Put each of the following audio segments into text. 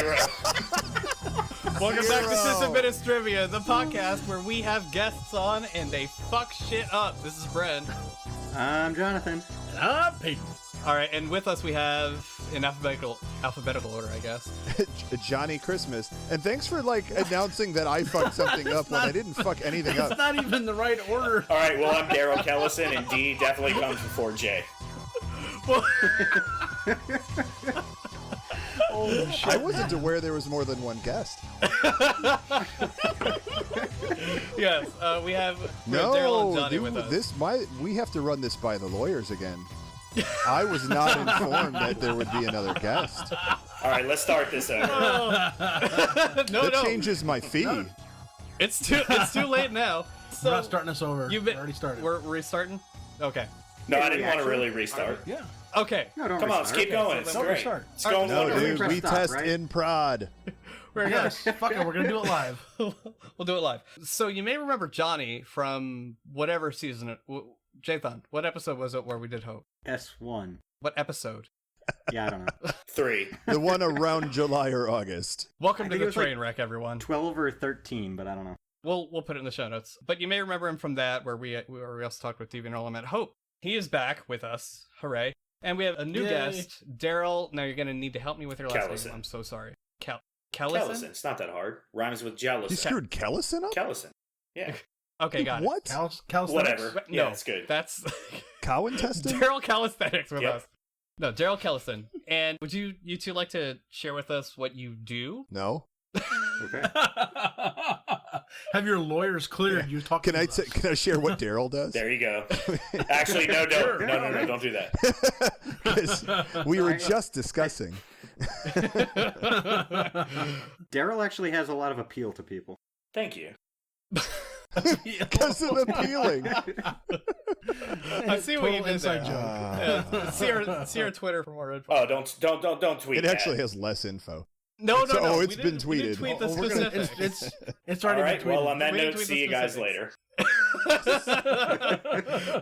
0. Welcome back to Sysadministrivia, the podcast where we have guests on and they fuck shit up. This is Brent. I'm Jonathan. And I'm Peyton. All right, and with us we have, in alphabetical order, I guess, Johnny Xmas. And thanks for, announcing that I fucked something up when I didn't fuck anything up. It's not even the right order. All right, well, I'm Daryl Kellison, and D definitely comes before J. Holy shit. I wasn't aware there was more than one guest. Yes, we have Daryl and Johnny with us. We have to run this by the lawyers again. I was not informed that there would be another guest. All right, let's start this over. That changes my fee. It's too late now. So We're not starting this over. We're already started. We're restarting? Okay. No, I didn't want to really restart. Yeah. Okay. No, don't Come on, restart. let's keep going. It's Don't great. restart. It's going No, wonderful. dude, we Stop, test right? in prod. We're Yes. Fuck it. We're going to do it live. We'll do it live. So you may remember Johnny from whatever season. Jthan, what episode was it where we did Hope? S1. What episode? Yeah, I don't know. 3. The one around July or August. Welcome I to think the it was train wreck, everyone. 12 or 13, but I don't know. We'll put it in the show notes. But you may remember him from that, where we also talked with Deviant Element Hope. He is back with us. Hooray. And we have a new Yay. guest, Daryl. Now you're going to need to help me with your last Kellison. name. I'm so sorry. Kellison? Kellison. It's not that hard. Rhymes with jealous. You screwed Kellison up? Kellison. Yeah. Okay, got it. What? Calisthenics? Whatever. No, Yeah, it's good. That's Cow intestine? Daryl Calisthenics with Yep. us. No, Daryl Kellison. And would you two like to share with us what you do? No. Okay. Have your lawyers cleared you talking Can I to us. can I share what Daryl does? There you go. Actually, no, don't. No, don't do that. 'Cause we were just discussing. Daryl actually has a lot of appeal to people. Thank you. Because of appealing. I see what you Total did inside there. joke. Yeah. See our Twitter for more info. Oh, don't tweet It that. actually has less info. No. Oh, We it's been didn't- we didn't tweeted. tweet the We're gonna- specifics. it's All already right, been well, tweeted. on that We didn't note, tweet see the you guys specifics. later.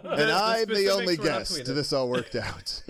And I'm the only specifics were not guest. tweeted. This all worked out.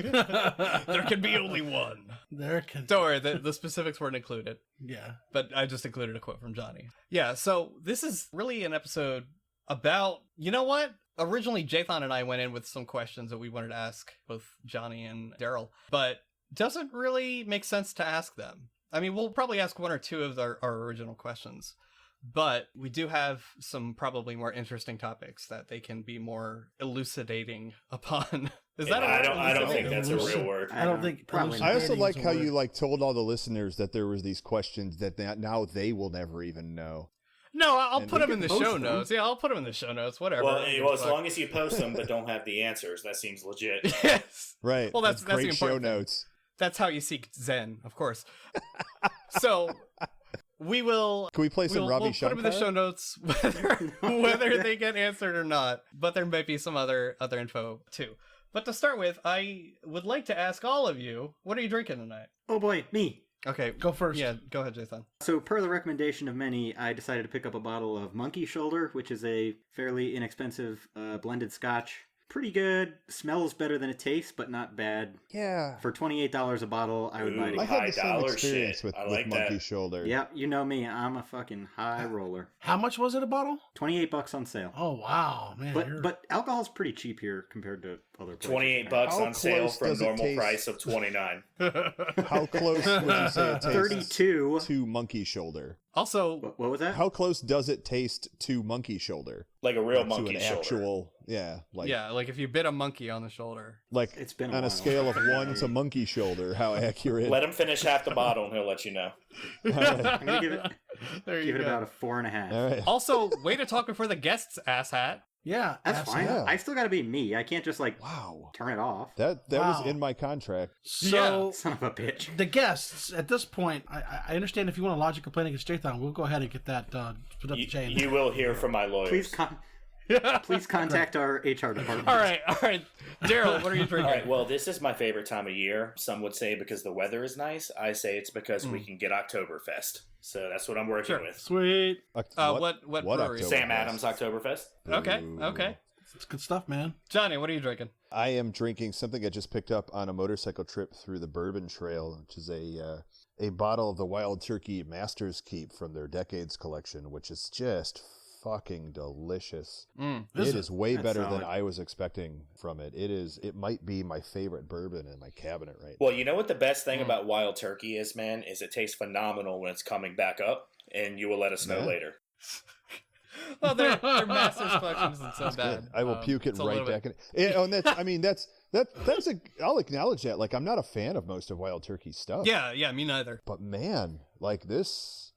There can be only one. There can. Don't worry, the specifics weren't included. Yeah. But I just included a quote from Johnny. Yeah, so this is really an episode about, you know what? Originally, Jthan and I went in with some questions that we wanted to ask both Johnny and Daryl, but doesn't really make sense to ask them. I mean, we'll probably ask one or two of our original questions, but we do have some probably more interesting topics that they can be more elucidating upon. Is that a word? I don't think that's a real word. I don't think. Probably not. I also elucidating like is a how word. you told all the listeners that there was these questions that now they will never even know. No, I'll And put we them in the can post show them. notes. Yeah, I'll put them in the show notes. Whatever. Well, as long as you post them but don't have the answers, that seems legit. Yes. Right. Well, that's the great show important thing. notes. That's how you seek Zen, of course. So we will. Can we play some Ravi we'll put them in the Shankar? show notes whether they get answered or not. But there might be some other info too. But to start with, I would like to ask all of you, what are you drinking tonight? Oh boy, me. Okay, Go first. Yeah, go ahead, Jthan. So, per the recommendation of many, I decided to pick up a bottle of Monkey Shoulder, which is a fairly inexpensive blended scotch. Pretty good. Smells better than it tastes, but not bad. Yeah. For $28 a bottle, I would buy it Ooh. I again. had the same $5 experience shit. with I like Monkey that. Shoulder. Yeah, you know me. I'm a fucking high roller. How much was it a bottle? $28 on sale. Oh wow, man. But alcohol's pretty cheap here compared to other places. $28 How on sale close for a does it normal taste? price of $29. How close would you say it tastes 32. to Monkey Shoulder? Also, What was that? How close does it taste to Monkey Shoulder? Like a real Like, monkey to an shoulder. actual, yeah, like if you bit a monkey on the shoulder. like It's been a on while. a scale of 1 to Monkey Shoulder. How accurate? Let him finish half the bottle and he'll let you know. I'm gonna give it There you give it go. about a 4.5. All right. Also, way to talk before the guests, asshat. yeah, That's fine. Yeah. I still gotta be me. I can't just Wow. turn it off. That Wow. was in my contract. So Son of a bitch. the guests at this point, I understand if you want to lodge a complaint against Jthan, we'll go ahead and get that put up the chain. You will hear from my lawyers. Please contact our HR department. All right. Daryl, what are you drinking? All right, well, this is my favorite time of year. Some would say because the weather is nice. I say it's because we can get Oktoberfest. So that's what I'm working Sure. with. Sweet, What brewery? Oktoberfest? Sam Adams Oktoberfest. Okay. it's good stuff, man. Johnny, what are you drinking? I am drinking something I just picked up on a motorcycle trip through the Bourbon Trail, which is a a bottle of the Wild Turkey Master's Keep from their Decades collection, which is just fucking delicious. It is way better than I was expecting from it. It might be my favorite bourbon in my cabinet right now. Well, you know what the best thing about Wild Turkey is, man, is it tastes phenomenal when it's coming back up, and you will let us know later. Well, their Master's collection isn't so bad. I will puke it right back in. And that's, I mean, I'll acknowledge that. Like, I'm not a fan of most of Wild Turkey stuff. Yeah, me neither. But man, like this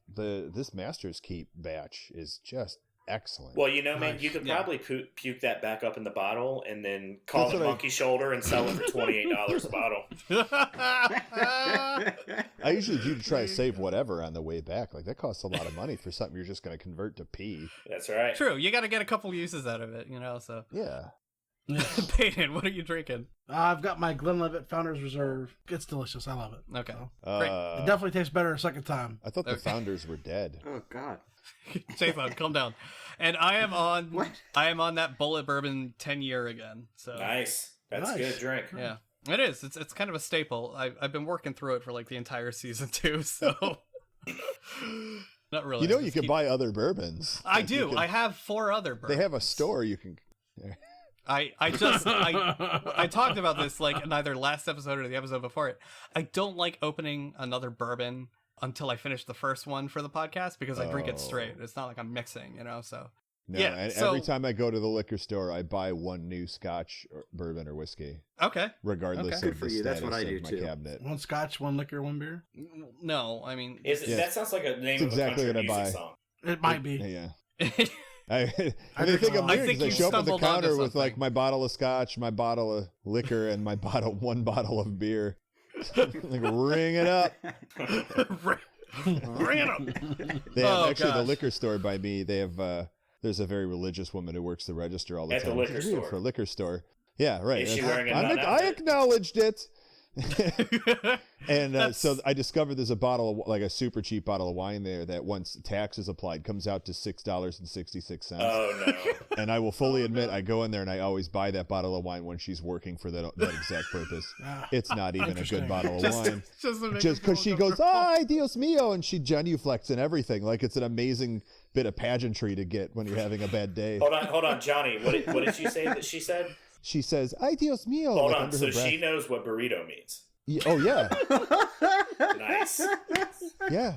Master's Keep batch is just excellent. Well, you know, man, you could probably puke that back up in the bottle and then call it Monkey Shoulder and sell it for $28 a bottle. I usually do try to save whatever on the way back. Like, that costs a lot of money for something you're just going to convert to pee. That's right. True. You got to get a couple uses out of it, so. Yeah. Peyton, what are you drinking? I've got my Glenlivet Founders Reserve. It's delicious. I love it. Okay. Great. It definitely tastes better a second time. I thought the founders were dead. Oh, God. Jthan, calm down. And I am on that Bullet Bourbon 10-year again. So nice. That's a good drink. Yeah, it is. It's kind of a staple. I've been working through it for like the entire season too. So not really. You can buy other bourbons. I do. I have 4 other bourbons. They have a store you can. I talked about this like in either last episode or the episode before it. I don't like opening another bourbon until I finish the first one for the podcast because I drink it straight. It's not like I'm mixing, so. No, yeah, and every time I go to the liquor store, I buy one new Scotch, or bourbon, or whiskey. Okay. Regardless of the status of my cabinet. One Scotch, one liquor, one beer? No, I mean... That sounds like a name of a country music song. It might be. Yeah. I think I'm weird because I show up at the counter with like my bottle of Scotch, my bottle of liquor, and my one bottle of beer. Like, ring it up. Ring it up. They have the liquor store by me. They have there's a very religious woman who works the register all the time. At the liquor store. For a liquor store. Yeah, right. Is she wearing I acknowledged it. And so I discovered there's a bottle of, like, a super cheap bottle of wine there that once tax is applied comes out to $6.66. Oh no. And I will fully admit I go in there and I always buy that bottle of wine when she's working for that exact purpose. It's not even a good bottle of wine. Just because she goes, ay, Dios mío, and she genuflects and everything. Like, it's an amazing bit of pageantry to get when you're having a bad day. Hold on, Johnny. What did she say that she said? She says, ay, Dios mío. Hold on, so she knows what burrito means. Yeah, oh, yeah. Nice. Yeah.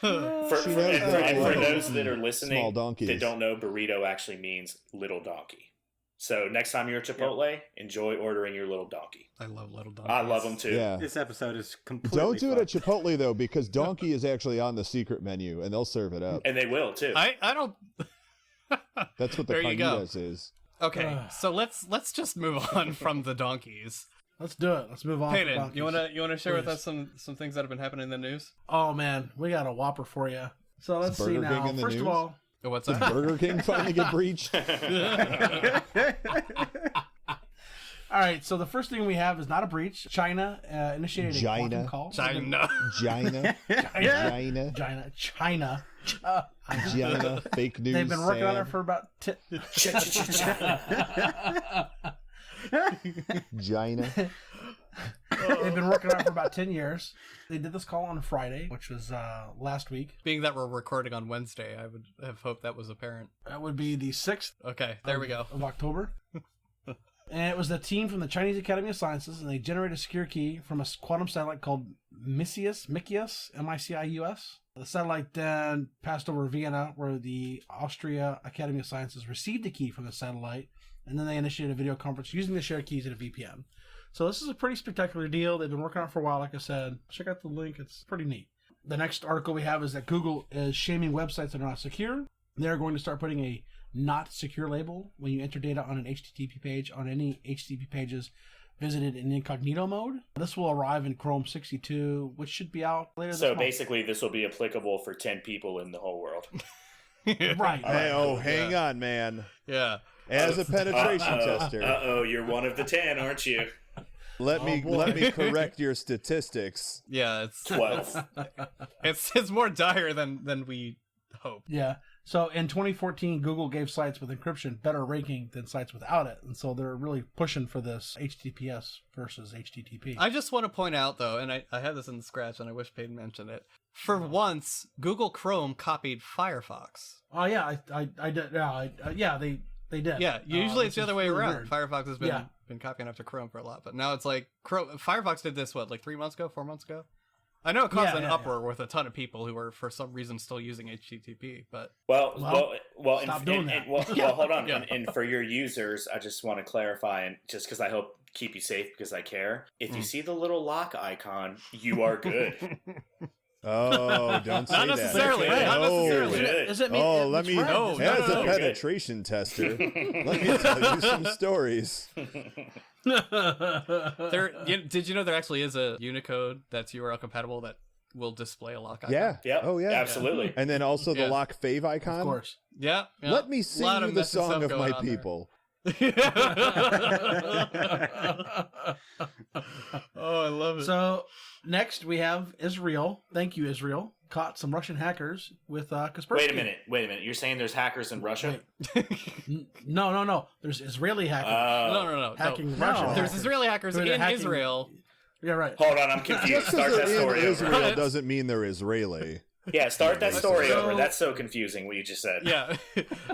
For those that are listening that don't know, burrito actually means little donkey. So next time you're at Chipotle, enjoy ordering your little donkey. I love little donkeys. I love them too. Yeah. This episode is completely Don't do it at Chipotle, though, because donkey is actually on the secret menu, and they'll serve it up. And they will, too. I don't... That's what the carnitas is. Okay, so let's just move on from the donkeys. Let's do it. Let's move on. Peyton, you wanna share with us some things that have been happening in the news? Oh man, we got a whopper for you. So let's see now. First of all, what's that? Did Burger King finally get breached? All right, so the first thing we have is not a breach. China initiated a quantum call. China, fake news. They've been working on it for about China. They've been working on it for about 10 years. They did this call on Friday, which was last week. Being that we're recording on Wednesday, I would have hoped that was apparent. That would be the 6th. Okay, there we go. Of October. And it was the team from the Chinese Academy of Sciences, and they generated a secure key from a quantum satellite called Micius, M-I-C-I-U-S. The satellite then passed over Vienna, where the Austria Academy of Sciences received the key from the satellite, and then they initiated a video conference using the shared keys and a VPN. So this is a pretty spectacular deal. They've been working on it for a while, like I said. Check out the link. It's pretty neat. The next article we have is that Google is shaming websites that are not secure. They're going to start putting a not secure label when you enter data on an HTTP page on any HTTP pages visited in incognito mode. This will arrive in Chrome 62, which should be out later this month. So basically this will be applicable for 10 people in the whole world. Right. Hang on, man. Yeah. As a penetration tester. You're one of the 10, aren't you? Let me correct your statistics. Yeah, it's 12. It's more dire than we hope. Yeah. So in 2014, Google gave sites with encryption better ranking than sites without it. And so they're really pushing for this HTTPS versus HTTP. I just want to point out, though, and I had this in the scratch, and I wish Peyton mentioned it. For once, Google Chrome copied Firefox. Oh, yeah, I did. Yeah, they did. Yeah, usually it's the other way really around. weird. Firefox has been copying after Chrome for a lot, but now it's like Firefox did this, like 3 months ago, 4 months ago? I know it caused an uproar with a ton of people who were, for some reason, still using HTTP, but... Well, stop doing that. Hold on. And for your users, I just want to clarify, and just because I hope keep you safe because I care, if you see the little lock icon, you are good. Oh, don't say not necessarily. that. Not necessarily. Does it mean let me, No, as no, a penetration tester, let me tell you some stories. Did you know there actually is a Unicode that's URL compatible that will display a lock icon? Yeah. Yep. Oh, yeah. Absolutely. And then also the lock fave icon. Of course. Yeah. Let me sing you the song of my people. Oh, I love it. So next we have Israel. Thank you, Israel. Caught some Russian hackers with Kaspersky. Wait a minute. You're saying there's hackers in Russia? No. There's Israeli hackers. No. Hacking No. Russia. There's Israeli hackers in Israel. Yeah, right. Hold on, I'm confused. Start that story over. Israel doesn't mean they're Israeli. Yeah, start that story over. That's so confusing what you just said. Yeah.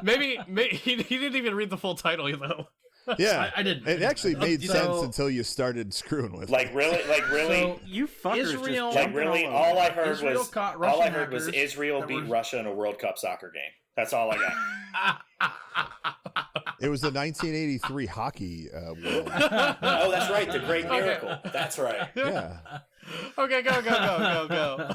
maybe he didn't even read the full title, though. Yeah, I didn't. It actually made sense until you started screwing with it. Really. So you fuckers Israel, just really, all I heard Israel was Israel beat Russia in a World Cup soccer game. That's all I got. It was the 1983 hockey world. Oh, that's right, the Great Miracle. That's right. Yeah. Okay, go.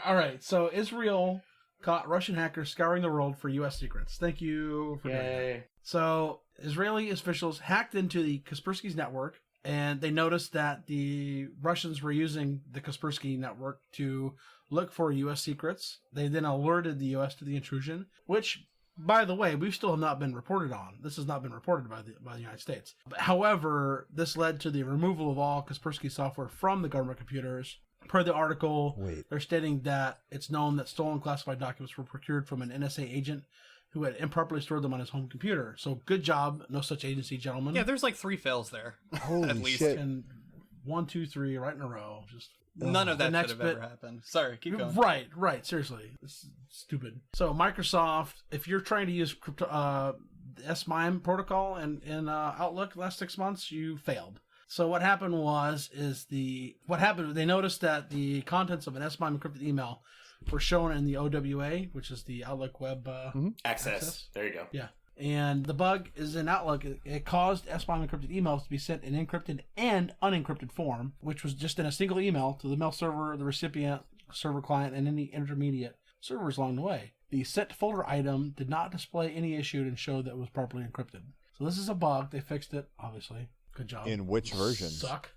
All right. So Israel caught Russian hackers scouring the world for U.S. secrets. Thank you for doing that. So Israeli officials hacked into the Kaspersky's network, and they noticed that the Russians were using the Kaspersky network to look for U.S. secrets. They then alerted the U.S. to the intrusion, which, by the way, we still have not been reported on. This has not been reported by the United States. However, this led to the removal of all Kaspersky software from the government computers. Per the article, they're stating that it's known that stolen classified documents were procured from an NSA agent who had improperly stored them on his home computer. So good job, no such agency, gentlemen. Yeah, there's like 3 fails there. Holy at least. shit. And 1, 2, 3 right in a row. Just none of that should have ever happened. Sorry, keep going. Right. Seriously, it's stupid. So Microsoft, if you're trying to use S-MIME protocol in Outlook the last 6 months, you failed. So what happened they noticed that the contents of an S-MIME encrypted email were shown in the OWA, which is the Outlook web access. There you go. Yeah. And the bug is in Outlook. It caused S-MIME encrypted emails to be sent in encrypted and unencrypted form, which was just in a single email to the mail server, the recipient, server client, and any intermediate servers along the way. The sent folder item did not display any issued and showed that it was properly encrypted. So this is a bug. They fixed it, obviously. Good job. In which version? Suck.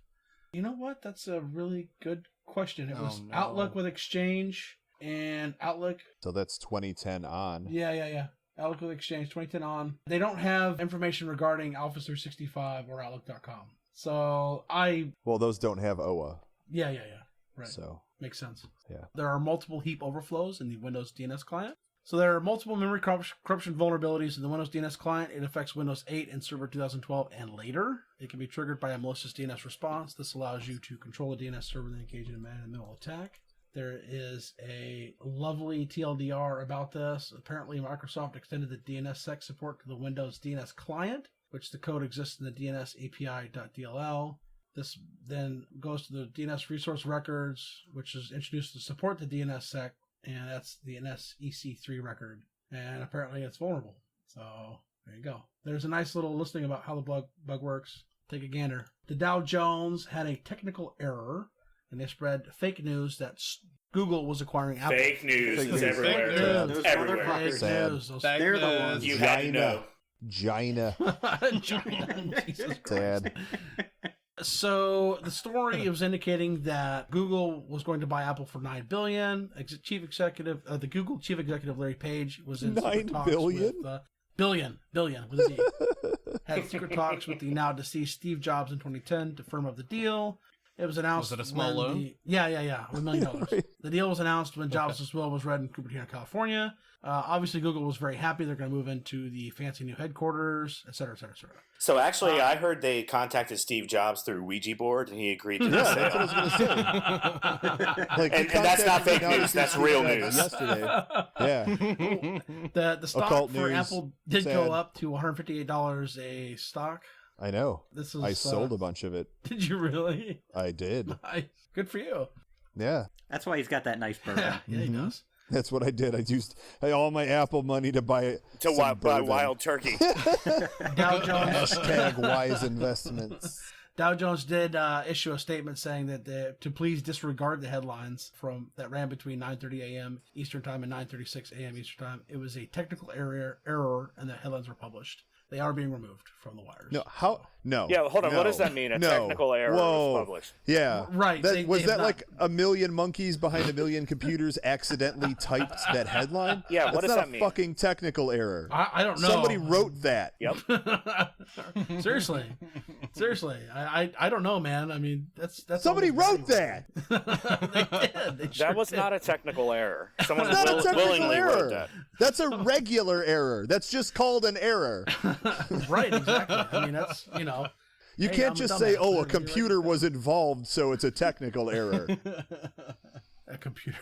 You know what? That's a really good question. It was Outlook with Exchange and Outlook. So that's 2010 on. Yeah. Outlook with Exchange 2010 on. They don't have information regarding Office 365 or Outlook.com. So Well, those don't have OA. Yeah. Right. So makes sense. Yeah. There are multiple heap overflows in the Windows DNS client. So there are multiple memory corruption vulnerabilities in the Windows DNS client. It affects Windows 8 and Server 2012 and later. It can be triggered by a malicious DNS response. This allows you to control a DNS server and engage in a man-in-the-middle attack. There is a lovely TLDR about this. Apparently, Microsoft extended the DNSSEC support to the Windows DNS client, which the code exists in the DNS API.dll. This then goes to the DNS resource records, which is introduced to support the DNSSEC, and that's the NSEC3 record. And apparently it's vulnerable. So there you go. There's a nice little listing about how the bug works. Take a gander. The Dow Jones had a technical error, and they spread fake news that Google was acquiring Apple. Fake news is everywhere. Those Everywhere. motherfuckers. News. They're the ones. You had to know. Gina. Jesus Dad. So the story was indicating that Google was going to buy Apple for $9 billion. The Google chief executive Larry Page was in secret talks with billion with a D. Had secret talks with the now deceased Steve Jobs in 2010 to firm up the deal. It was announced. Was it a small loan? Yeah, $1 million. The deal was announced when Jobs' will was read in Cupertino, California. Obviously, Google was very happy. They're going to move into the fancy new headquarters, et cetera, et cetera, et cetera. So actually, I heard they contacted Steve Jobs through Ouija board, and he agreed to the sale. That's what I was going to say. And that's not fake news. That's real news. Yesterday. Yeah. The stock Occult for news. Apple did Sad. go up to $158 a stock. I know. This is, I sold a bunch of it. Did you really? I did. Good for you. Yeah. That's why he's got that nice bourbon. Yeah, he does. That's what I did. I used all my Apple money to buy buy wild turkey. Dow Jones. Hashtag wise investments. Dow Jones did issue a statement saying that to please disregard the headlines that ran between 9:30 a.m. Eastern Time and 9:36 a.m. Eastern Time. It was a technical error, and the headlines were published. They are being removed from the wires. No, how? No. Yeah, hold on. No, What does that mean? A technical error was published. Yeah. Right. Was that like a million monkeys behind a million computers accidentally typed that headline? Yeah, what does that mean? That's not a fucking technical error. I don't know. Somebody wrote that. Yep. Seriously. I don't know, man. I mean, that's Somebody wrote that. They did. They sure That was did. not a technical error. Someone It's not a technical willingly wrote error. that. That's a regular error. That's just called an error. Right, exactly. I mean, that's, You Hey, can't I'm a just say, dumbass. "Oh, a You're computer was involved, so it's a technical error." a computer.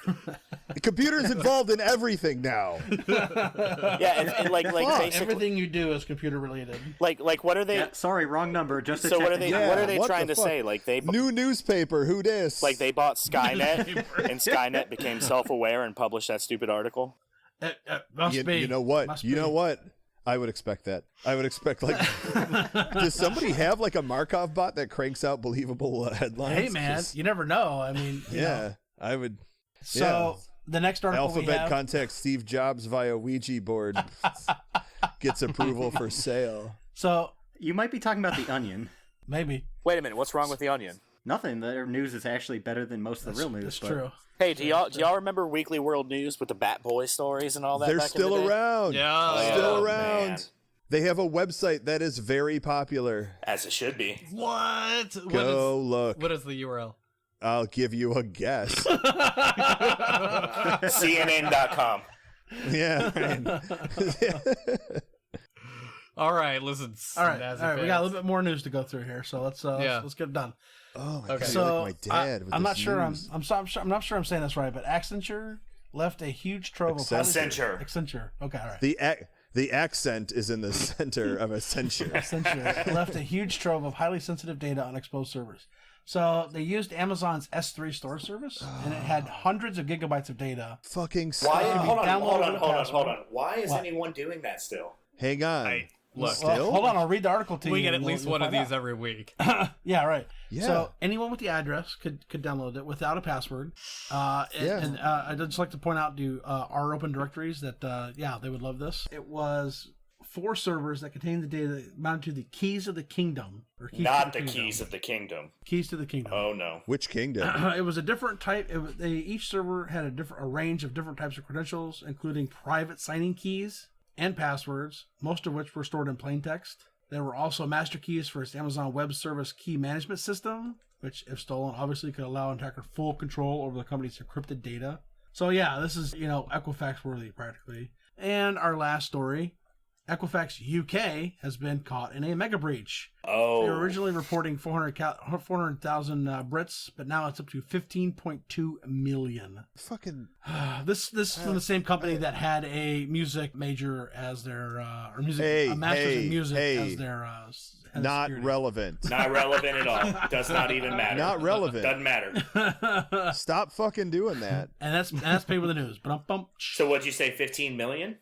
The computer's involved in everything now. Yeah, and like basically, Everything you do is computer related. like what are they? Yeah, sorry, wrong number. Just a So check. what are they? Yeah, what are they what trying the to fuck? say? Like they New newspaper. Who dis? like they bought Skynet, and Skynet became self-aware and published that stupid article. Must be. You know what? Must You be. know what? I would expect that. I would expect does somebody have like a Markov bot that cranks out believable headlines? Hey, man, 'Cause- you never know. I mean, you know. Yeah, I would. So the next article we Alphabet have. contacts Steve Jobs via Ouija board. Gets approval for sale. So You might be talking about The Onion. maybe Wait a minute, what's wrong with the Onion? Nothing. Their news is actually better than most of the real news. that's but true. Hey, do y'all remember Weekly World News with the Bat Boy stories and all that? They're back still in the day? around. Yeah. Still Oh, around. man. They have a website that is very popular. As it should be. What? Go look. What is the URL? I'll give you a guess. CNN.com. Yeah. Right. All right, listen. All right, we got a little bit more news to go through here, so let's get it done. Oh my Okay. god! So You're like my dad. with I'm this not sure. news. I'm not sure I'm saying this right, but Accenture left a huge trove of Accenture. Okay, all right. The accent is in the center of a censure. Accenture left a huge trove of highly sensitive data on exposed servers. So they used Amazon's S3 storage service, and it had hundreds of gigabytes of data. Fucking Why? stop. Hold downloaded on. the password. Why is What? anyone doing that still? Hang on. Look, Still? Hold on, I'll read the article to you. we get and at we'll- least you'll one of find these out. every week. Yeah, right. Yeah. So anyone with the address could download it without a password. And I'd just like to point out to our open directories that they would love this. It was 4 servers that contained the data that amounted to the keys of the kingdom. Not the keys of the kingdom. Keys to the kingdom. Oh no. Which kingdom? It was a different type. Each server had a range of different types of credentials, including private signing keys and passwords, most of which were stored in plain text. There were also master keys for its Amazon Web Service key management system, which, if stolen, obviously could allow an attacker full control over the company's encrypted data. So yeah, this is, Equifax worthy practically. And our last story, Equifax UK has been caught in a mega breach. Oh. They were originally reporting 400,000 Brits, but now it's up to 15.2 million. Fucking. This is from the same company that had a music major as their a master's in music as their head of Not security. relevant. Not relevant at all. Does not even matter. Not relevant. Doesn't matter. Stop fucking doing that. And that's paid with the news. Bump. So what'd you say? 15 million?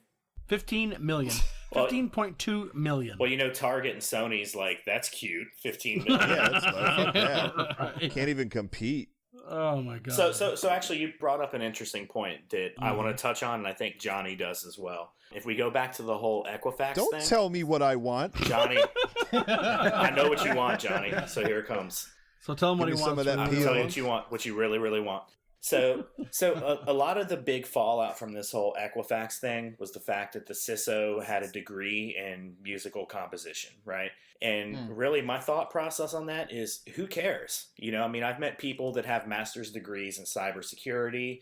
15 million. 15.2 million. Well, Target and Sony's like, that's cute. 15 million. Yeah, that's fuck that. Right. Can't even compete. Oh my god. So actually, you brought up an interesting point that I want to touch on, and I think Johnny does as well. If we go back to the whole Equifax Don't thing, tell me what I want. Johnny, I know what you want, Johnny. So here it comes. So tell him what Give he me some wants. of that I'm peel. telling you what you want, what you really, really want. So a lot of the big fallout from this whole Equifax thing was the fact that the CISO had a degree in musical composition, right? And really my thought process on that is, who cares? You know, I mean, I've met people that have master's degrees in cybersecurity,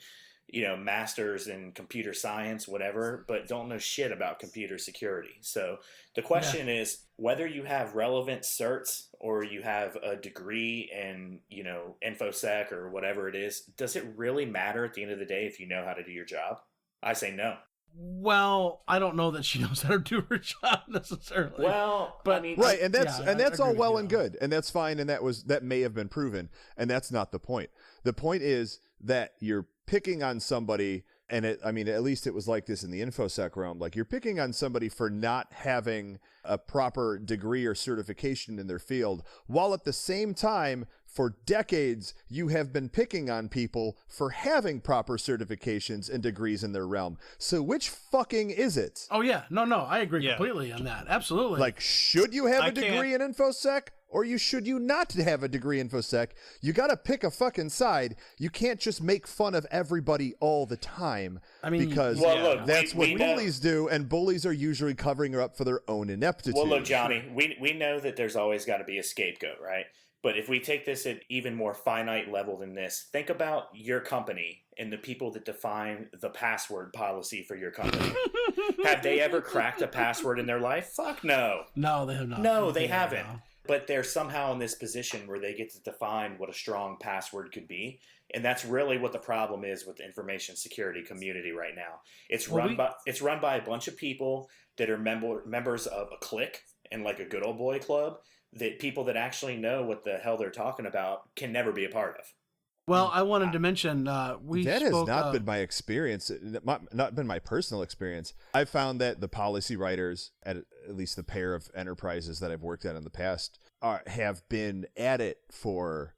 you know, masters in computer science, whatever, but don't know shit about computer security. So the question is whether you have relevant certs or you have a degree in, you know, InfoSec or whatever it is, does it really matter at the end of the day if you know how to do your job? I say no. Well, I don't know that she knows how to do her job necessarily. Well, but I mean, right, and that's all well and good, and that's fine, and that may have been proven, and that's not the point. The point is that you're picking on somebody, and at least it was like this in the InfoSec realm. Like, you're picking on somebody for not having a proper degree or certification in their field, while at the same time, for decades, you have been picking on people for having proper certifications and degrees in their realm. So which fucking is it? Oh, yeah. No, I agree completely on that. Absolutely. Like, should you have a degree in InfoSec? Or should you not have a degree in InfoSec? You got to pick a fucking side. You can't just make fun of everybody all the time. I mean, because that's what bullies do, and bullies are usually covering up for their own ineptitude. Well, look, Johnny, we know that there's always got to be a scapegoat, right? But if we take this at even more finite level than this, think about your company and the people that define the password policy for your company. Have they ever cracked a password in their life? Fuck no. No, they have not. No, they haven't. But they're somehow in this position where they get to define what a strong password could be. And that's really what the problem is with the information security community right now. It's run by a bunch of people that are members of a clique and like a good old boy club, that people that actually know what the hell they're talking about can never be a part of. Well, I wanted to mention that has not been my experience, not been my personal experience. I've found that the policy writers at least the pair of enterprises that I've worked at in the past have been at it for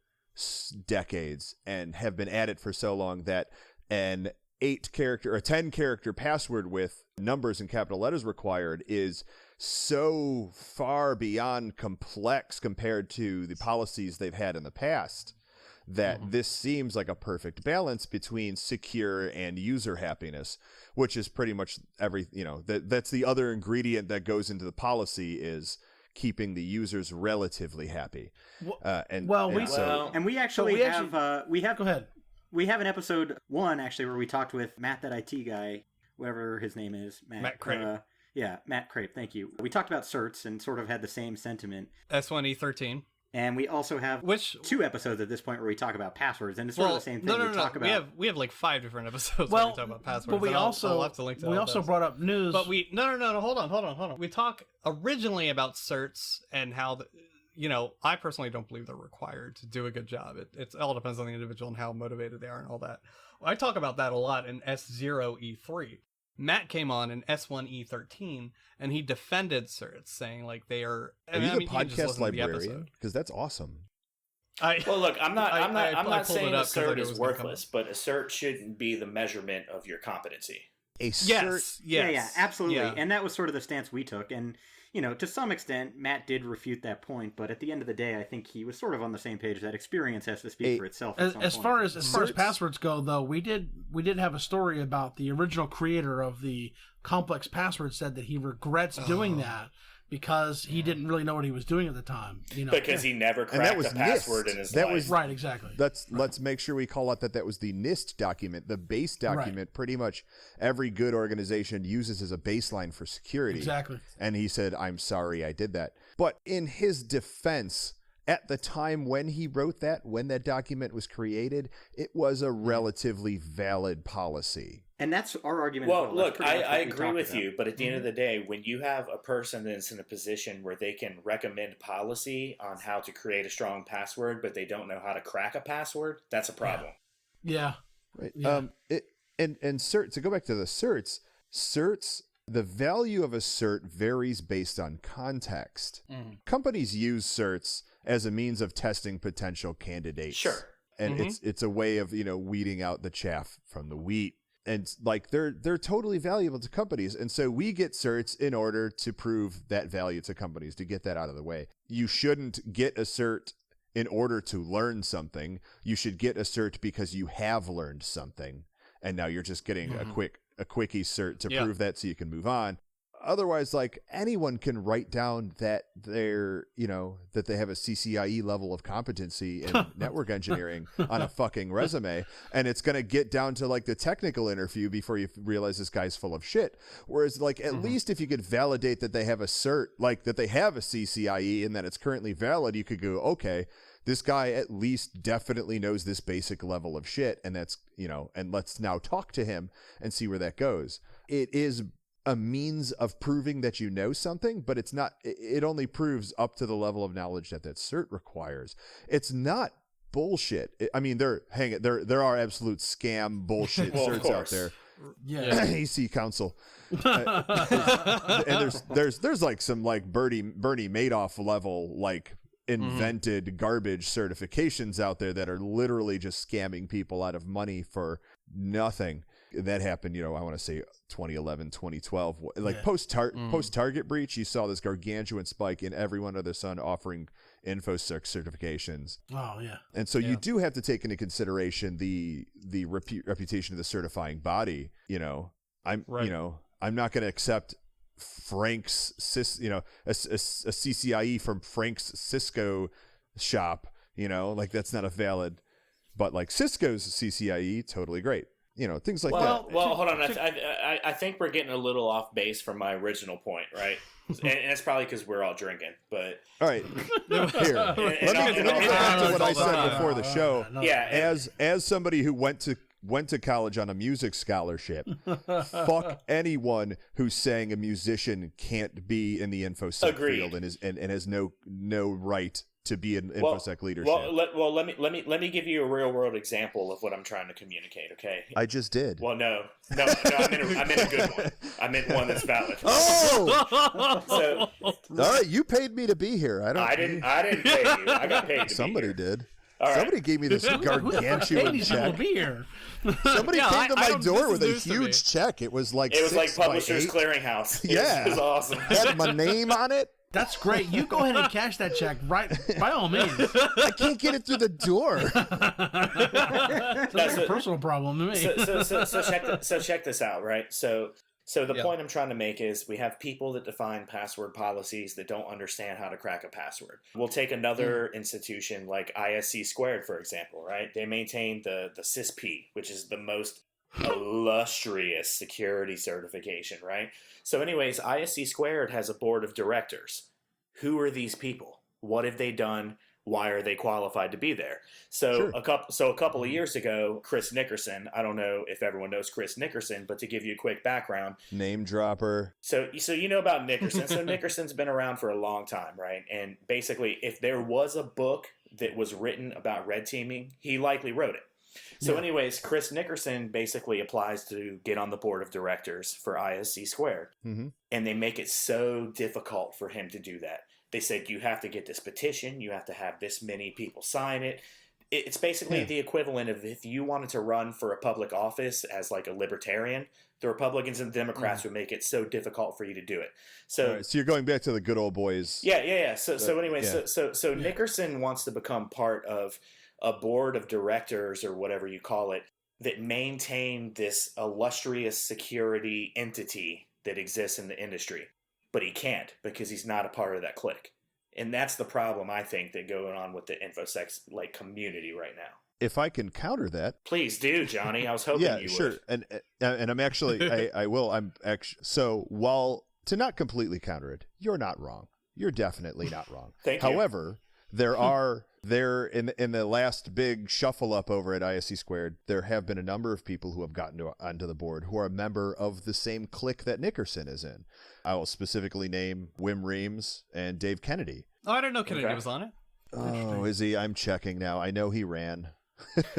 decades and have been at it for so long that an 8-character or 10-character password with numbers and capital letters required is so far beyond complex compared to the policies they've had in the past that this seems like a perfect balance between secure and user happiness, which is pretty much that's the other ingredient that goes into the policy, is keeping the users relatively happy. We actually have go ahead. We have an episode 1 actually where we talked with Matt, that IT guy, whatever his name is, Matt Crape. Matt Crape. Thank you. We talked about certs and sort of had the same sentiment. S02E18. And we also have 2 episodes at this point where we talk about passwords, and it's sort of the same thing. No. We have like 5 different episodes where we talk about passwords. But we also brought up news. But hold on. We talk originally about certs and how I personally don't believe they're required to do a good job. It all depends on the individual and how motivated they are and all that. I talk about that a lot in S02E18. Matt came on in S01E18 and he defended certs, saying like they are. Are you the podcast librarian? Because that's awesome. Well, look, I'm not saying a cert is worthless, but a cert shouldn't be the measurement of your competency. A cert, yes. Yeah, absolutely. Yeah. And that was sort of the stance we took. And to some extent, Matt did refute that point, but at the end of the day, I think he was sort of on the same page that experience has to speak for itself. As far as passwords go, though, we did have a story about the original creator of the complex password said that he regrets doing that because he didn't really know what he was doing at the time. Because he never cracked a password in his life. Right, exactly. Let's make sure we call out that was the NIST document, the base document. Right. Pretty much every good organization uses as a baseline for security. Exactly. And he said, "I'm sorry, I did that." But in his defense, at the time when he wrote that, when that document was created, it was a relatively valid policy. And that's our argument. Well, look, I agree with you, but at the end of the day, when you have a person that's in a position where they can recommend policy on how to create a strong password, but they don't know how to crack a password, that's a problem. Yeah. Right. Yeah. And cert, to go back to the certs, the value of a cert varies based on context. Companies use certs as a means of testing potential candidates. Sure. And it's a way of, weeding out the chaff from the wheat. And like they're totally valuable to companies. And so we get certs in order to prove that value to companies, to get that out of the way. You shouldn't get a cert in order to learn something, you should get a cert because you have learned something. And now you're just getting a quickie cert to prove that so you can move on. Otherwise, like, anyone can write down that that they have a CCIE level of competency in network engineering on a fucking resume, and it's going to get down to like the technical interview before you realize this guy's full of shit. Whereas, like, at least if you could validate that they have a cert, like that they have a CCIE and that it's currently valid, you could go, okay, this guy at least definitely knows this basic level of shit, and that's, and let's now talk to him and see where that goes. It is a means of proving that you know something, but it's not, it only proves up to the level of knowledge that cert requires. It's not bullshit. I mean, there are absolute scam bullshit certs out there. Yeah. AC Council. And there's like some like Bernie Madoff level, like, invented garbage certifications out there that are literally just scamming people out of money for nothing. That happened, I want to say 2011, 2012. Like post Target breach, you saw this gargantuan spike in everyone under the sun offering InfoSec certifications. Oh yeah. And so you do have to take into consideration the reputation of the certifying body. I'm not going to accept Frank's a CCIE from Frank's Cisco shop, like that's not a valid, but like Cisco's CCIE, totally great. Things like that. Well, hold on. I think we're getting a little off base from my original point, right? And it's probably because we're all drinking. But all right, here. Let me go back to what I said before the show. Yeah. As somebody who went to college on a music scholarship, fuck anyone who's saying a musician can't be in the InfoSec field and has no right to be in InfoSec leadership. Let me give you a real world example of what I'm trying to communicate. Okay. I just did. Well, no. I meant a good one. I meant one that's valid. Oh. So, all right, you paid me to be here. I didn't pay you. I got paid. Somebody did. All Somebody gave me this gargantuan check. Somebody came to my door with a huge check. It was like Publishers Clearinghouse. It was awesome. Had my name on it. That's great. You go ahead and cash that check, right? By all means. I can't get it through the door. That's a personal problem to me. So check this out, right? So the point I'm trying to make is we have people that define password policies that don't understand how to crack a password. We'll take another institution like ISC Squared, for example, right? They maintain the CISP, which is the most illustrious security certification, right? So anyways, ISC Squared has a board of directors. Who are these people? What have they done? Why are they qualified to be there? So a couple of years ago, Chris Nickerson, I don't know if everyone knows Chris Nickerson, but to give you a quick background. Name dropper. So you know about Nickerson. So Nickerson's been around for a long time, right? And basically, if there was a book that was written about red teaming, he likely wrote it. So anyways, Chris Nickerson basically applies to get on the board of directors for ISC Squared. Mm-hmm. And they make it so difficult for him to do that. They said, you have to get this petition. You have to have this many people sign it. It's basically the equivalent of if you wanted to run for a public office as like a libertarian, the Republicans and the Democrats would make it so difficult for you to do it. So, right, so you're going back to the good old boys. Yeah. So anyway, so Nickerson wants to become part of a board of directors or whatever you call it that maintain this illustrious security entity that exists in the industry. But he can't because he's not a part of that clique. And that's the problem, I think, that going on with the InfoSec like community right now. If I can counter that, please do, Johnny. I was hoping you would. Yeah, sure. And I'm actually, I will. I'm actually. So while to not completely counter it, you're not wrong. You're definitely not wrong. Thank you. However, there in the last big shuffle up over at ISC Squared, there have been a number of people who have gotten onto the board who are a member of the same clique that Nickerson is in. I will specifically name Wim Reams and Dave Kennedy. Oh, I didn't know Kennedy was on it. Oh, is he? I'm checking now. I know he ran.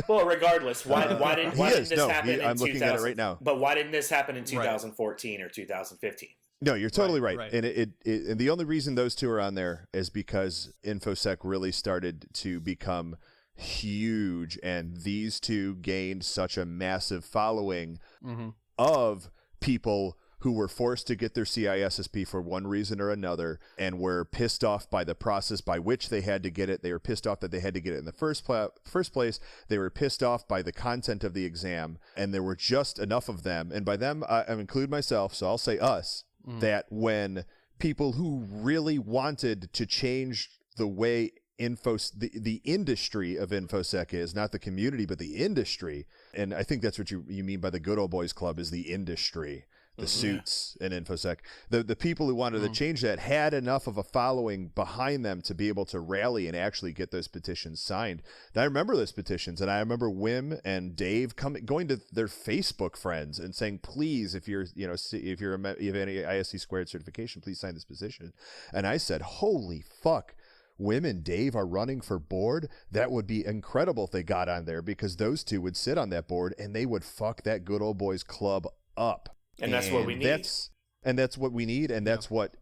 Well, regardless, why didn't this happen in I'm looking at it right now. But why didn't this happen in 2014 or 2015? No, you're totally right. And and the only reason those two are on there is because InfoSec really started to become huge, and these two gained such a massive following of people who were forced to get their CISSP for one reason or another and were pissed off by the process by which they had to get it. They were pissed off that they had to get it in the first place. They were pissed off by the content of the exam, and there were just enough of them. And by them, I include myself, so I'll say us, that when people who really wanted to change the way the industry of InfoSec is, not the community, but the industry. And I think that's what you mean by the good old boys club, is the industry, the suits in InfoSec. The people who wanted to change that had enough of a following behind them to be able to rally and actually get those petitions signed. And I remember those petitions, and I remember Wim and Dave going to their Facebook friends and saying, please, if you have any ISC squared certification, please sign this petition. And I said, holy fuck, Wim and Dave are running for board. That would be incredible if they got on there, because those two would sit on that board and they would fuck that good old boys club up. And that's what we need. That's what we need, and that's what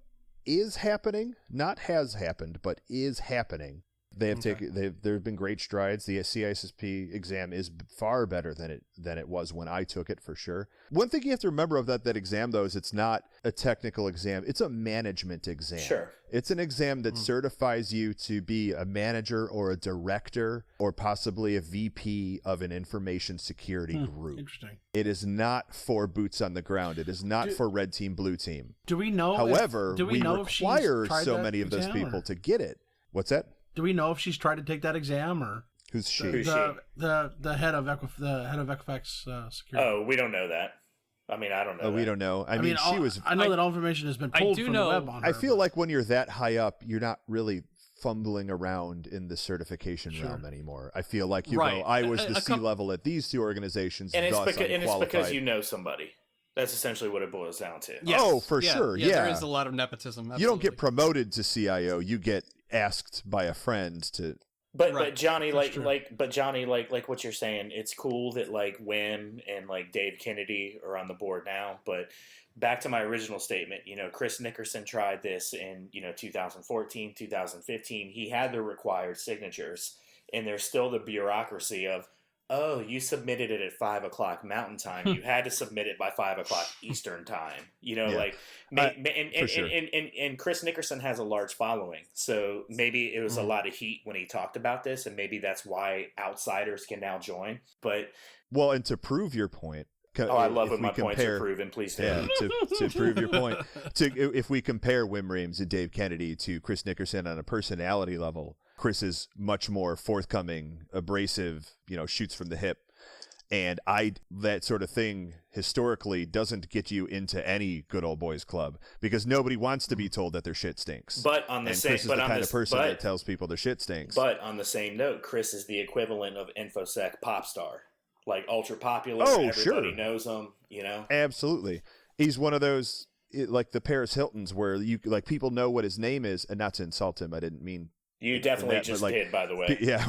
is happening. Not has happened, but is happening. They have there have been great strides. The CISSP exam is far better than it was when I took it, for sure. One thing you have to remember of that exam, though, is it's not a technical exam. It's a management exam. Sure. It's an exam that certifies you to be a manager or a director or possibly a VP of an information security group. Interesting. It is not for boots on the ground. It is not for red team, blue team. Do we know? However, we require so many of those people to get it. What's that? Do we know if she's tried to take that exam, or who's she? The head of Equifax security? Oh, we don't know that. I mean, I don't know. We don't know. I mean, she was. I know that all information has been pulled from the web on her. I feel like when you're that high up, you're not really fumbling around in the certification realm anymore. I feel like you go, I was the C-level at these two organizations, and it's because you know somebody. That's essentially what it boils down to. Yes. Oh, for sure. Yeah, there is a lot of nepotism. Absolutely. You don't get promoted to CIO. You get asked by a friend to. But Johnny, like what you're saying, it's cool that like Wim and like Dave Kennedy are on the board now. But back to my original statement, Chris Nickerson tried this in 2014, 2015. He had the required signatures, and there's still the bureaucracy of, oh, you submitted it at 5:00 Mountain Time. You had to submit it by 5:00 Eastern Time. And Chris Nickerson has a large following, so maybe it was a lot of heat when he talked about this, and maybe that's why outsiders can now join. But and to prove your point. I love when my points are proven. Please do. Yeah, to prove your point. If we compare Wim Rames and Dave Kennedy to Chris Nickerson on a personality level, Chris is much more forthcoming, abrasive, shoots from the hip. And that sort of thing historically doesn't get you into any good old boys club, because nobody wants to be told that their shit stinks. But on the same, Chris is the kind of person that tells people their shit stinks. But on the same note, Chris is the equivalent of InfoSec pop star, like ultra popular. Oh, everybody knows him. Absolutely. He's one of those like the Paris Hiltons where people know what his name is, and not to insult him. I didn't mean. You definitely just did, by the way. Yeah,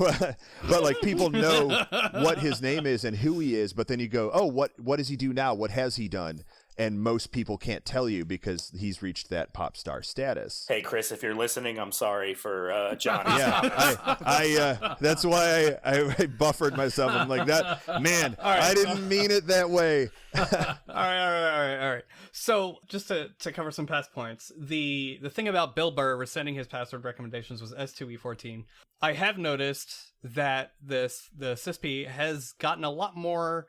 but people know what his name is and who he is, but then you go, oh, what does he do now? What has he done? And most people can't tell you because he's reached that pop star status. Hey, Chris, if you're listening, I'm sorry for Johnny. Yeah, that's why I buffered myself. I'm like, man, right, I didn't mean it that way. All right. So just to cover some past points, the thing about Bill Burr rescinding his password recommendations was S02E18. I have noticed that the CISP has gotten a lot more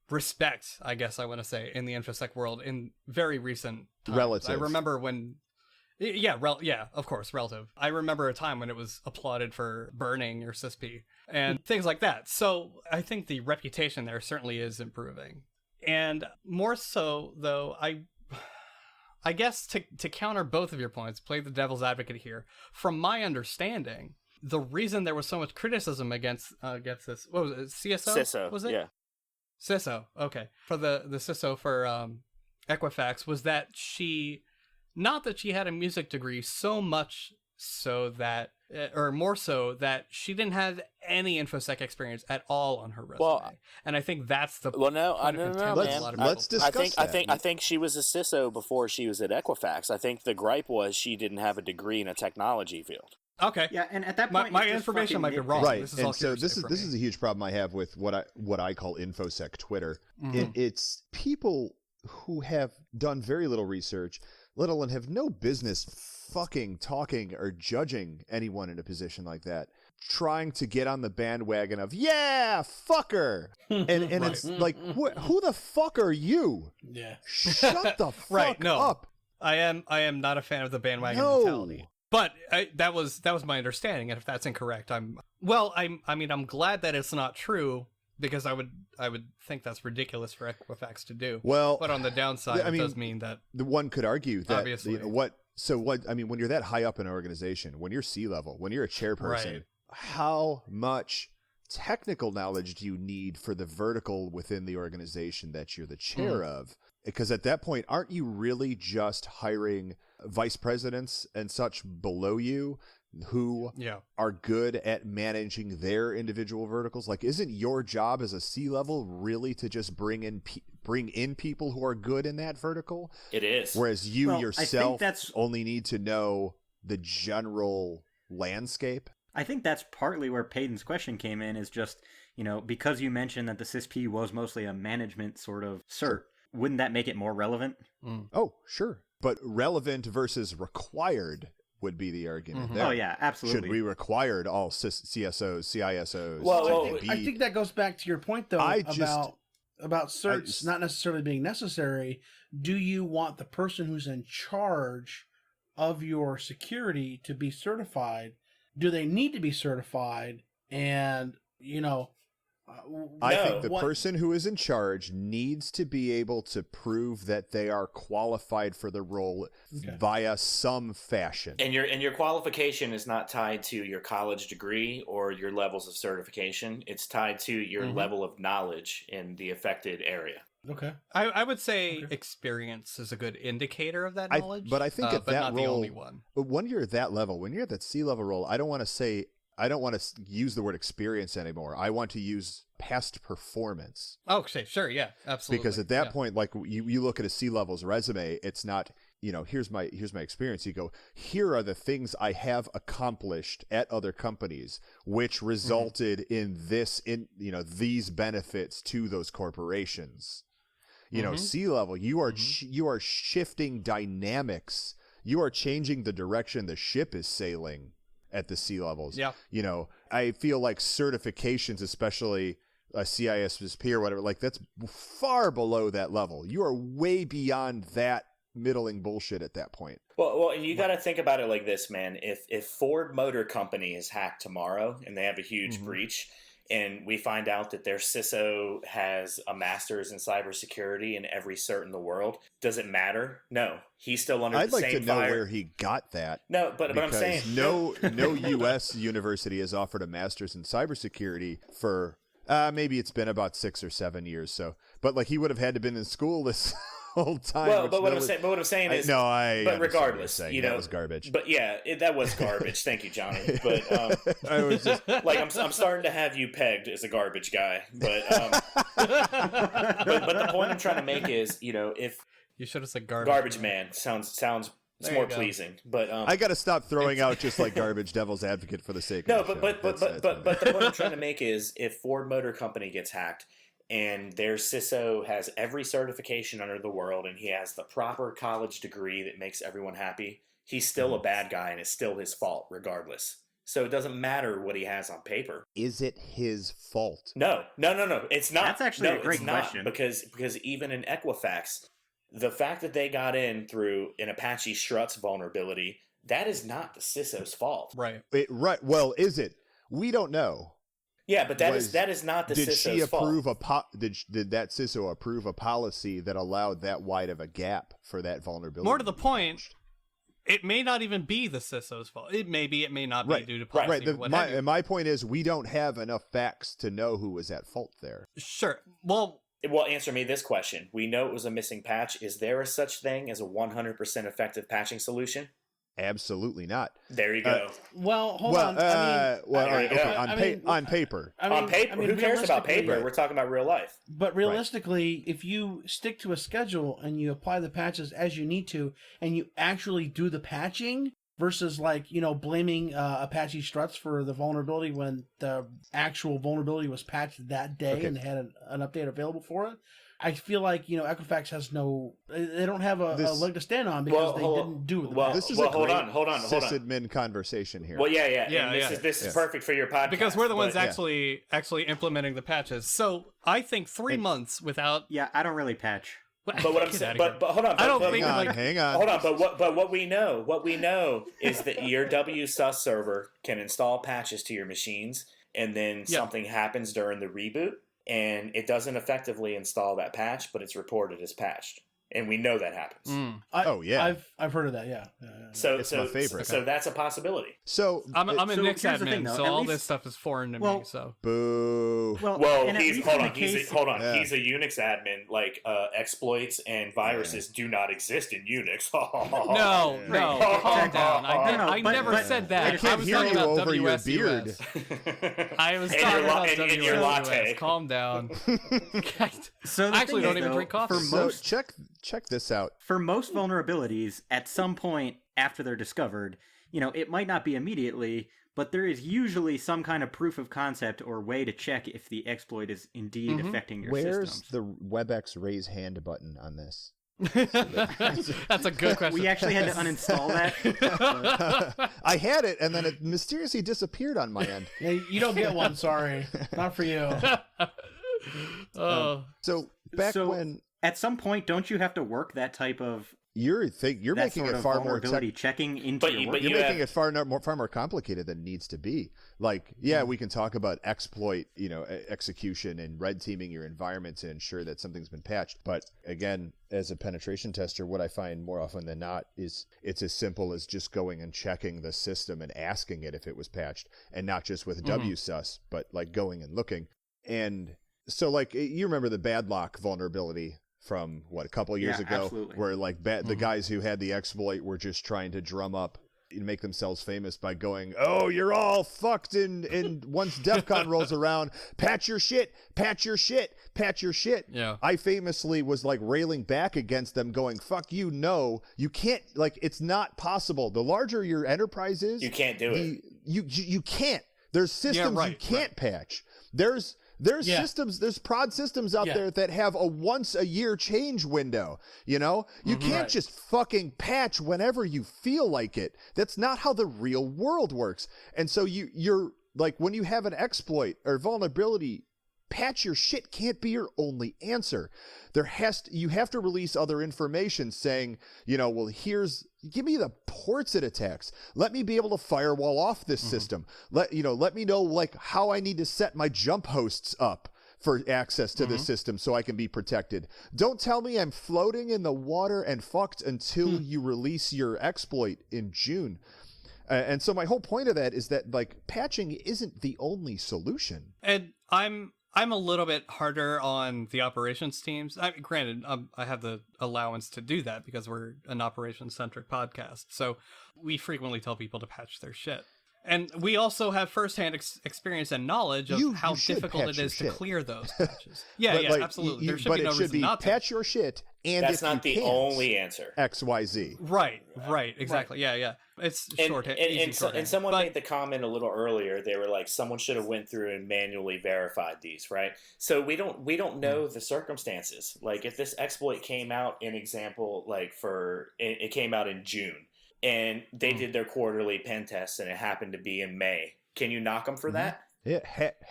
respect, I guess I want to say, in the InfoSec world in very recent times. Relative. I remember when... of course, relative. I remember a time when it was applauded for burning your CISP and things like that. So I think the reputation there certainly is improving. And more so, though, I guess to counter both of your points, play the devil's advocate here, from my understanding, the reason there was so much criticism against this, what was it, CISO? Was it? Yeah. CISO, okay. For the CISO for Equifax was that not that she had a music degree, so much so that, or more so that she didn't have any InfoSec experience at all on her resume. Well, and I think that's the I don't know, man. Let's discuss that. I think she was a CISO before she was at Equifax. I think the gripe was she didn't have a degree in a technology field. Okay. Yeah, and at that point, my information might be wrong. Right, this is and so this is a huge problem I have with what I call InfoSec Twitter. It's people who have done very little research, let alone have no business fucking talking or judging anyone in a position like that, trying to get on the bandwagon of, yeah, fucker. And Right. it's like, who the fuck are you? Yeah. Shut the fuck up. I am not a fan of the bandwagon mentality. But that was my understanding, and if that's incorrect, I'm glad that it's not true, because I would think that's ridiculous for Equifax to do. Well, but on the downside, it does mean that the one could argue that obviously, when you're that high up in an organization, when you're C-level, when you're a chairperson, right, how much technical knowledge do you need for the vertical within the organization that you're the chair of? Because at that point, aren't you really just hiring vice presidents and such below you who are good at managing their individual verticals? Like, isn't your job as a C-level really to just bring in people who are good in that vertical? It is. Whereas you yourself only need to know the general landscape. I think that's partly where Payton's question came in, is just, because you mentioned that the CISP was mostly a management sort of cert, wouldn't that make it more relevant? Oh, sure. But relevant versus required would be the argument there. Oh, yeah, absolutely. Should we require all CSOs, CISOs? Well, I think that goes back to your point, though, about certs not necessarily being necessary. Do you want the person who's in charge of your security to be certified? Do they need to be certified? And, I think the person who is in charge needs to be able to prove that they are qualified for the role via some fashion. And your qualification is not tied to your college degree or your levels of certification. It's tied to your level of knowledge in the affected area. Okay. I would say experience is a good indicator of that knowledge. But I think at that not role, the only one. But when you're at that level, when you're at that C-level role, I don't want to use the word experience anymore. I want to use past performance. Oh, okay, sure, yeah, absolutely. Because at that point, like you look at a C-level's resume, it's not, here's my experience. You go, here are the things I have accomplished at other companies, which resulted in these benefits to those corporations. C-level, you are shifting dynamics. You are changing the direction the ship is sailing at the C-levels. Yeah. I feel like certifications, especially a CISSP or whatever, like that's far below that level. You are way beyond that middling bullshit at that point. Well, and you got to think about it like this, man. If Ford Motor Company is hacked tomorrow and they have a huge breach, and we find out that their CISO has a master's in cybersecurity in every cert in the world, does it matter? No. He's still under the same fire. I'd like to know where he got that. No, but I'm saying... No U.S. university has offered a master's in cybersecurity for... maybe it's been about 6 or 7 years. So, but like he would have had to been in school this whole time. Well, but what I'm saying is, but regardless, that was garbage. But yeah, that was garbage. Thank you, Johnny. But I was just like I'm starting to have you pegged as a garbage guy. But but the point I'm trying to make is, if you should have said garbage man sounds. It's more pleasing, but I got to stop throwing out just like garbage devil's advocate for the sake of the but the point I'm trying to make is, if Ford Motor Company gets hacked and their CISO has every certification under the world and he has the proper college degree that makes everyone happy, he's still a bad guy and it's still his fault regardless. So it doesn't matter what he has on paper. Is it his fault? No. It's not. That's actually a great question. Because even in Equifax, the fact that they got in through an Apache Struts vulnerability, that is not the CISO's fault. Right. Right. Well, is it? We don't know. Yeah, but that is not the CISO's fault. Did that CISO approve a policy that allowed that wide of a gap for that vulnerability? More to the point, it may not even be the CISO's fault. It may not be due to policy. Right. My point is, we don't have enough facts to know who was at fault there. Sure. Well, answer me this question. We know it was a missing patch. Is there a such thing as a 100% effective patching solution? Absolutely not. There you go. Hold on. On paper. On paper. Who cares about paper? We're talking about real life. But realistically, if you stick to a schedule and you apply the patches as you need to, and you actually do the patching, versus blaming Apache Struts for the vulnerability when the actual vulnerability was patched that day and they had an update available for it. I feel like, Equifax has they don't have a leg to stand on because they didn't do it. This is hold on. sysadmin conversation here. Well, this is perfect for your podcast. Because we're the ones actually implementing the patches. So I think 3 months without... Yeah, I don't really patch. But what I'm saying, but hold on. I don't think hang on. Hold on, but what we know is that your WSUS server can install patches to your machines, and then something happens during the reboot, and it doesn't effectively install that patch, but it's reported as patched. And we know that happens. I've heard of that. Yeah. So it's my favorite. So that's a possibility. So I'm a Nix here's the admin, thing, though. so At all least- this stuff is foreign to me. So boo. Well, and at he's least hold in on. the He's case- hold on. Yeah. He's a Unix admin. Like exploits and viruses do not exist in Unix. no, calm down. I never said that. I can't was hear talking you about over your WSUS. beard. I was And talking your about and your latte. WSUS. Calm down. So the I actually thing don't is, even though, drink coffee. For So most check this out. for most vulnerabilities, at some point after they're discovered, it might not be immediately, but there is usually some kind of proof of concept or way to check if the exploit is indeed affecting your Where's systems. the WebEx raise hand button on this? That's a good question. We actually had to uninstall that. I had it, and then it mysteriously disappeared on my end. Yeah, you don't get one. Sorry, not for you. So when at some point, don't you have to work that type of you're that making sort it of far more vulnerability checking into But your you- work? but you're you making have- it far more complicated than it needs to be. Like, we can talk about exploit, execution and red teaming your environment to ensure that something's been patched. But again, as a penetration tester, what I find more often than not is it's as simple as just going and checking the system and asking it if it was patched, and not just with WSUS, but like going and looking. And so, like, you remember the Badlock vulnerability from a couple years ago, absolutely. where like the guys who had the exploit were just trying to drum up and make themselves famous by going, "Oh, you're all fucked in once DEF CON rolls around, patch your shit, patch your shit, patch your shit." Yeah. I famously was like railing back against them, going, "Fuck you, no, you can't. Like, it's not possible. The larger your enterprise is, You can't do it. You can't. There's systems you can't patch. There's systems, there's prod systems out there that have a once a year change window. You can't just fucking patch whenever you feel like it. That's not how the real world works. And so you're like, when you have an exploit or vulnerability, patch your shit can't be your only answer. You have to release other information saying, give me the ports it attacks. Let me be able to firewall off this system. Let me know like how I need to set my jump hosts up for access to this system so I can be protected. Don't tell me I'm floating in the water and fucked until you release your exploit in June. And so my whole point of that is that like patching isn't the only solution. And I'm a little bit harder on the operations teams. Granted, I have the allowance to do that because we're an operations-centric podcast. So we frequently tell people to patch their shit. And we also have firsthand experience and knowledge of how difficult it is to clear those patches. Absolutely. There should be no reason not to. Patch your shit, and That's not the only answer. XYZ. Right, exactly. Right. Yeah. It's shorthand. And someone made the comment a little earlier. They were like, someone should have went through and manually verified these, right? So we don't know the circumstances. Like if this exploit came out, an example, like it came out in June, and they did their quarterly pen tests, and it happened to be in May. Can you knock them for that? Yeah.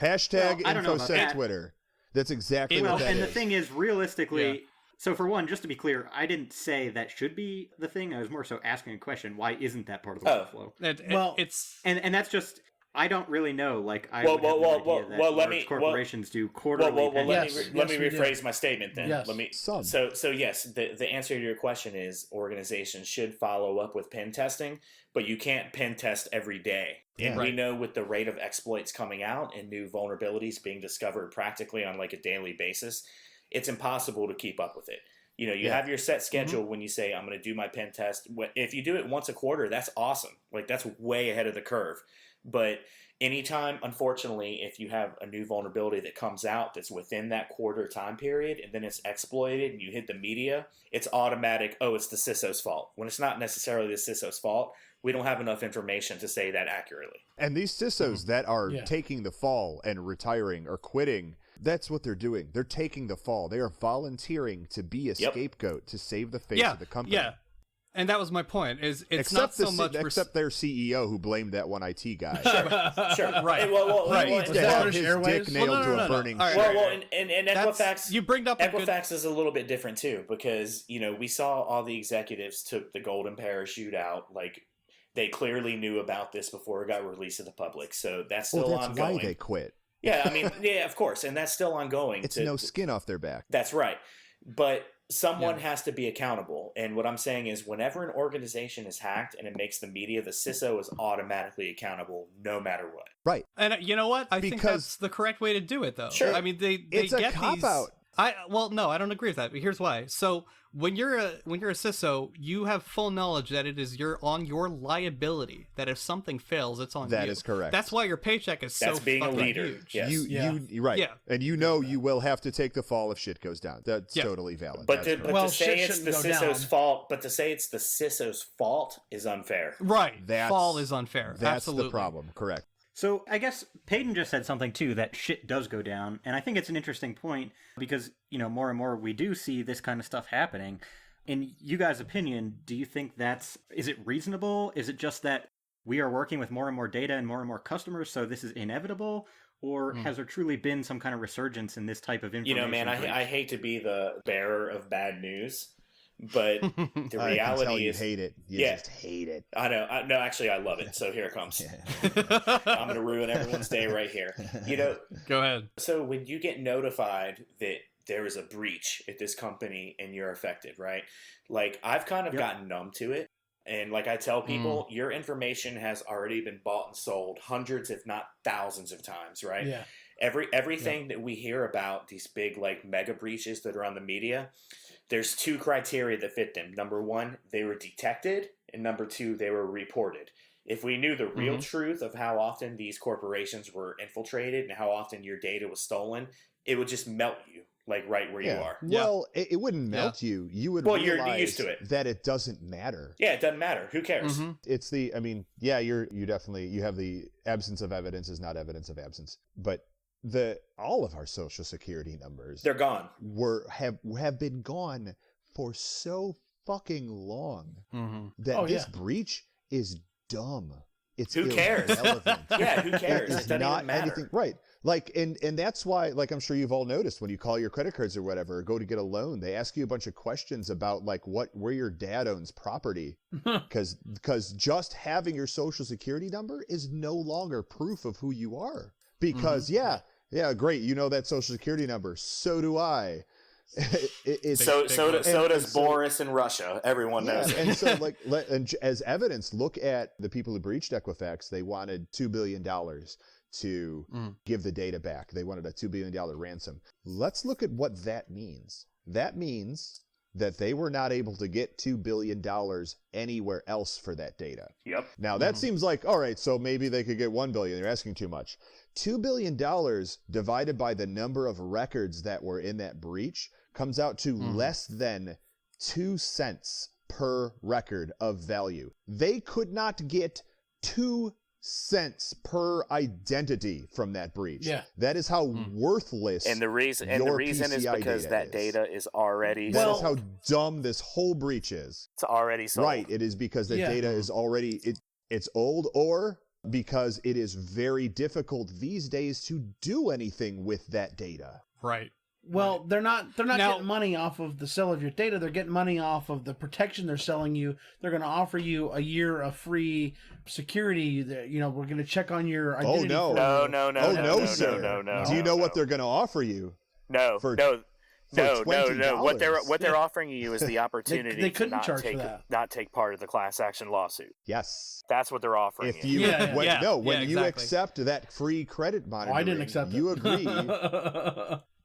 Hashtag I don't know about InfoSec that. Twitter. That's exactly what that is. And the thing is, realistically, so for one, just to be clear, I didn't say that should be the thing. I was more so asking a question. Why isn't that part of the workflow? It's and that's just, I don't really know. Like, I would have no idea that large corporations do quarterly. Let me rephrase my statement then. Yes. So yes, the answer to your question is organizations should follow up with pen testing, but you can't pen test every day. And we know with the rate of exploits coming out and new vulnerabilities being discovered practically on like a daily basis, it's impossible to keep up with it. You have your set schedule when you say, I'm going to do my pen test. If you do it once a quarter, that's awesome. Like that's way ahead of the curve. But anytime, unfortunately, if you have a new vulnerability that comes out that's within that quarter time period and then it's exploited and you hit the media, it's automatic, it's the CISO's fault. When it's not necessarily the CISO's fault, we don't have enough information to say that accurately. And these CISOs that are taking the fall and retiring or quitting, That's what they're doing. They're taking the fall. They are volunteering to be a scapegoat to save the face of the company. Yeah. And that was my point. Is it's except not so much except their CEO who blamed that one IT guy. Sure. Right. Right. He needs to have his dick nailed to a burning shit. Well, and Equifax, you bring up Equifax is a little bit different too, because we saw all the executives took the golden parachute out. Like, they clearly knew about this before it got released to the public, so that's still ongoing. That's why they quit. Yeah, I mean, yeah, of course, and that's still ongoing. It's no skin off their back. That's right, but someone has to be accountable. And what I'm saying is, whenever an organization is hacked and it makes the media, the CISO is automatically accountable, no matter what. Right. And you know what? I think that's the correct way to do it, though. Sure. I mean, they it's get a cop-out. No, I don't agree with that. But here's why. So when you're a CISO, you have full knowledge that it is your liability. That if something fails, it's on you. That is correct. That's why your paycheck is so being a leader. Huge. Yes. You right. Yeah. And you will have to take the fall if shit goes down. That's totally valid. But to say it's the CISO's fault, is unfair. Right. Fall is unfair. That's Absolutely. the problem. Correct. So I guess Peyton just said something too, that shit does go down. And I think it's an interesting point because, more and more we do see this kind of stuff happening. In you guys' opinion, do you think is it reasonable? Is it just that we are working with more and more data and more customers, so this is inevitable? Or has there truly been some kind of resurgence in this type of information? Man, I hate to be the bearer of bad news, but the reality is, you hate it. You just hate it. I know. No, actually, I love it. So here it comes. I'm going to ruin everyone's day right here. Go ahead. So when you get notified that there is a breach at this company and you're affected, right? Like, I've kind of gotten numb to it. And like I tell people, your information has already been bought and sold hundreds, if not thousands of times, right? Yeah. Everything that we hear about, these big like mega breaches that are on the media, there's two criteria that fit them. Number one, they were detected, and number two, they were reported. If we knew the real truth of how often these corporations were infiltrated and how often your data was stolen, it would just melt you, like right where you are. Well, it wouldn't melt you. You would realize you're used to it. That it doesn't matter. Yeah, it doesn't matter. Who cares? It's you definitely, you have the absence of evidence is not evidence of absence. But all of our social security numbers, they're gone. Have been gone for so fucking long that this breach is dumb. It's who cares? Irrelevant. Yeah, who cares? It doesn't even matter. Anything, right? Like, and that's why, like, I'm sure you've all noticed when you call your credit cards or whatever, or go to get a loan, they ask you a bunch of questions about like where your dad owns property, because just having your social security number is no longer proof of who you are. Because great, that social security number. So do I. So does Boris in Russia. Everyone knows. And so, as evidence, look at the people who breached Equifax. They wanted $2 billion to give the data back. They wanted a $2 billion ransom. Let's look at what that means. That means that they were not able to get $2 billion anywhere else for that data. Yep. Now that seems like, all right, so maybe they could get $1 billion. They're asking too much. $2 billion divided by the number of records that were in that breach comes out to less than 2 cents per record of value. They could not get 2 cents per identity from that breach. Yeah. That is how worthless. And the reason is because that data is already. That is how dumb this whole breach is. It's already sold. Right. It is because the data is already it's old, or because it is very difficult these days to do anything with that data. Right. Well, they're not getting money off of the sale of your data. They're getting money off of the protection they're selling you. They're going to offer you a year of free security. We're going to check on your identity. No. No. Do you know what they're going to offer you? No. No. What they're offering you is the opportunity they to not take part of the class action lawsuit. Yes. That's what they're offering. If you you accept that free credit monitoring, I didn't accept you it. agree.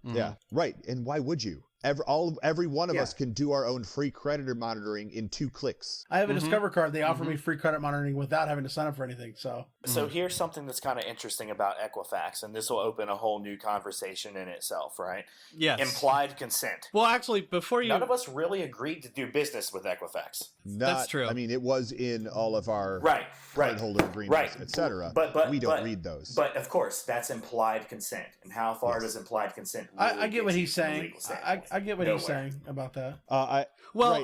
Yeah, right. And why would you? Every one of us can do our own free creditor monitoring in 2 clicks. I have a Discover card. They offer me free credit monitoring without having to sign up for anything. So here's something that's kind of interesting about Equifax, and this will open a whole new conversation in itself, right? Yes. Implied consent. Well, actually, none of us really agreed to do business with Equifax. That's true. I mean, it was in all of our cardholder agreements, etc. But we don't read those. But of course, that's implied consent. And how far does implied consent really I get what he's saying. I get what he's saying about that. All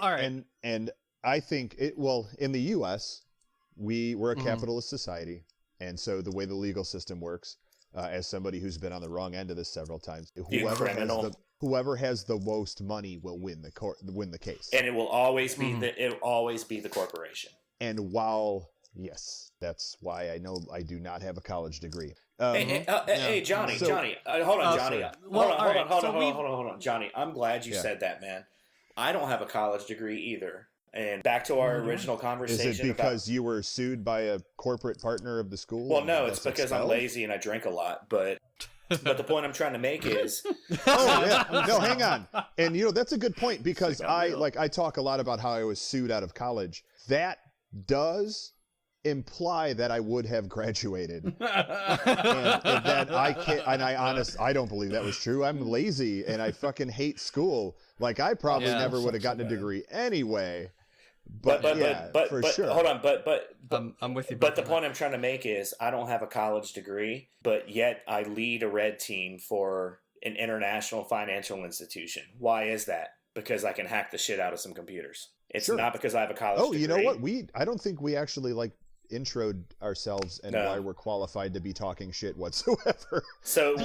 right. And I think in the U.S., we're a capitalist society, and so the way the legal system works, as somebody who's been on the wrong end of this several times, whoever has the most money will win the case, and it will always be the corporation. And that's why I know I do not have a college degree. Hey, Johnny, hold on, Johnny. Hold on, Johnny. I'm glad you said that, man. I don't have a college degree either. And back to our original conversation. Is it because you were sued by a corporate partner of the school? Well, no, it's because I'm lazy and I drink a lot. But the point I'm trying to make is... No, hang on. And, that's a good point, because I talk a lot about how I was sued out of college. That does imply that I would have graduated. and that I can't, and I don't believe that was true. I'm lazy and I fucking hate school. Like, I probably never would have gotten a degree anyway. But sure. Hold on, but I'm with you. But the point I'm trying to make is I don't have a college degree, but yet I lead a red team for an international financial institution. Why is that? Because I can hack the shit out of some computers. It's not because I have a college degree. You know what? I don't think we actually introed ourselves and why we're qualified to be talking shit whatsoever. So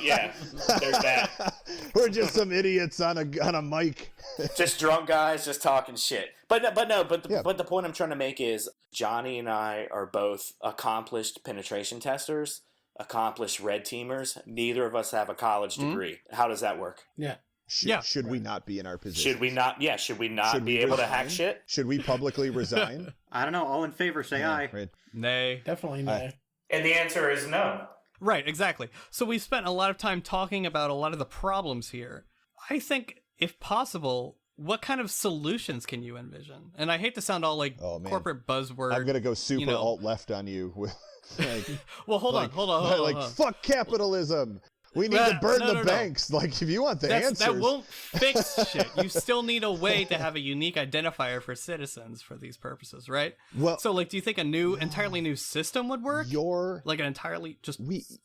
yeah, there's that. We're just some idiots on a mic. Just drunk guys just talking shit. But the point I'm trying to make is Johnny and I are both accomplished penetration testers, accomplished red teamers. Neither of us have a college degree. How does that work? Yeah. Should we not be in our position? Should we not? Yeah. Should we not be able to hack shit? Should we publicly resign? I don't know. All in favor, say aye. Right. Nay. Definitely nay. And the answer is no. Right. Exactly. So we spent a lot of time talking about a lot of the problems here. I think, if possible, what kind of solutions can you envision? And I hate to sound all corporate buzzword. I'm gonna go super alt left on you. With, well, hold on. Fuck capitalism. We need to burn the banks. If you want the answers. That won't fix shit. You still need a way to have a unique identifier for citizens for these purposes, right? Well, so, do you think entirely new system would work?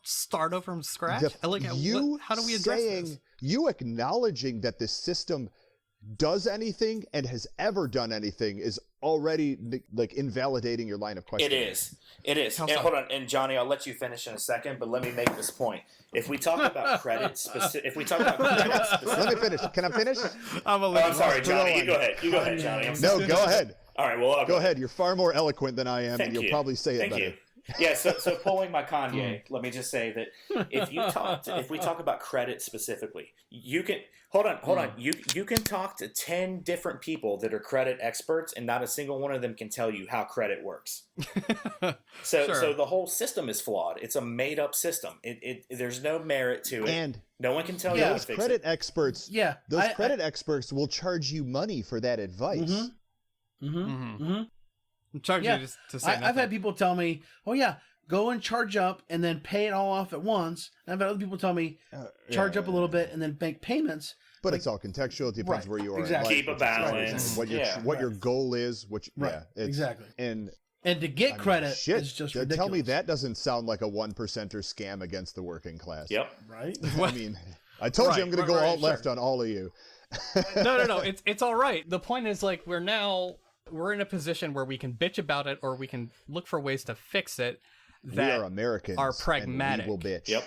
Start over from scratch? How do we address this? You acknowledging that this system does anything and has ever done anything is already invalidating your line of questioning. It is. And hold on, and Johnny, I'll let you finish in a second, but let me make this point. If we talk about credit specific, let me finish. Can I finish? I'm sorry, Johnny. You go ahead, Johnny. No, go ahead. All right. Well, go ahead. You're far more eloquent than I am, and you'll probably say it better. Yeah, so pulling my Kanye, let me just say that if we talk about credit specifically, you can hold on. You can talk to 10 different people that are credit experts, and not a single one of them can tell you how credit works. So the whole system is flawed. It's a made up system. There's no merit to it, and no one can tell you how to fix credit it. Experts. Yeah, those credit experts will charge you money for that advice. I've had people tell me, "Oh yeah, go and charge up and then pay it all off at once." And I've had other people tell me, "Charge up a little bit and then make payments." But it's all contextual. It depends where you are. Exactly. Keep a balance. What your goal is. Exactly. And to get credit is just ridiculous. Tell me that doesn't sound like a 1%er scam against the working class. Yep. Right. I mean, I told you I'm going to go alt left on all of you. No. It's all right. The point is we're in a position where we can bitch about it or we can look for ways to fix it that we are Americans, are pragmatic. And we will bitch. Yep.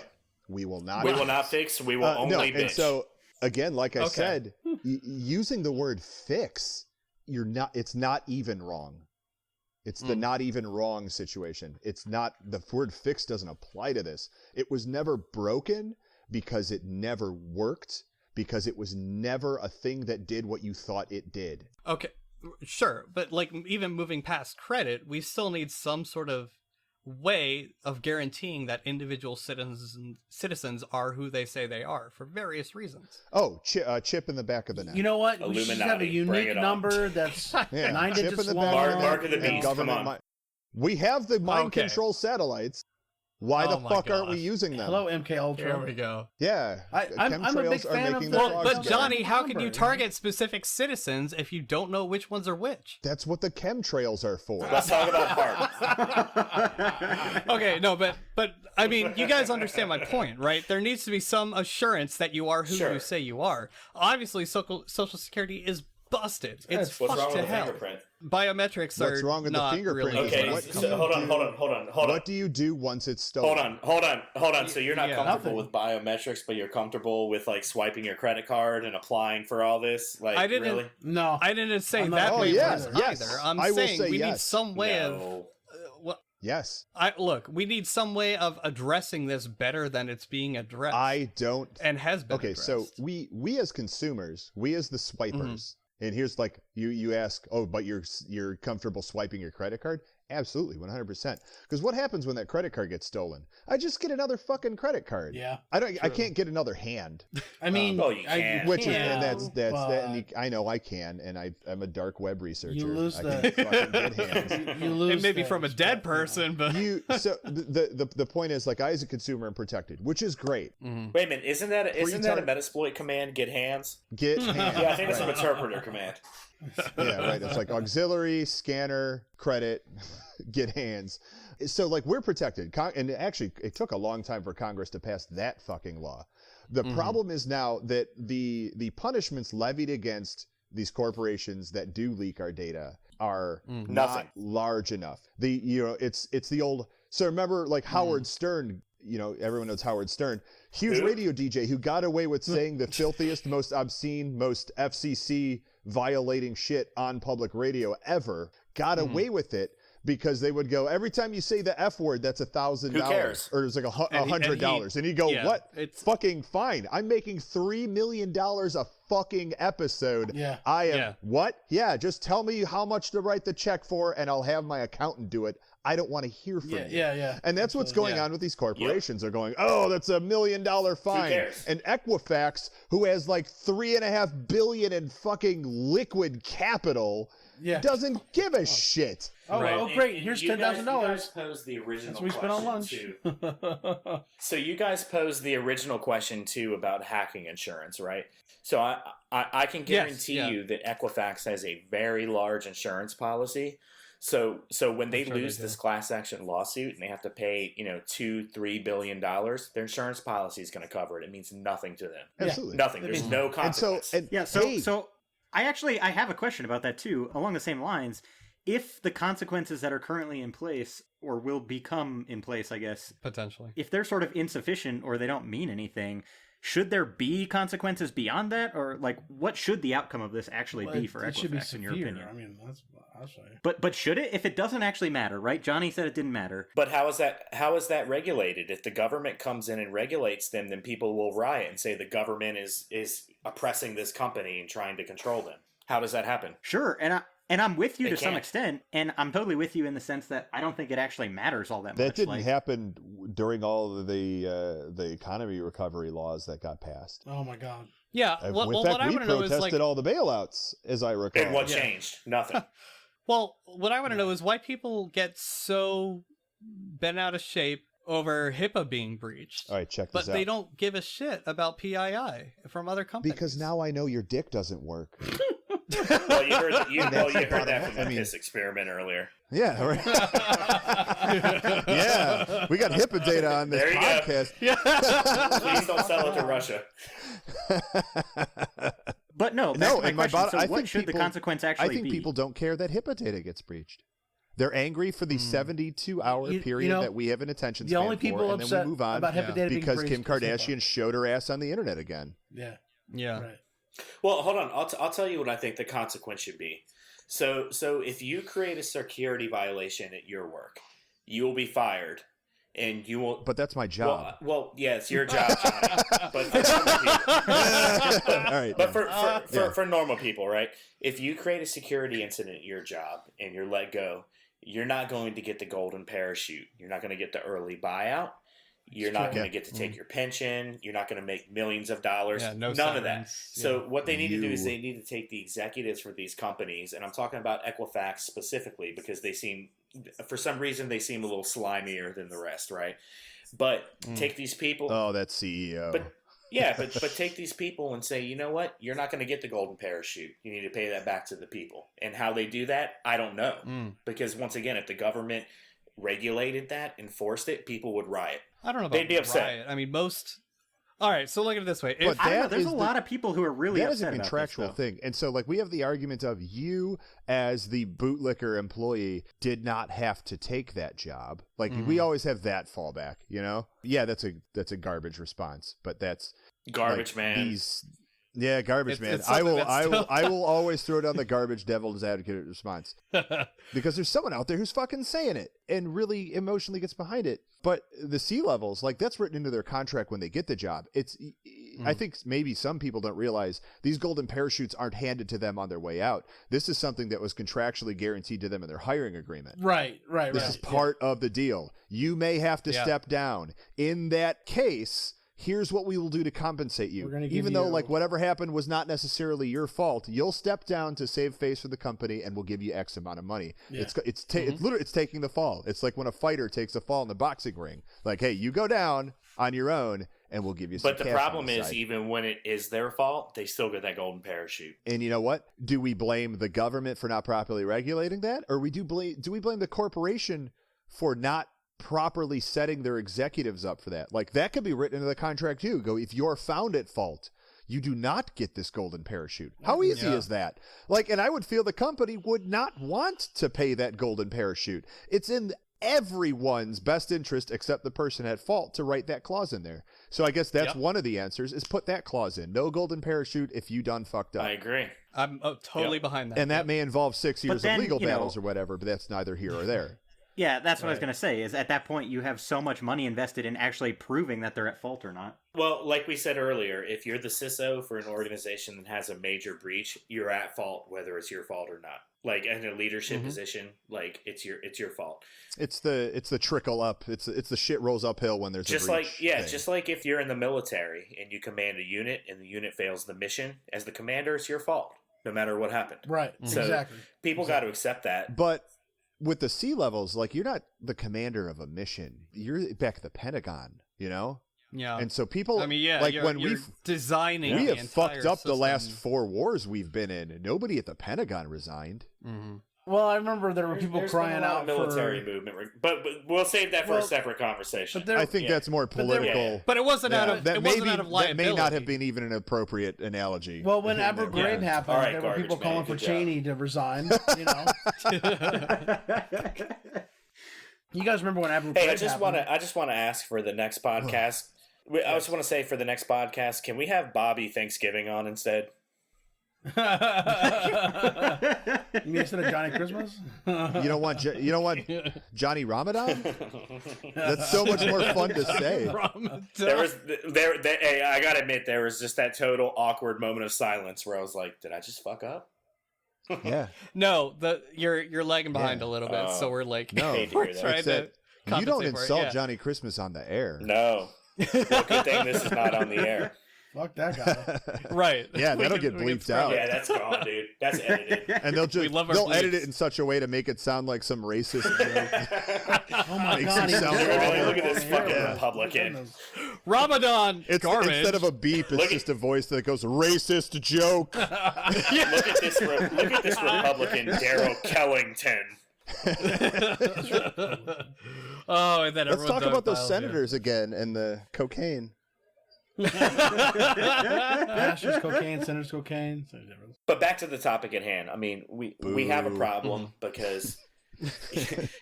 We will not. We will not fix. We will only bitch. And so again, like I said, using the word fix, it's not even wrong. It's the not even wrong situation. It's not, the word fix doesn't apply to this. It was never broken because it never worked, because it was never a thing that did what you thought it did. Okay. Sure, but even moving past credit, we still need some sort of way of guaranteeing that individual citizens are who they say they are for various reasons. Oh, chip in the back of the neck. You know what? We should Illuminati, have a bring unique it on. number that's 9 chip digits in the long. back Mark of the and beast, come government on. We have the mind Okay. control satellites. Why Oh the my fuck aren't we gosh. using them? Hello, MK Ultra. Here we go. Yeah, I'm a big chemtrails are fan of making the- the Well, frogs but better. Johnny, how can you Number. target specific citizens if you don't know which ones are which? That's what the chemtrails are for. Let's talk about parts. Okay, no, but I mean, you guys understand my point, right? There needs to be some assurance that you are who Sure. you say you are. Obviously, Social Security is busted. It's What's fucked wrong to with the hell. fingerprint? Biometrics What's are wrong with the not fingerprint? really. Okay, What so do you hold on. What do you do once it's stolen? Hold on. So you're not Yeah. comfortable Nothing. with biometrics, but you're comfortable with like swiping your credit card and applying for all this? Like, I didn't- really? No. I didn't say I'm not- that Oh, way yes, either. yes. I'm I will saying say we need yes. some way of. No. Yes. We need some way of addressing this better than it's being addressed. I don't. and has been Okay, addressed. so we as consumers, we as the swipers, and here's like you ask, oh, but you're comfortable swiping your credit card? Absolutely, 100%. Because what happens when that credit card gets stolen? I just get another fucking credit card. Yeah. I can't get another hand. I mean, Oh, you can. Which is, can, and that's that. And but I know I can, and I'm a dark web researcher. You lose I the- can fucking get hands. you lose it may be that from a dead respect, you know. person, but So the point is, like, I as a consumer am protected, which is great. Wait a minute, isn't that a Metasploit command? Get hands? Get hands. Yeah, I think it's an right. interpreter command. Yeah, right. It's like auxiliary, scanner, credit, get hands. So like we're protected. And actually, it took a long time for Congress to pass that fucking law. The problem is now that the punishments levied against these corporations that do leak our data are not Nothing. large enough. It's the old. So remember, like Howard Stern. Everyone knows Howard Stern, huge radio DJ who got away with saying the filthiest, most obscene, most FCC violating shit on public radio ever. Got away with it because they would go, every time you say the F word, that's $1,000. Who cares? Or it's like $100. And you go, yeah, what? it's- Fucking fine. I'm making $3 million a fucking episode. Yeah. I am, Yeah. what? Yeah, just tell me how much to write the check for and I'll have my accountant do it. I don't want to hear from you. Yeah. And that's what's going Yeah. on with these corporations. They're going, oh, that's $1 million fine. cares? And Equifax, who has like $3.5 billion in fucking liquid capital, Yeah. doesn't give a shit. Oh, Right. oh, great. Here's You guys $10,000. posed the original That's what we spent on question, lunch. too. So you guys posed the original question too about hacking insurance, right? So I can guarantee yeah. you that Equifax has a very large insurance policy. So when they sure lose they this do. class action lawsuit and they have to pay $2-3 billion, their insurance policy is going to cover it. It means nothing to them. Absolutely. Nothing. There's no And consequence. So I have a question about that too, along the same lines. If the consequences that are currently in place, or will become in place, I guess, potentially. if they're sort of insufficient or they don't mean anything, should there be consequences beyond that? Or like, what should the outcome of this actually be for it should be Equifax, in your severe. opinion? I mean, I'll say. But should it? If it doesn't actually matter, right? Johnny said it didn't matter. But how is that regulated? If the government comes in and regulates them, then people will riot and say the government is oppressing this company and trying to control them. How does that happen? Sure, and I'm with you They to some can't. extent, and I'm totally with you in the sense that I don't think it actually matters all that much. That didn't like, happen during all of the economy recovery laws that got passed. Oh my God. Yeah. In What fact, I we want to know is protested like, all the bailouts, as I recall. And what changed? Nothing. well, what I want to know is why people get so bent out of shape over HIPAA being breached. All right, check But this out. they don't give a shit about PII from other companies. Because now I know your dick doesn't work. Well, you heard that from the I mean- piss experiment earlier. Yeah, right. Yeah, we got HIPAA data on this There you go. podcast. Please don't sell it to Russia. But no, back No, to my and my question. bottom. So what should the consequence actually I think be? people don't care that HIPAA data gets breached. They're angry for the 72-hour You period know, that we have an attention The span only people for, and upset then we move on about HIPAA data being because breached Kim is HIPAA. Kardashian showed her ass on the internet again. Yeah. Yeah. Right. Well, hold on. I'll tell you what I think the consequence should be. So if you create a security violation at your work, you will be fired, and you will. But that's my job. Well, yeah, it's your job, Johnny. But for normal people, All right. but yeah. for normal people, right? If you create a security incident at your job and you're let go, you're not going to get the golden parachute. You're not going to get the early buyout. You're not going to get to take your pension. You're not going to make millions of dollars. Yeah, no None of that. Yeah. So what they need to do is they need to take the executives for these companies, and I'm talking about Equifax specifically because they seem, for some reason, they seem a little slimier than the rest, right? But take these people. Oh, that CEO. But take these people and say, you know what? You're not going to get the golden parachute. You need to pay that back to the people. And how they do that, I don't know. Because once again, if the government regulated that, enforced it, people would riot. I don't know about They'd be upset. riot. I mean, most... All right, so look at it this way. I don't know, there's a lot of people who are really upset that is a contractual about this, thing. And so, like, we have the argument of you as the bootlicker employee did not have to take that job. Like, we always have that fallback, you know? Yeah, that's a garbage response, but that's garbage, like, man. Yeah, garbage man. I will always throw down the garbage devil's advocate response because there's someone out there who's fucking saying it and really emotionally gets behind it. But the C-levels, like, that's written into their contract when they get the job. I think maybe some people don't realize these golden parachutes aren't handed to them on their way out. This is something that was contractually guaranteed to them in their hiring agreement. Right. This is part of the deal. You may have to step down. In that case, here's what we will do to compensate you. Even though, like, whatever happened was not necessarily your fault, you'll step down to save face for the company, and we'll give you X amount of money. Yeah. It's literally taking the fall. It's like when a fighter takes a fall in the boxing ring. Like, hey, you go down on your own, and we'll give you some cash. But the problem is, even when it is their fault, they still get that golden parachute. And you know what? Do we blame the government for not properly regulating that, or do we blame the corporation for not properly setting their executives up for that? Like, that could be written into the contract too. Go, if you're found at fault, you do not get this golden parachute. How easy is that? Like, and I would feel the company would not want to pay that golden parachute. It's in everyone's best interest except the person at fault to write that clause in there. So I guess that's one of the answers, is put that clause in. No golden parachute if you done fucked up. I agree. I'm totally behind that. And that may involve 6 years of legal battles or whatever, but that's neither here or there. Yeah, that's what I was going to say, is at that point you have so much money invested in actually proving that they're at fault or not. Well, like we said earlier, if you're the CISO for an organization that has a major breach, you're at fault, whether it's your fault or not. Like, in a leadership position, like, it's your fault. It's the trickle up. It's the shit rolls uphill when there's just a breach like just like if you're in the military and you command a unit and the unit fails the mission, as the commander, it's your fault, no matter what happened. Right. So exactly. People got to accept that. But with the C-levels, like, you're not the commander of a mission. You're back at the Pentagon, you know? Yeah. And so people, I mean, yeah, like, when you're designing, we have fucked up system. the last 4 wars we've been in. Nobody at the Pentagon resigned. Well, I remember there were people crying out military movement, but we'll save that for a separate conversation. I think that's more political. But it wasn't out of liability. That may not have been even an appropriate analogy. Well, when Abu Ghraib happened, there were people calling for Cheney to resign. You know. You guys remember when Abu Ghraib happened? I just want to ask for the next podcast. I just want to say for the next podcast, can we have Bobby Thanksgiving on instead? You mean instead of Johnny Christmas? You don't want Johnny Ramadan? That's so much more fun to say. Hey, I gotta admit, there was just that total awkward moment of silence where I was like, "Did I just fuck up?" Yeah. No, you're lagging behind a little bit, so we're like, we're trying to. You don't insult Johnny Christmas on the air. No. Well, good thing this is not on the air. Fuck that guy. Right. Yeah, that'll get bleeped out. Yeah, that's gone, dude. That's edited. And they'll edit it in such a way to make it sound like some racist joke. Oh my god. Look at this fucking Republican. Ramadan garbage. Instead of a beep, it's just a voice that goes, racist joke. Look at this Republican, Daryl Kellington. Oh, and then let's talk about those senators again and the cocaine. Pastors cocaine, senators cocaine. But back to the topic at hand. I mean, we have a problem because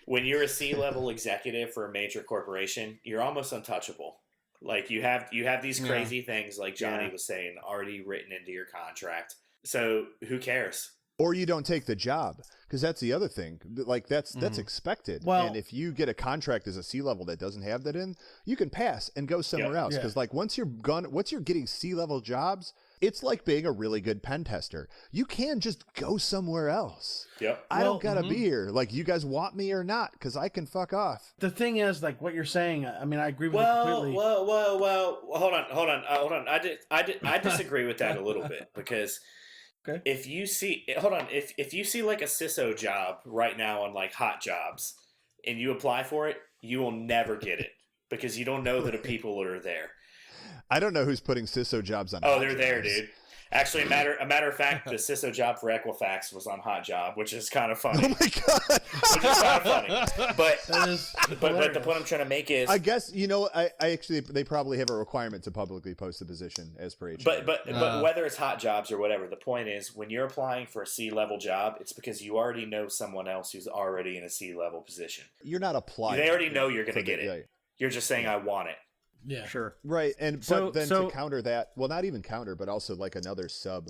when you're a C-level executive for a major corporation, you're almost untouchable. Like, you have these crazy things, like Johnny was saying, already written into your contract. So who cares? Or you don't take the job, because that's the other thing. Like that's expected. Well, and if you get a contract as a C-level that doesn't have that in, you can pass and go somewhere else. Because like once you're getting C-level jobs, it's like being a really good pen tester. You can just go somewhere else. Yep. I don't gotta be here. Like, you guys want me or not? Because I can fuck off. The thing is, like what you're saying. I mean, I agree with you completely. Well. Hold on. I disagree with that a little bit because. Okay. If you see like a CISO job right now on like Hot Jobs and you apply for it, you will never get it because you don't know that the people are there. I don't know who's putting CISO jobs on. Oh, they're there, dude. Actually, a matter of fact, the CISO job for Equifax was on Hot Job, which is kind of funny. Oh my god, which is kind of funny. But the point I'm trying to make is, I guess I actually they probably have a requirement to publicly post the position as per HR. But whether it's Hot Jobs or whatever, the point is when you're applying for a C-level job, it's because you already know someone else who's already in a C-level position. You're not applying. They already know you're going to get it. Right. You're just saying, I want it. Yeah, sure. Right, but then to counter that, well, not even counter, but also like another sub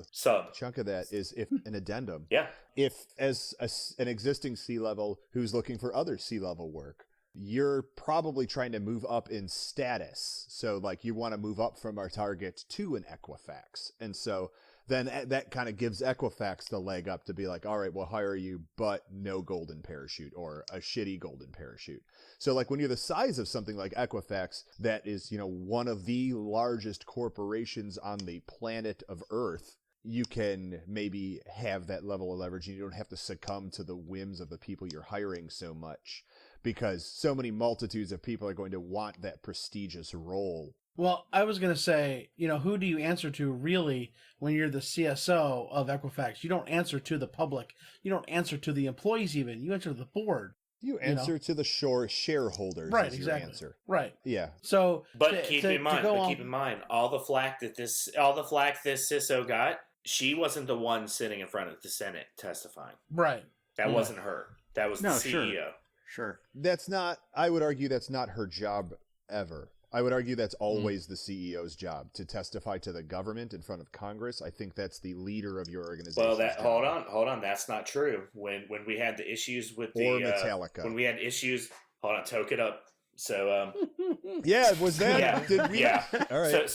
chunk of that is if an addendum. Yeah. If as an existing C-level who's looking for other C-level work, you're probably trying to move up in status. So like you want to move up from our target to an Equifax. And so then that kind of gives Equifax the leg up to be like, all right, we'll hire you, but no golden parachute or a shitty golden parachute. So like when you're the size of something like Equifax, that is, one of the largest corporations on the planet of Earth, you can maybe have that level of leverage and you don't have to succumb to the whims of the people you're hiring so much because so many multitudes of people are going to want that prestigious role. Well, I was going to say, who do you answer to really when you're the CSO of Equifax? You don't answer to the public. You don't answer to the employees even. You answer to the board. You answer to the shareholders. Right, as exactly. Your answer. Right. Yeah. So, but keep in mind, all the flack this CISO got, she wasn't the one sitting in front of the Senate testifying. Right. That wasn't her. That was the CEO. Sure. I would argue that's not her job ever. I would argue that's always the CEO's job to testify to the government in front of Congress. I think that's the leader of your organization. Well, hold on, that's not true. When we had the issues with Metallica, when we had issues, toke it up. So yeah, was that? Yeah, did we? Yeah. All right.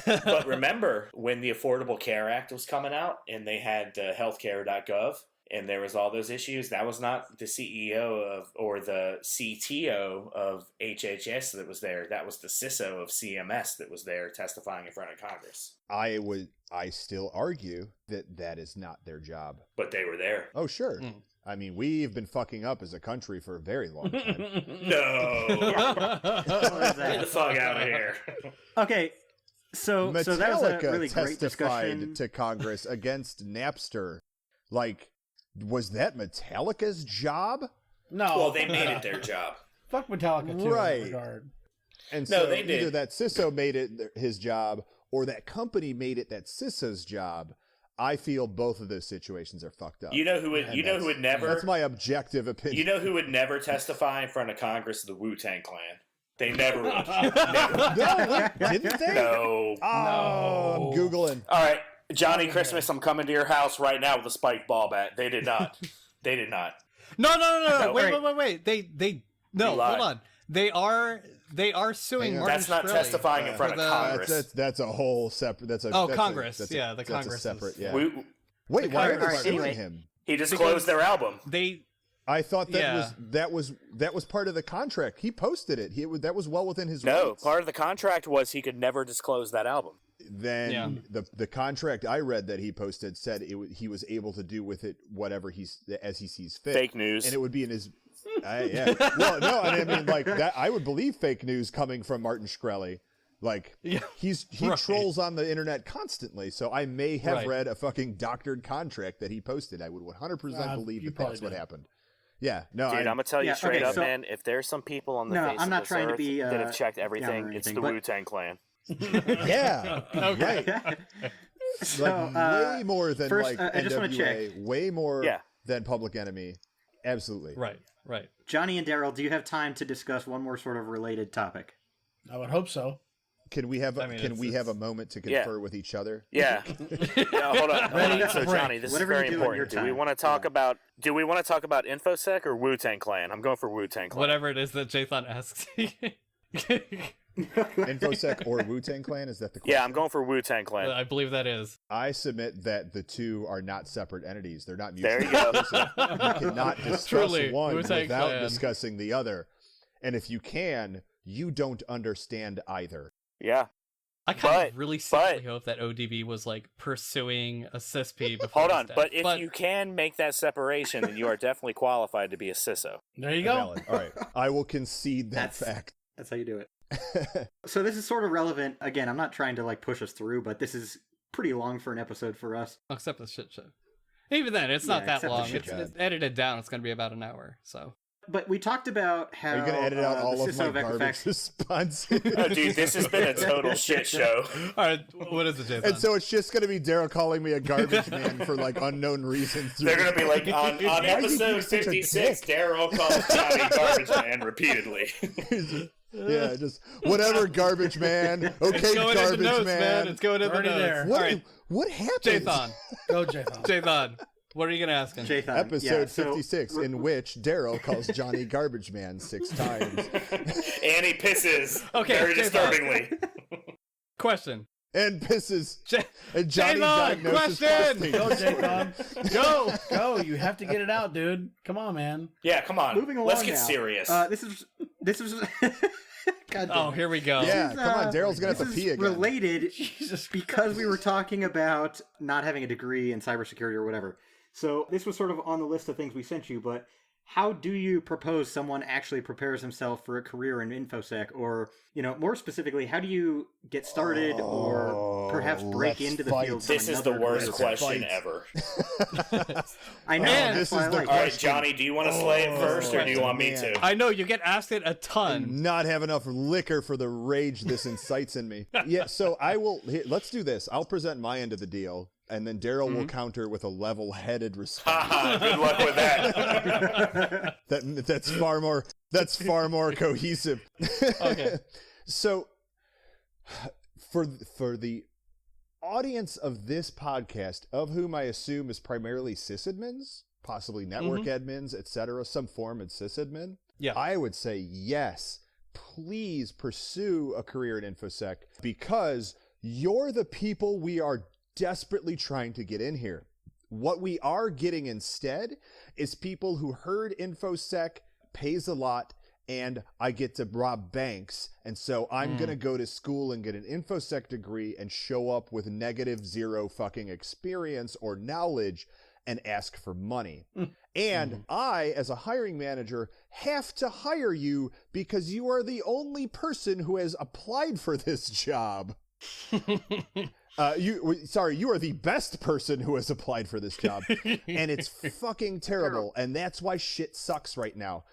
But remember when the Affordable Care Act was coming out and they had healthcare.gov. And there was all those issues. That was not the CEO or the CTO of HHS that was there. That was the CISO of CMS that was there testifying in front of Congress. I still argue that is not their job. But they were there. Oh, sure. I mean, we've been fucking up as a country for a very long time. No. Get the fuck out of here. Okay. So that was a really great discussion. Testified to Congress against Napster. Like, was that Metallica's job? No. Well, they made it their job. Fuck Metallica too. Right. In that regard. And so they did. Either that CISO made it his job or that company made it that CISO's job. I feel both of those situations are fucked up. You know who would never. That's my objective opinion. You know who would never testify in front of Congress? The Wu-Tang Clan. They never would. No, didn't they? No. Oh, I'm Googling. All right. Johnny Christmas, I'm coming to your house right now with a spiked ball bat. They did not. They did not. No. Wait. They no, hold on. They are suing Martin That's not Shkreli testifying in front of Congress. That's a whole separate. Congress. That's Congress. A separate. Yeah. Wait, why are they suing him? He disclosed their album. I thought that was part of the contract. He posted it. That was well within his rights. No, part of the contract was he could never disclose that album. Then the contract I read that he posted said he was able to do with it whatever as he sees fit. Fake news, and it would be in his. Yeah. Well, no, I mean like that. I would believe fake news coming from Martin Shkreli. Like he trolls on the internet constantly, so I may have read a fucking doctored contract that he posted. I would 100% believe that's what happened. Yeah, no, dude, I'm gonna tell you straight up, man. If there's some people on the face of this earth that have checked everything, it's the Wu-Tang Clan. Yeah, right. So, way more than first, like I just want to check. Way more than Public Enemy. Absolutely. Right. Johnny and Daryl, do you have time to discuss one more sort of related topic? I would hope so. can we have a moment to confer with each other? Yeah. Hold on. So Johnny, this is very important. Do we want to talk about InfoSec or Wu-Tang Clan? I'm going for Wu-Tang Clan. Whatever it is that Jthan asks. InfoSec or Wu-Tang Clan? Is that the question? Yeah, I'm going for Wu-Tang Clan. I believe that is. I submit that the two are not separate entities. They're not mutually There you go. exclusive. You cannot discuss Truly, one Wu-Tang without Clan. discussing the other. And if you can, you don't understand either. Yeah. I kind of really secretly hope that ODB was like pursuing a CISP before. Hold on, but if you can make that separation, then you are definitely qualified to be a CISO. There you go. Valid. All right, I will concede that fact. That's how you do it. So this is sort of relevant. Again, I'm not trying to like push us through, but this is pretty long for an episode for us. Except the shit show. Even then, it's not that long. It's edited down. It's going to be about an hour. So. But we talked about how... Are you going to edit out all of my garbage Equifax... responses? Oh, dude, this has been a total shit show. All right, what is it, Jthan? And so it's just going to be Daryl calling me a garbage man for, like, unknown reasons. They're going to be like, on episode 56, Daryl calls Johnny garbage man repeatedly. Yeah, just whatever, garbage man. Okay, it's going garbage in the notes, man. It's going in the notes. There. What happened? Jthan. Go, Jthan. Jthan. What are you going to ask him? Jthan, Episode 56, in which Daryl calls Johnny Garbage Man 6 times. And he pisses very Jthan. disturbingly. Question. And pisses. And Johnny diagnoses question! Go, Jthan. Go. You have to get it out, dude. Come on, man. Yeah, come on. Moving along Let's get now. serious. This is God damn Oh, it. here we go. Yeah, come on, Daryl's going to have to pee again. Related because we were talking about not having a degree in cybersecurity or whatever. So this was sort of on the list of things we sent you, but how do you propose someone actually prepares himself for a career in InfoSec? Or, more specifically, how do you get started or perhaps break into the field? This is the worst question ever. I know. This is the All right, Johnny, do you want to slay it first or do you want me to? I know, you get asked it a ton. Not have enough liquor for the rage this incites in me. Yeah, so let's do this. I'll present my end of the deal. And then Daryl will counter with a level-headed response. Good luck with that. That's far more cohesive. Okay. So, for the audience of this podcast, of whom I assume is primarily sysadmins, possibly network admins, etc., some form of sysadmin, I would say yes. Please pursue a career in InfoSec because you're the people we are desperately trying to get in here. What we are getting instead is people who heard InfoSec pays a lot and I get to rob banks. And so I'm going to go to school and get an InfoSec degree and show up with -0 fucking experience or knowledge and ask for money. And I, as a hiring manager, have to hire you because you are the only person who has applied for this job. You are the best person who has applied for this job, and it's fucking terrible, and that's why shit sucks right now.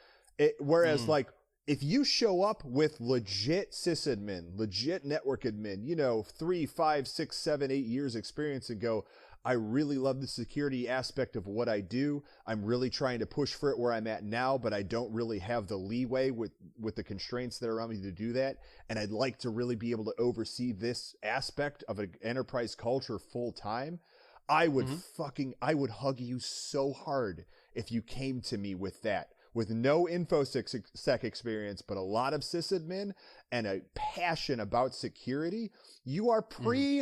Whereas, like, if you show up with legit sysadmin, legit network admin, 3, 5, 6, 7, 8 years experience and go, I really love the security aspect of what I do. I'm really trying to push for it where I'm at now, but I don't really have the leeway with the constraints that are on me to do that. And I'd like to really be able to oversee this aspect of an enterprise culture full time. I would I would hug you so hard if you came to me with that. With no InfoSec experience, but a lot of sysadmin and a passion about security, you are precisely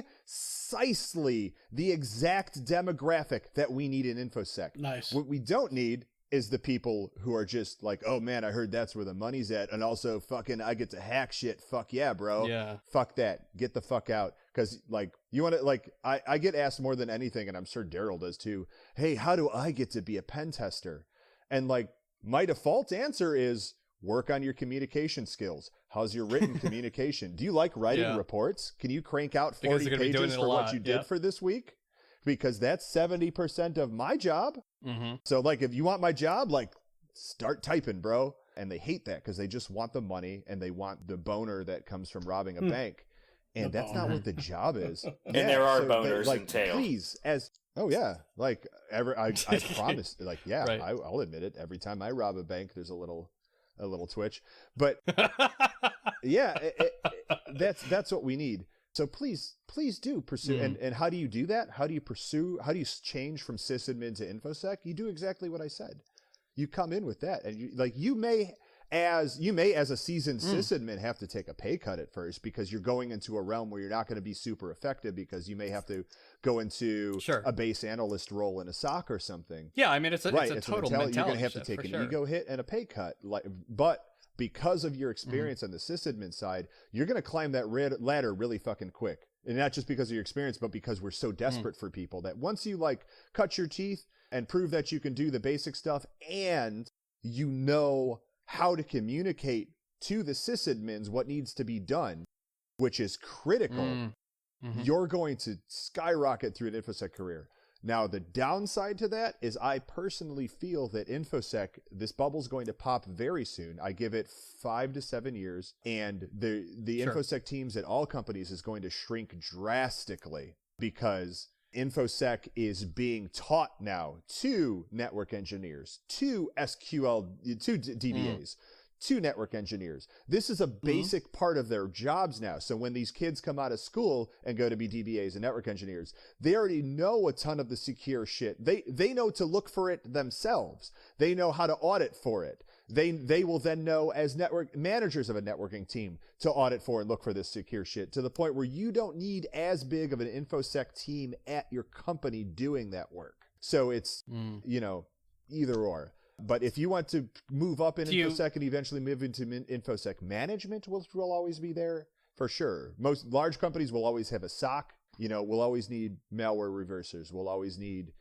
the exact demographic that we need in InfoSec. Nice. What we don't need is the people who are just like, oh man, I heard that's where the money's at. And also fucking, I get to hack shit. Fuck yeah, bro. Yeah. Fuck that. Get the fuck out. Cause like, you want to like, I get asked more than anything, and I'm sure Daryl does too. Hey, how do I get to be a pen tester? And like, my default answer is work on your communication skills. How's your written communication? Do you like writing reports? Can you crank out 40 pages for what you did for this week? Because that's 70% of my job. So like, if you want my job, like start typing, bro. And they hate that because they just want the money and they want the boner that comes from robbing a bank. And that's not what the job is. And there are boners entailed. Please, like I promise, like, I'll admit it. Every time I rob a bank, there's a little a little twitch. But yeah, that's what we need. So please do pursue. And how do you do that? How do you change from sysadmin to InfoSec? You do exactly what I said. You come in with that, and you may as a seasoned sysadmin have to take a pay cut at first, because you're going into a realm where you're not going to be super effective, because you may have to go into a base analyst role in a SOC or something. Yeah, I mean, it's a total mentality. You're going to have to take an ego hit and a pay cut. But because of your experience on the sysadmin side, you're going to climb that ladder really fucking quick. And not just because of your experience, but because we're so desperate for people that once you cut your teeth and prove that you can do the basic stuff, and you know how to communicate to the sysadmins what needs to be done, which is critical, you're going to skyrocket through an InfoSec career. Now, the downside to that is I personally feel that InfoSec, this bubble's going to pop very soon. I give it 5 to 7 years, and the InfoSec teams at all companies is going to shrink drastically, because InfoSec is being taught now to network engineers, to SQL, to DBAs, to network engineers. This is a basic part of their jobs now. So when these kids come out of school and go to be DBAs and network engineers, they already know a ton of the secure shit. They know to look for it themselves. They know how to audit for it. They will then know, as network managers of a networking team, to audit for and look for this secure shit, to the point where you don't need as big of an InfoSec team at your company doing that work. So it's, either or. But if you want to move up in InfoSec and eventually move into InfoSec management, which will always be there for sure. Most large companies will always have a SOC. We'll always need malware reversers. We'll always need,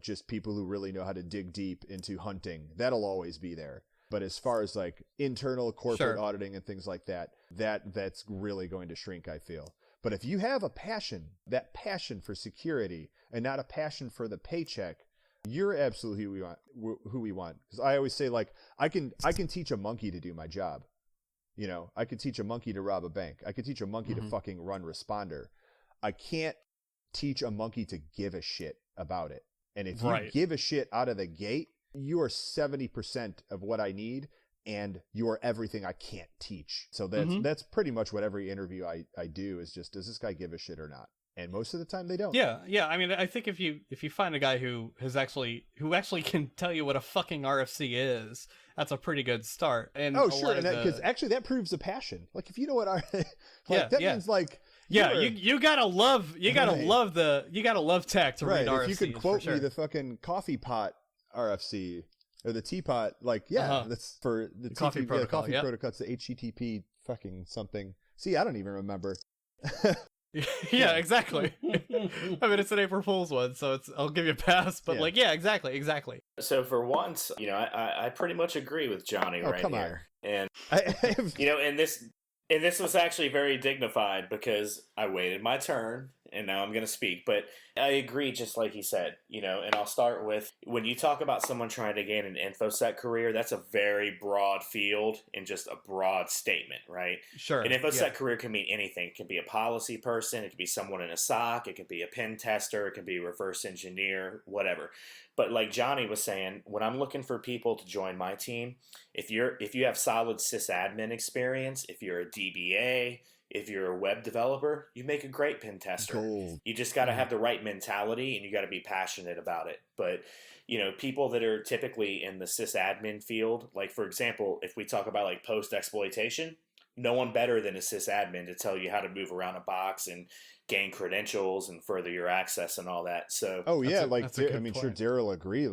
just people who really know how to dig deep into hunting. That'll always be there. But as far as internal corporate auditing and things like that's really going to shrink, I feel. But if you have that passion for security and not a passion for the paycheck, you're absolutely who we want. Because I always say, I can teach a monkey to do my job. I could teach a monkey to rob a bank. I could teach a monkey to fucking run Responder. I can't teach a monkey to give a shit about it. And if you give a shit out of the gate, you are 70% of what I need, and you are everything I can't teach. So that's pretty much what every interview I do is just, does this guy give a shit or not? And most of the time they don't. Yeah. I mean, I think if you find a guy who actually can tell you what a fucking RFC is, that's a pretty good start. And because actually that proves a passion. If you know what means you gotta love tech to read RFCs. If you could quote me the fucking coffee pot RFC or the teapot, that's for the coffee protocol. The coffee protocol. It's the HTTP fucking something. See, I don't even remember. Yeah, exactly. I mean, it's an April Fool's one, so I'll give you a pass. But exactly. So for once, I pretty much agree with Johnny right here. And and this was actually very dignified because I waited my turn and now I'm going to speak. But I agree, just like he said, and I'll start with, when you talk about someone trying to gain an InfoSec career, that's a very broad field and just a broad statement, right? Sure. An InfoSec career can mean anything. It can be a policy person. It could be someone in a SOC. It could be a pen tester. It could be a reverse engineer, whatever. But like Johnny was saying, when I'm looking for people to join my team, if you have solid sysadmin experience, if you're a DBA, if you're a web developer, you make a great pen tester. Gold. You just got to have the right mentality and you got to be passionate about it. But, people that are typically in the sysadmin field, like for example, if we talk about post-exploitation, no one better than a sysadmin to tell you how to move around a box and gain credentials and further your access and all that. So sure Daryl will agree.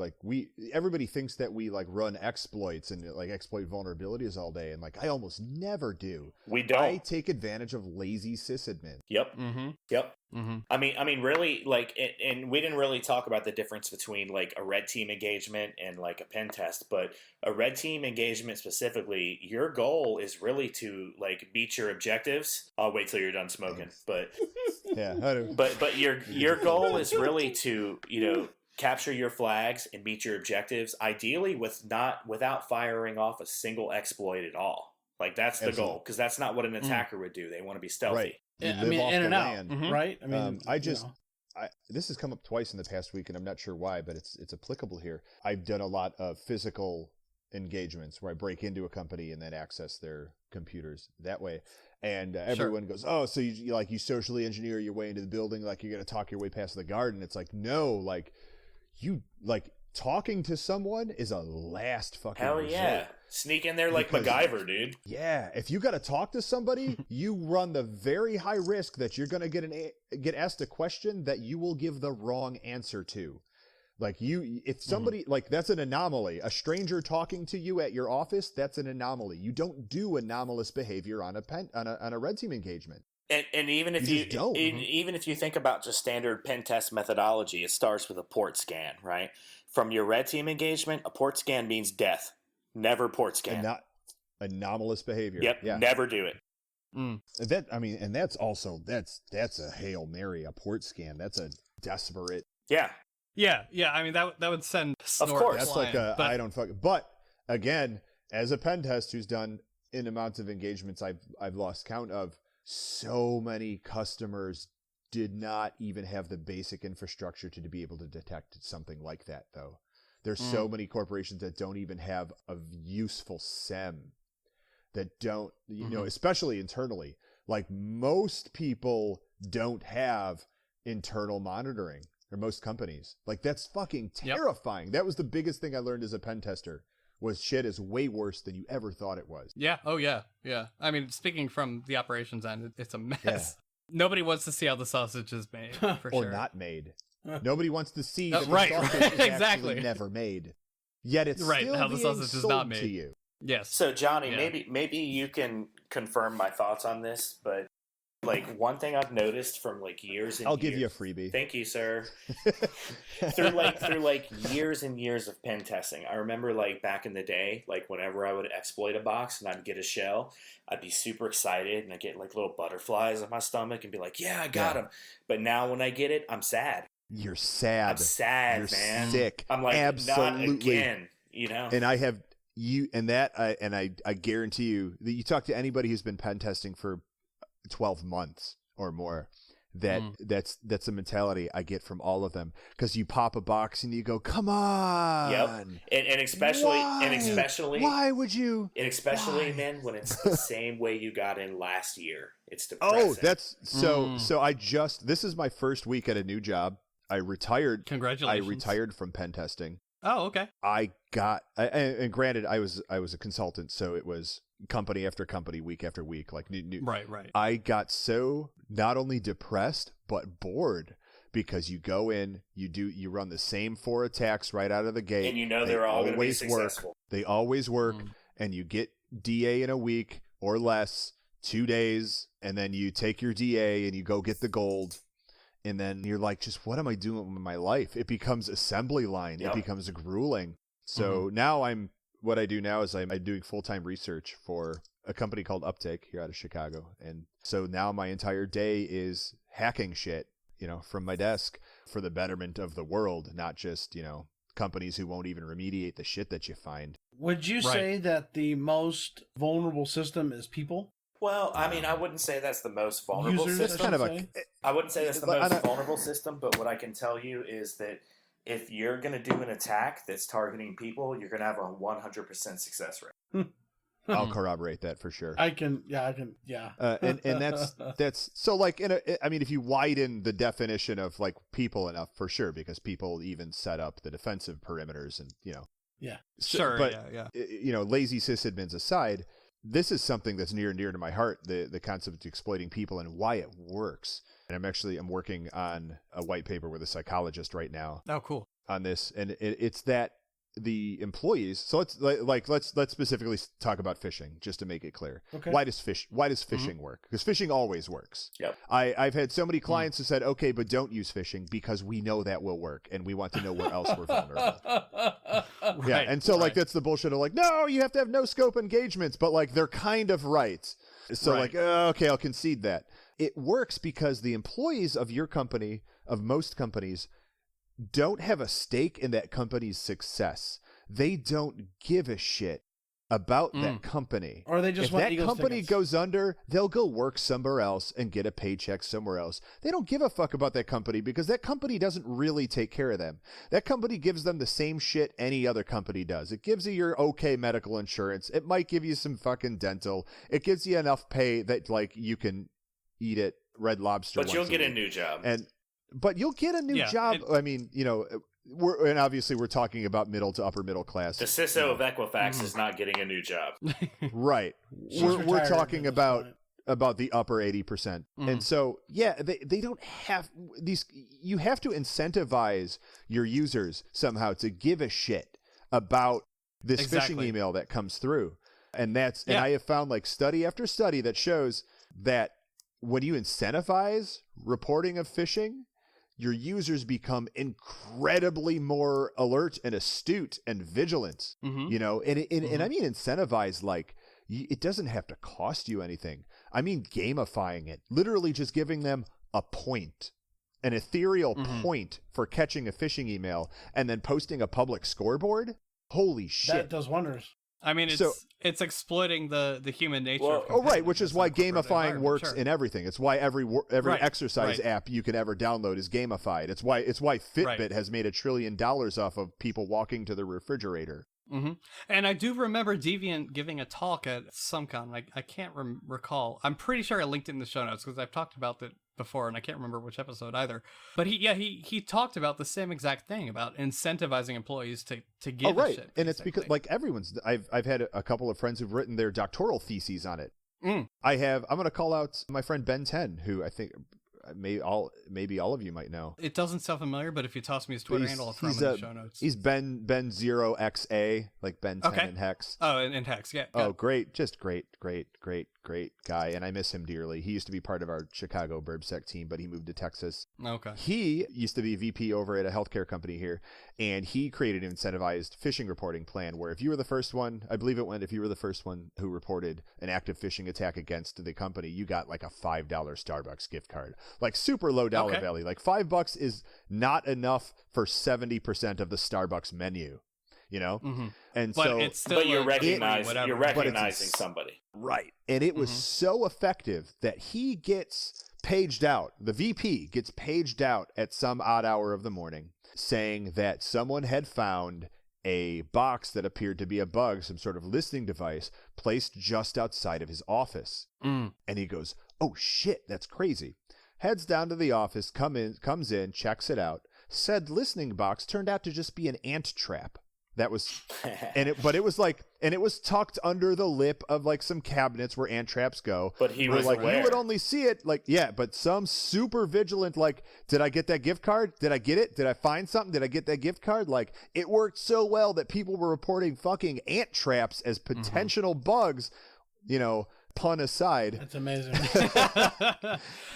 Everybody thinks that we run exploits and exploit vulnerabilities all day, and I almost never do. We don't. I take advantage of lazy sysadmin. Yep. Mm-hmm. Yep. Mm-hmm. I mean, really, and we didn't really talk about the difference between a red team engagement and a pen test, but a red team engagement specifically, your goal is really to meet your objectives. I'll wait till you're done smoking, but yeah, but your goal is really to capture your flags and meet your objectives, ideally without firing off a single exploit at all. That's the goal, because that's not what an attacker would do. They want to be stealthy. Right. Yeah, I mean, in and out, right? I mean, this has come up twice in the past week, and I'm not sure why, but it's applicable here. I've done a lot of physical engagements where I break into a company and then access their computers that way. And everyone goes, oh, so you socially engineer your way into the building, like you're going to talk your way past the guard. And it's like, no, like you like talking to someone is a last fucking hell resort. yeah. Sneak in there like MacGyver, dude. Yeah, if you got to talk to somebody, you run the very high risk that you're going to get asked a question that you will give the wrong answer to. Like if somebody like that's an anomaly. A stranger talking to you at your office, that's an anomaly. You don't do anomalous behavior on a red team engagement. And even if you don't, even if you think about just standard pen test methodology, it starts with a port scan, right? From your red team engagement, a port scan means death. Never port scan. And not anomalous behavior. Yep. Yeah. Never do it. And that's also that's a Hail Mary, a port scan. That's a desperate. Yeah. Yeah. I mean that would send. Of course, that's like I don't fuck. But again, as a pen test who's done in amounts of engagements, I've lost count of. So many customers did not even have the basic infrastructure to be able to detect something like that, though. There's so many corporations that don't even have a useful SEM, that don't, especially internally. Like most people don't have internal monitoring, or most companies. Like that's fucking terrifying. Yep. That was the biggest thing I learned as a pen tester. Was shit is way worse than you ever thought it was. Yeah. Oh, yeah. Yeah. I mean, speaking from the operations end, it's a mess. Yeah. Nobody wants to see how the sausage is made, for or sure. not made. Nobody wants to see that the sausage is exactly never made. Yet it's right still how the sausage is not made to you. Yes. So Johnny, maybe you can confirm my thoughts on this, but like one thing I've noticed from like years and I'll give you a freebie. Thank you, sir. through like years and years of pen testing, I remember like back in the day, like whenever I would exploit a box and I'd get a shell, I'd be super excited and I'd get like little butterflies on my stomach and be like, yeah, I got him. But now when I get it, I'm sad. You're sad. I'm sad, You're man. Sick. I'm like, absolutely. Not again, And I have you and that, I guarantee you that you talk to anybody who's been pen testing for 12 months or more, that's a mentality I get from all of them, because you pop a box and you go, come on. Yep. And especially why would you, and especially man, when it's the same way you got in last year, it's depressing. That's so this is my first week at a new job. I retired. Congratulations. I retired from pen testing. Oh, okay. And granted, I was a consultant, so it was company after company, week after week, like new. Right. I got so not only depressed but bored, because you go in, you run the same 4 attacks right out of the gate, and they're all going to be successful. They always work, and you get DA in a week or less, 2 days, and then you take your DA and you go get the gold. And then you're like, just what am I doing with my life? It becomes assembly line. Yep. It becomes grueling. So now what I do now is I'm doing full-time research for a company called Uptake here out of Chicago. And so now my entire day is hacking shit, from my desk for the betterment of the world, not just, companies who won't even remediate the shit that you find. Would you say that the most vulnerable system is people? Well, I mean, I wouldn't say that's the most vulnerable system. I wouldn't say that's the most vulnerable system, but what I can tell you is that if you're going to do an attack that's targeting people, you're going to have a 100% success rate. I'll corroborate that for sure. I can. And that's so like if you widen the definition of like people enough, for sure, because people even set up the defensive perimeters and Yeah. Sure. But yeah. Lazy sysadmins aside, this is something that's near and dear to my heart, the concept of exploiting people and why it works. And I'm working on a white paper with a psychologist right now. Oh, cool. On this, and it's that the employees. So let's specifically talk about phishing, just to make it clear. Okay. Why does phishing work? Because phishing always works. Yep. I've had so many clients who said, okay, but don't use phishing because we know that will work, and we want to know where else we're vulnerable. Yeah, and so like that's the bullshit of like, no, you have to have no scope engagements, but like they're kind of right. So like, okay, I'll concede that. It works because the employees of your company, of most companies, don't have a stake in that company's success. They don't give a shit about that company. Or they just if want that Eagles company tickets. goes under, they'll go work somewhere else and get a paycheck somewhere else. They don't give a fuck about that company because that company doesn't really take care of them. That company gives them the same shit any other company does. It gives you your okay medical insurance. It might give you some fucking dental. It gives you enough pay that like you can eat at Red Lobster. But you'll get a new job. But you'll get a new job. I mean, you know, obviously we're talking about middle to upper middle class. The CISO of Equifax is not getting a new job. Right. We're talking about the upper 80%. And so, yeah, they don't have these. You have to incentivize your users somehow to give a shit about this phishing email that comes through. And and I have found like study after study that shows that when you incentivize reporting of phishing, your users become incredibly more alert and astute and vigilant, you know, and I mean, incentivize, like, it doesn't have to cost you anything. I mean, gamifying it, literally just giving them a point, an ethereal point for catching a phishing email and then posting a public scoreboard. Holy shit. That does wonders. I mean, it's exploiting the human nature. Right, which is why gamifying works in everything. It's why every exercise app you can ever download is gamified. It's why Fitbit has made $1 trillion off of people walking to the refrigerator. And I do remember Deviant giving a talk at some con. I can't recall. I'm pretty sure I linked it in the show notes because I've talked about it before, and I can't remember which episode either. But he talked about the same exact thing about incentivizing employees to give a shit. And it's because like I've had a couple of friends who've written their doctoral theses on it. I'm going to call out my friend Ben 10, who I think maybe all of you might know. It doesn't sound familiar, but if you toss me his Twitter handle, I'll throw him in the show notes. He's Ben 0XA, like Ben 10 in Hex. Oh, in Hex, yeah. Oh, great. Just great guy. And I miss him dearly. He used to be part of our Chicago BurbSec team, but he moved to Texas. Okay. He used to be VP over at a healthcare company here, and he created an incentivized phishing reporting plan where if you were the first one, I believe it went, if you were the first one who reported an active phishing attack against the company, you got like a $5 Starbucks gift card. Like super low dollar value. Like $5 is not enough for 70% of the Starbucks menu, you know? And but so, it's still you're recognizing somebody. Right. And it was so effective that he gets paged out. The VP gets paged out at some odd hour of the morning saying that someone had found a box that appeared to be a bug, some sort of listening device placed just outside of his office. And he goes, "Oh shit, that's crazy." Heads down to the office, comes in, checks it out. Said listening box turned out to just be an ant trap. That was, but it was tucked under the lip of like some cabinets where ant traps go. But he was like, aware. You would only see it but some super vigilant, like, did I get that gift card? Did I get it? Did I find something? Did I get that gift card? Like, it worked so well that people were reporting fucking ant traps as potential bugs, you know, pun aside. That's amazing.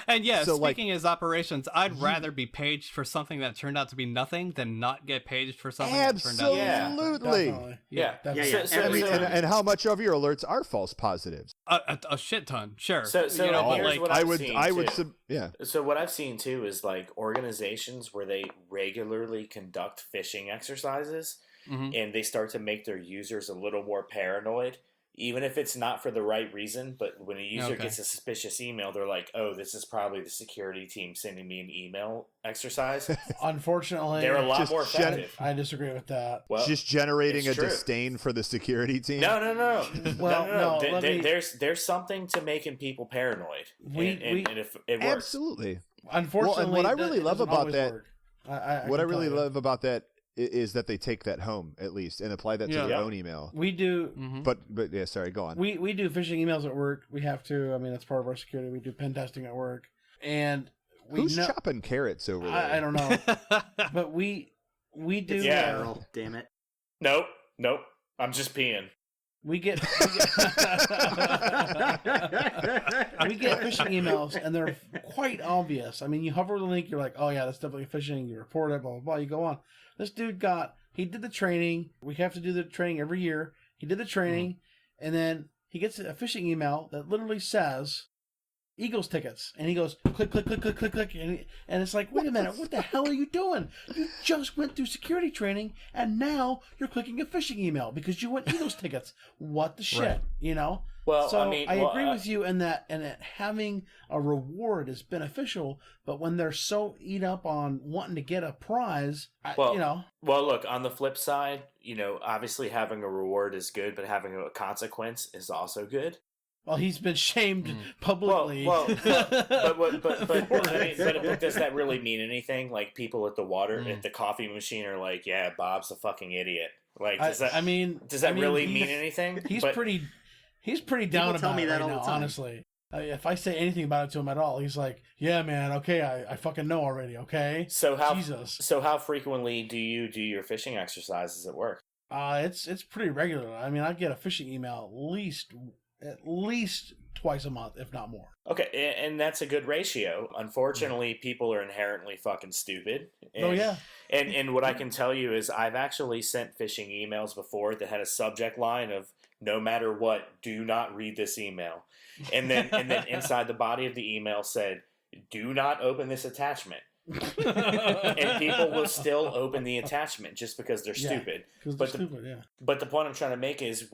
And yeah, so speaking as operations, I'd rather be paged for something that turned out to be nothing than not get paged for something that turned out to be Absolutely. Yeah. And how much of your alerts are false positives? A shit ton, sure. So you know, but like, what I I've would seen yeah. So what I've seen too is like organizations where they regularly conduct phishing exercises and they start to make their users a little more paranoid. Even if it's not for the right reason, but when a user gets a suspicious email, they're like, "Oh, this is probably the security team sending me an email exercise." Unfortunately, they're a lot more effective. I disagree with that. Well, just generating a disdain for the security team. No. Well, no. There's something to making people paranoid. And if it works, absolutely. Unfortunately, and what I really love about that, what I really love about that is that they take that home at least and apply that to their own email. We do, but yeah, sorry, go on. We do phishing emails at work. We have to. I mean, that's part of our security. We do pen testing at work, and who's chopping carrots over there? I don't know, but we do. Yeah, Daryl, damn it. Nope. I'm just peeing. We get phishing emails, and they're quite obvious. I mean, you hover the link, you're like, "Oh yeah, that's definitely phishing." You report it, blah blah blah. You go on. This dude he did the training. We have to do the training every year. He did the training, and then he gets a phishing email that literally says, Eagles tickets, and he goes click, click, click, click, click, click, and it's like, wait a minute, what the hell are you doing? You just went through security training, and now you're clicking a phishing email because you want Eagles tickets. What the shit, Right. you know? Well, so I mean, I agree with you in that having a reward is beneficial, but when they're so eat up on wanting to get a prize, well, you know. Well, look, on the flip side, you know, obviously having a reward is good, but having a consequence is also good. Well, he's been shamed publicly. But does that really mean anything? Like, people at the coffee machine are like, "Yeah, Bob's a fucking idiot." Like, does that really mean anything? He's pretty down about me it that right all now, the time. honestly. If I say anything about it to him at all, he's like, "Yeah, man, okay, I fucking know already, okay." So how frequently do you do your phishing exercises at work? It's pretty regular. I mean, I get a phishing email at least twice a month, if not more. Okay, and that's a good ratio. Unfortunately, people are inherently fucking stupid. And, And what I can tell you is I've actually sent phishing emails before that had a subject line of "No matter what, do not read this email," and then inside the body of the email said, "Do not open this attachment." And people will still open the attachment just because they're stupid. But the point I'm trying to make is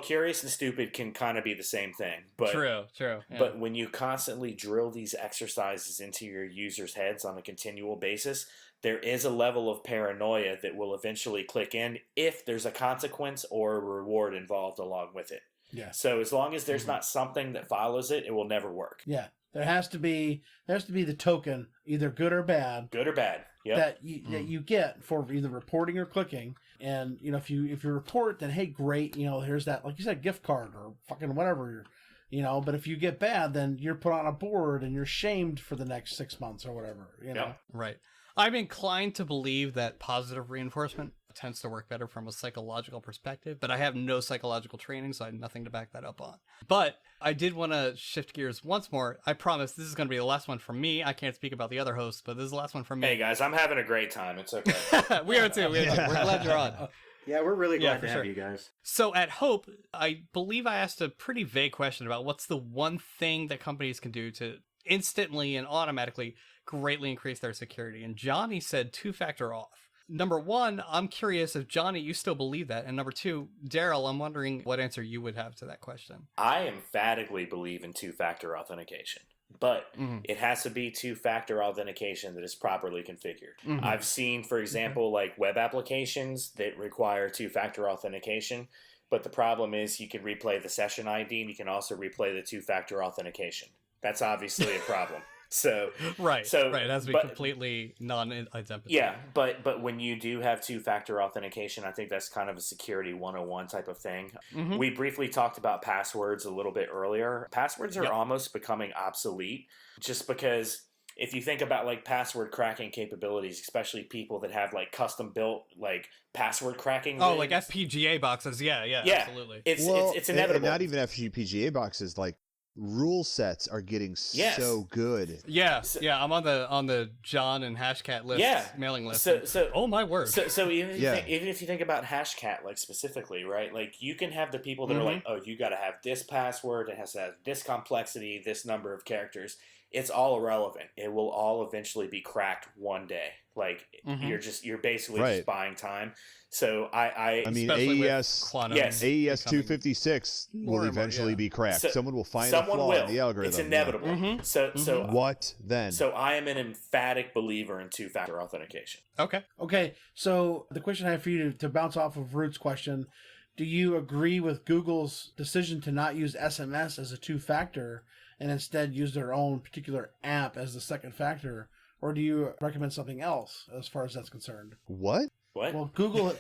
curious and stupid can kind of be the same thing. But True. Yeah. But when you constantly drill these exercises into your users' heads on a continual basis, there is a level of paranoia that will eventually click in if there's a consequence or a reward involved along with it. Yeah. So as long as there's not something that follows it, it will never work. Yeah. There has to be the token, either good or bad. Good or bad. Yep. That you get for either reporting or clicking. And you know, if you report, then hey, great, you know, here's that, like you said, gift card or fucking whatever, you know. But if you get bad, then you're put on a board and you're shamed for the next 6 months or whatever, you know. Right. I'm inclined to believe that positive reinforcement tends to work better from a psychological perspective, but I have no psychological training, so I have nothing to back that up on. But I did want to shift gears once more. I promise this is going to be the last one from me. I can't speak about the other hosts, but this is the last one from me. Hey guys, I'm having a great time. It's okay. We are too. We're glad you're on. Yeah, we're really glad to have you guys. So at Hope, I believe I asked a pretty vague question about what's the one thing that companies can do to instantly and automatically greatly increase their security. And Johnny said two-factor auth. Number one, I'm curious if, Johnny, you still believe that. And number two, Daryl, I'm wondering what answer you would have to that question. I emphatically believe in two-factor authentication. But it has to be two-factor authentication that is properly configured. I've seen, for example, like web applications that require two-factor authentication. But the problem is you can replay the session ID and you can also replay the two-factor authentication. That's obviously a problem. Right. It has to be completely non-identifiable. Yeah, but when you do have two-factor authentication, I think that's kind of a security 101 type of thing. We briefly talked about passwords a little bit earlier. Passwords are almost becoming obsolete just because if you think about like password cracking capabilities, especially people that have like custom built like password cracking. Like FPGA boxes. Yeah, absolutely. It's inevitable. And not even FPGA boxes, like rule sets are getting so good. Yeah, I'm on the John and Hashcat list, mailing list. So oh my word. So even if you think about Hashcat like specifically, right? Like you can have the people that are like, oh, you got to have this password. It has to have this complexity, this number of characters. It's all irrelevant. It will all eventually be cracked one day. Like you're basically just buying time. So I mean AES 256 will eventually be cracked. Someone will find a flaw in the algorithm. It's inevitable. So what then? So I am an emphatic believer in two-factor authentication. Okay. So the question I have for you to bounce off of Root's question, do you agree with Google's decision to not use SMS as a two-factor and instead use their own particular app as the second factor? Or do you recommend something else as far as that's concerned? What? Well, Google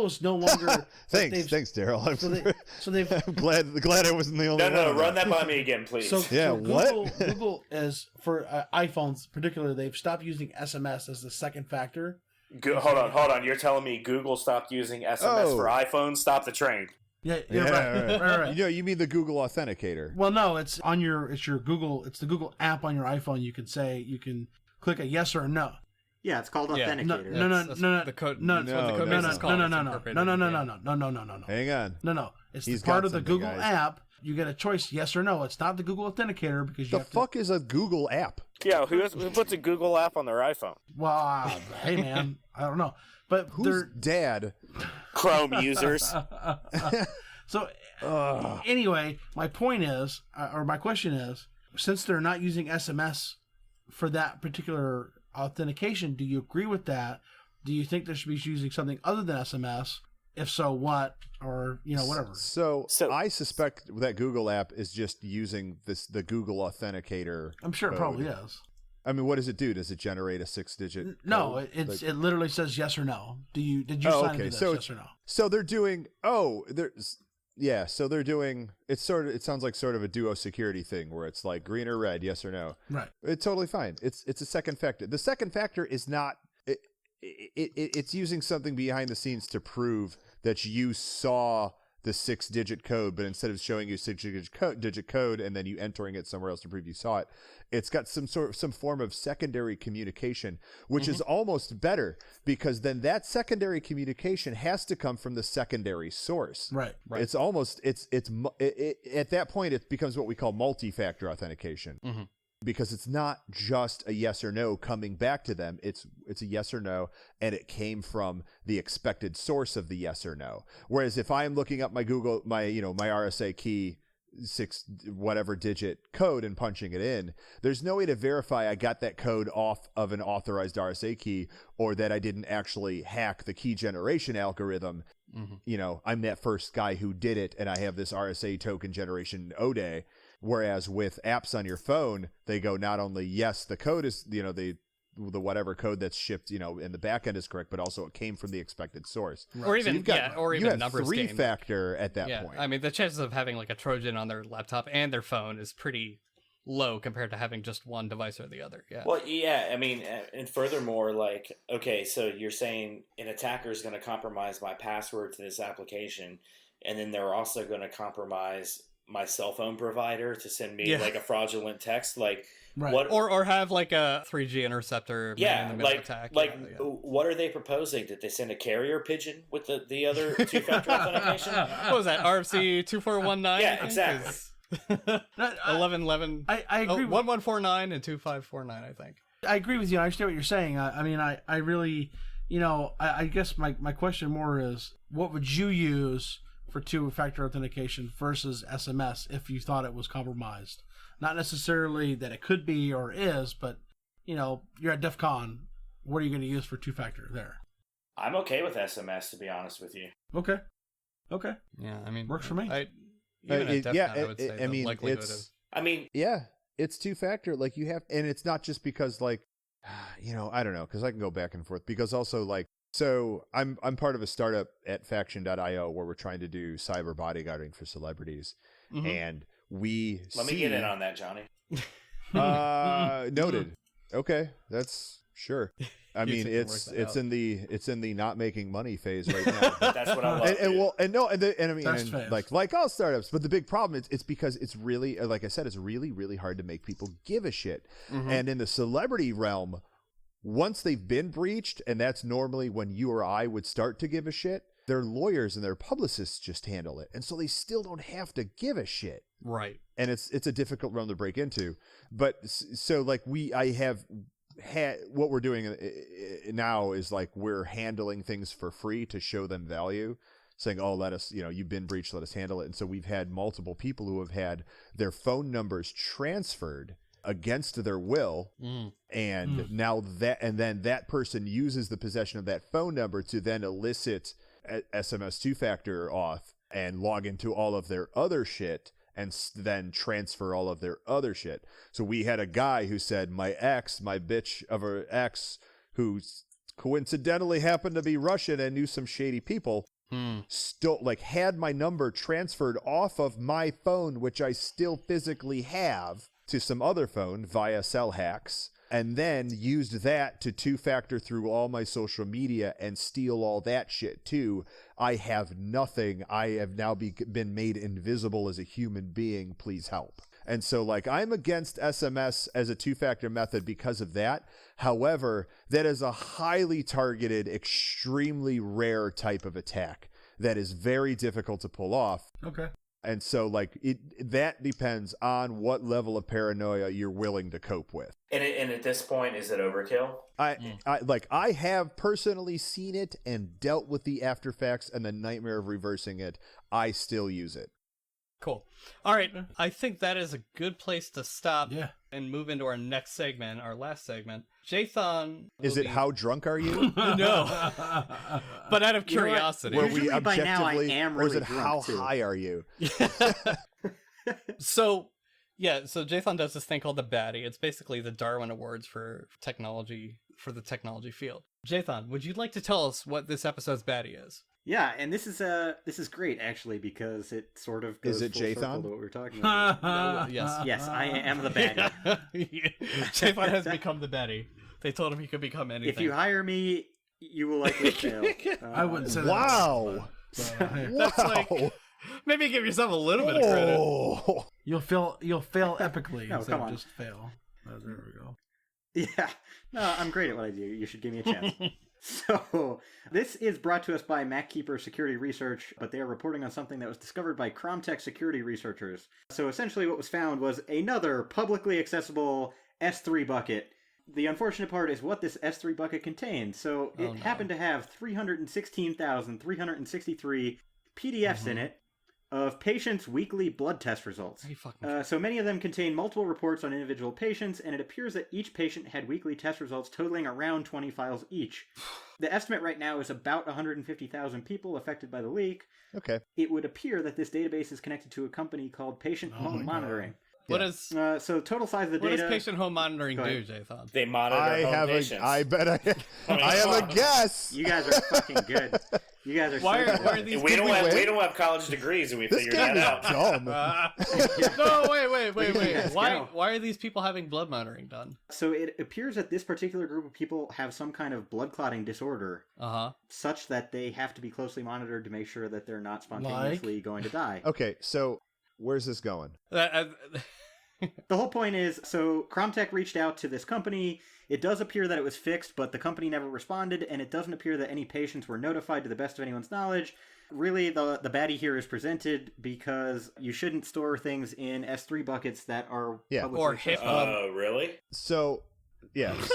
is no longer. Thanks, Daryl. So they've. I'm glad I wasn't the only one. No, run that by me again, please. So Google is for iPhones, particularly, they've stopped using SMS as the second factor. Hold on. You're telling me Google stopped using SMS for iPhones? Stop the train. Yeah, right. You mean the Google Authenticator? Well, no, it's the Google app on your iPhone. You can click a yes or a no. Yeah, it's called Authenticator. No. The code. No. That's what the code base is called. No. Hang on. No. It's He's part got of the something, Google guys. app. You get a choice, yes or no. It's not the Google Authenticator because you The have fuck is a Google app? Yeah, who puts a Google app on their iPhone? Well, hey man, I don't know, but Who's dad? Chrome users. So anyway, my point is, or my question is, since they're not using SMS for that particular authentication, do you agree with that? Do you think they should be using something other than SMS? If so, what? Or, whatever. So I suspect that Google app is just using the Google Authenticator. I'm sure code. it probably is. I mean, what does it do? Does it generate a 6-digit? No, code? it literally says yes or no. Did you sign into this, yes or no? So they're doing. So they're doing. It sounds like sort of a duo security thing where it's like green or red, yes or no. Right. It's totally fine. It's a second factor. The second factor is not. It's using something behind the scenes to prove that you saw the 6-digit code, but instead of showing you 6-digit code and then you entering it somewhere else to prove you saw it, it's got some form of secondary communication, which is almost better because then that secondary communication has to come from the secondary source. Right. It's almost at that point it becomes what we call multi-factor authentication. Mm-hmm. Because it's not just a yes or no coming back to them. It's a yes or no, and it came from the expected source of the yes or no. Whereas if I'm looking up my RSA key 6 whatever digit code and punching it in, there's no way to verify I got that code off of an authorized RSA key or that I didn't actually hack the key generation algorithm. Mm-hmm. I'm that first guy who did it, and I have this RSA token generation ODE. Whereas with apps on your phone, they go not only yes, the code is the whatever code that's shipped in the back end is correct, but also it came from the expected source. Right. Or even numbers 3-factor at that point. I mean, the chances of having like a Trojan on their laptop and their phone is pretty low compared to having just one device or the other. Yeah. Well, yeah. I mean, and furthermore, like, okay, so you're saying an attacker is going to compromise my password to this application, and then they're also going to compromise my cell phone provider to send me like a fraudulent text, like what, or have like a 3G interceptor. In the middle attack. What are they proposing? Did they send a carrier pigeon with the other 2-factor authentication? What was that? RFC 2419? Yeah, exactly. 1111. I agree. 1149 and 2549. I think. I agree with you. I understand what you're saying. I really, I guess my question more is, what would you use for 2-factor authentication versus SMS if you thought it was compromised? Not necessarily that it could be or is, but you're at DEF CON. What are you going to use for 2-factor there? I'm okay with SMS, to be honest with you. Okay. Yeah, I mean, works for me. Even at DEF CON, I would say the likelihood it's 2-factor. Like you have, and it's not just because like, I don't know, because I can go back and forth because also like. So I'm part of a startup at faction.io where we're trying to do cyber bodyguarding for celebrities. Mm-hmm. And let me get in on that, Johnny. Noted. Okay, that's sure. I mean, it's in the not making money phase right now. That's what I love. Like all startups, but the big problem it's because it's really, like I said, it's really, really hard to make people give a shit. Mm-hmm. And in the celebrity realm, once they've been breached, and that's normally when you or I would start to give a shit, their lawyers and their publicists just handle it. And so they still don't have to give a shit. Right. And it's a difficult realm to break into. But so like what we're doing now is like we're handling things for free to show them value, saying, oh, let us, you've been breached, let us handle it. And so we've had multiple people who have had their phone numbers transferred against their will, now then that person uses the possession of that phone number to then elicit SMS 2-factor auth and log into all of their other shit and then transfer all of their other shit. So we had a guy who said my bitch of her ex, who coincidentally happened to be Russian and knew some shady people, still like had my number transferred off of my phone, which I still physically have, to some other phone via cell hacks, and then used that to 2-factor through all my social media and steal all that shit too. I have nothing. I have now been made invisible as a human being. Please help. And so, like, I'm against SMS as a two-factor method because of that. However, that is a highly targeted, extremely rare type of attack that is very difficult to pull off. Okay. And so, like, that depends on what level of paranoia you're willing to cope with. And at this point, is it overkill? I have personally seen it and dealt with the after facts and the nightmare of reversing it. I still use it. Cool. All right. I think that is a good place to stop and move into our next segment, our last segment. Jthan. Is it how drunk are you? No. But out of curiosity. Were we by now I am really or is it drunk how too. high are you? So Jthan does this thing called the Baddie. It's basically the Darwin Awards for technology, for the technology field. Jthan, would you like to tell us what this episode's Baddie is? Yeah, and this is great actually because it sort of goes Is it full circle Jthan? to what we were talking about. No, yes. Yes, I am the baddie. Jthan has become the Baddie. They told him he could become anything. If you hire me, you will likely fail. I wouldn't say that. Wow. That's like, maybe give yourself a little bit of credit. Oh. You'll fail epically No, instead come of on. just fail. Oh, there we go. Yeah. No, I'm great at what I do. You should give me a chance. So, this is brought to us by MacKeeper Security Research, but they are reporting on something that was discovered by Cromtech security researchers. So, essentially what was found was another publicly accessible S3 bucket. The unfortunate part is what this S3 bucket contained. So, it happened to have 316,363 PDFs in it of patients' weekly blood test results. So many of them contain multiple reports on individual patients, and it appears that each patient had weekly test results totaling around 20 files each. The estimate right now is about 150,000 people affected by the leak. Okay. It would appear that this database is connected to a company called Patient Home Monitoring. What is So total size of the data... What does patient home monitoring do, Jthan? They monitor patients. I bet I have a guess. You guys are fucking good. You guys are Why so are good. these We don't have college degrees, and we figured that out. Dumb. No, wait. Let's go. Why are these people having blood monitoring done? So it appears that this particular group of people have some kind of blood clotting disorder, such that they have to be closely monitored to make sure that they're not spontaneously going to die. Okay, so where's this going? The whole point is, so Cromtech reached out to this company. It does appear that it was fixed, but the company never responded, and it doesn't appear that any patients were notified to the best of anyone's knowledge. Really, the baddie here is presented because you shouldn't store things in S3 buckets that are or HIPAA. Really? So,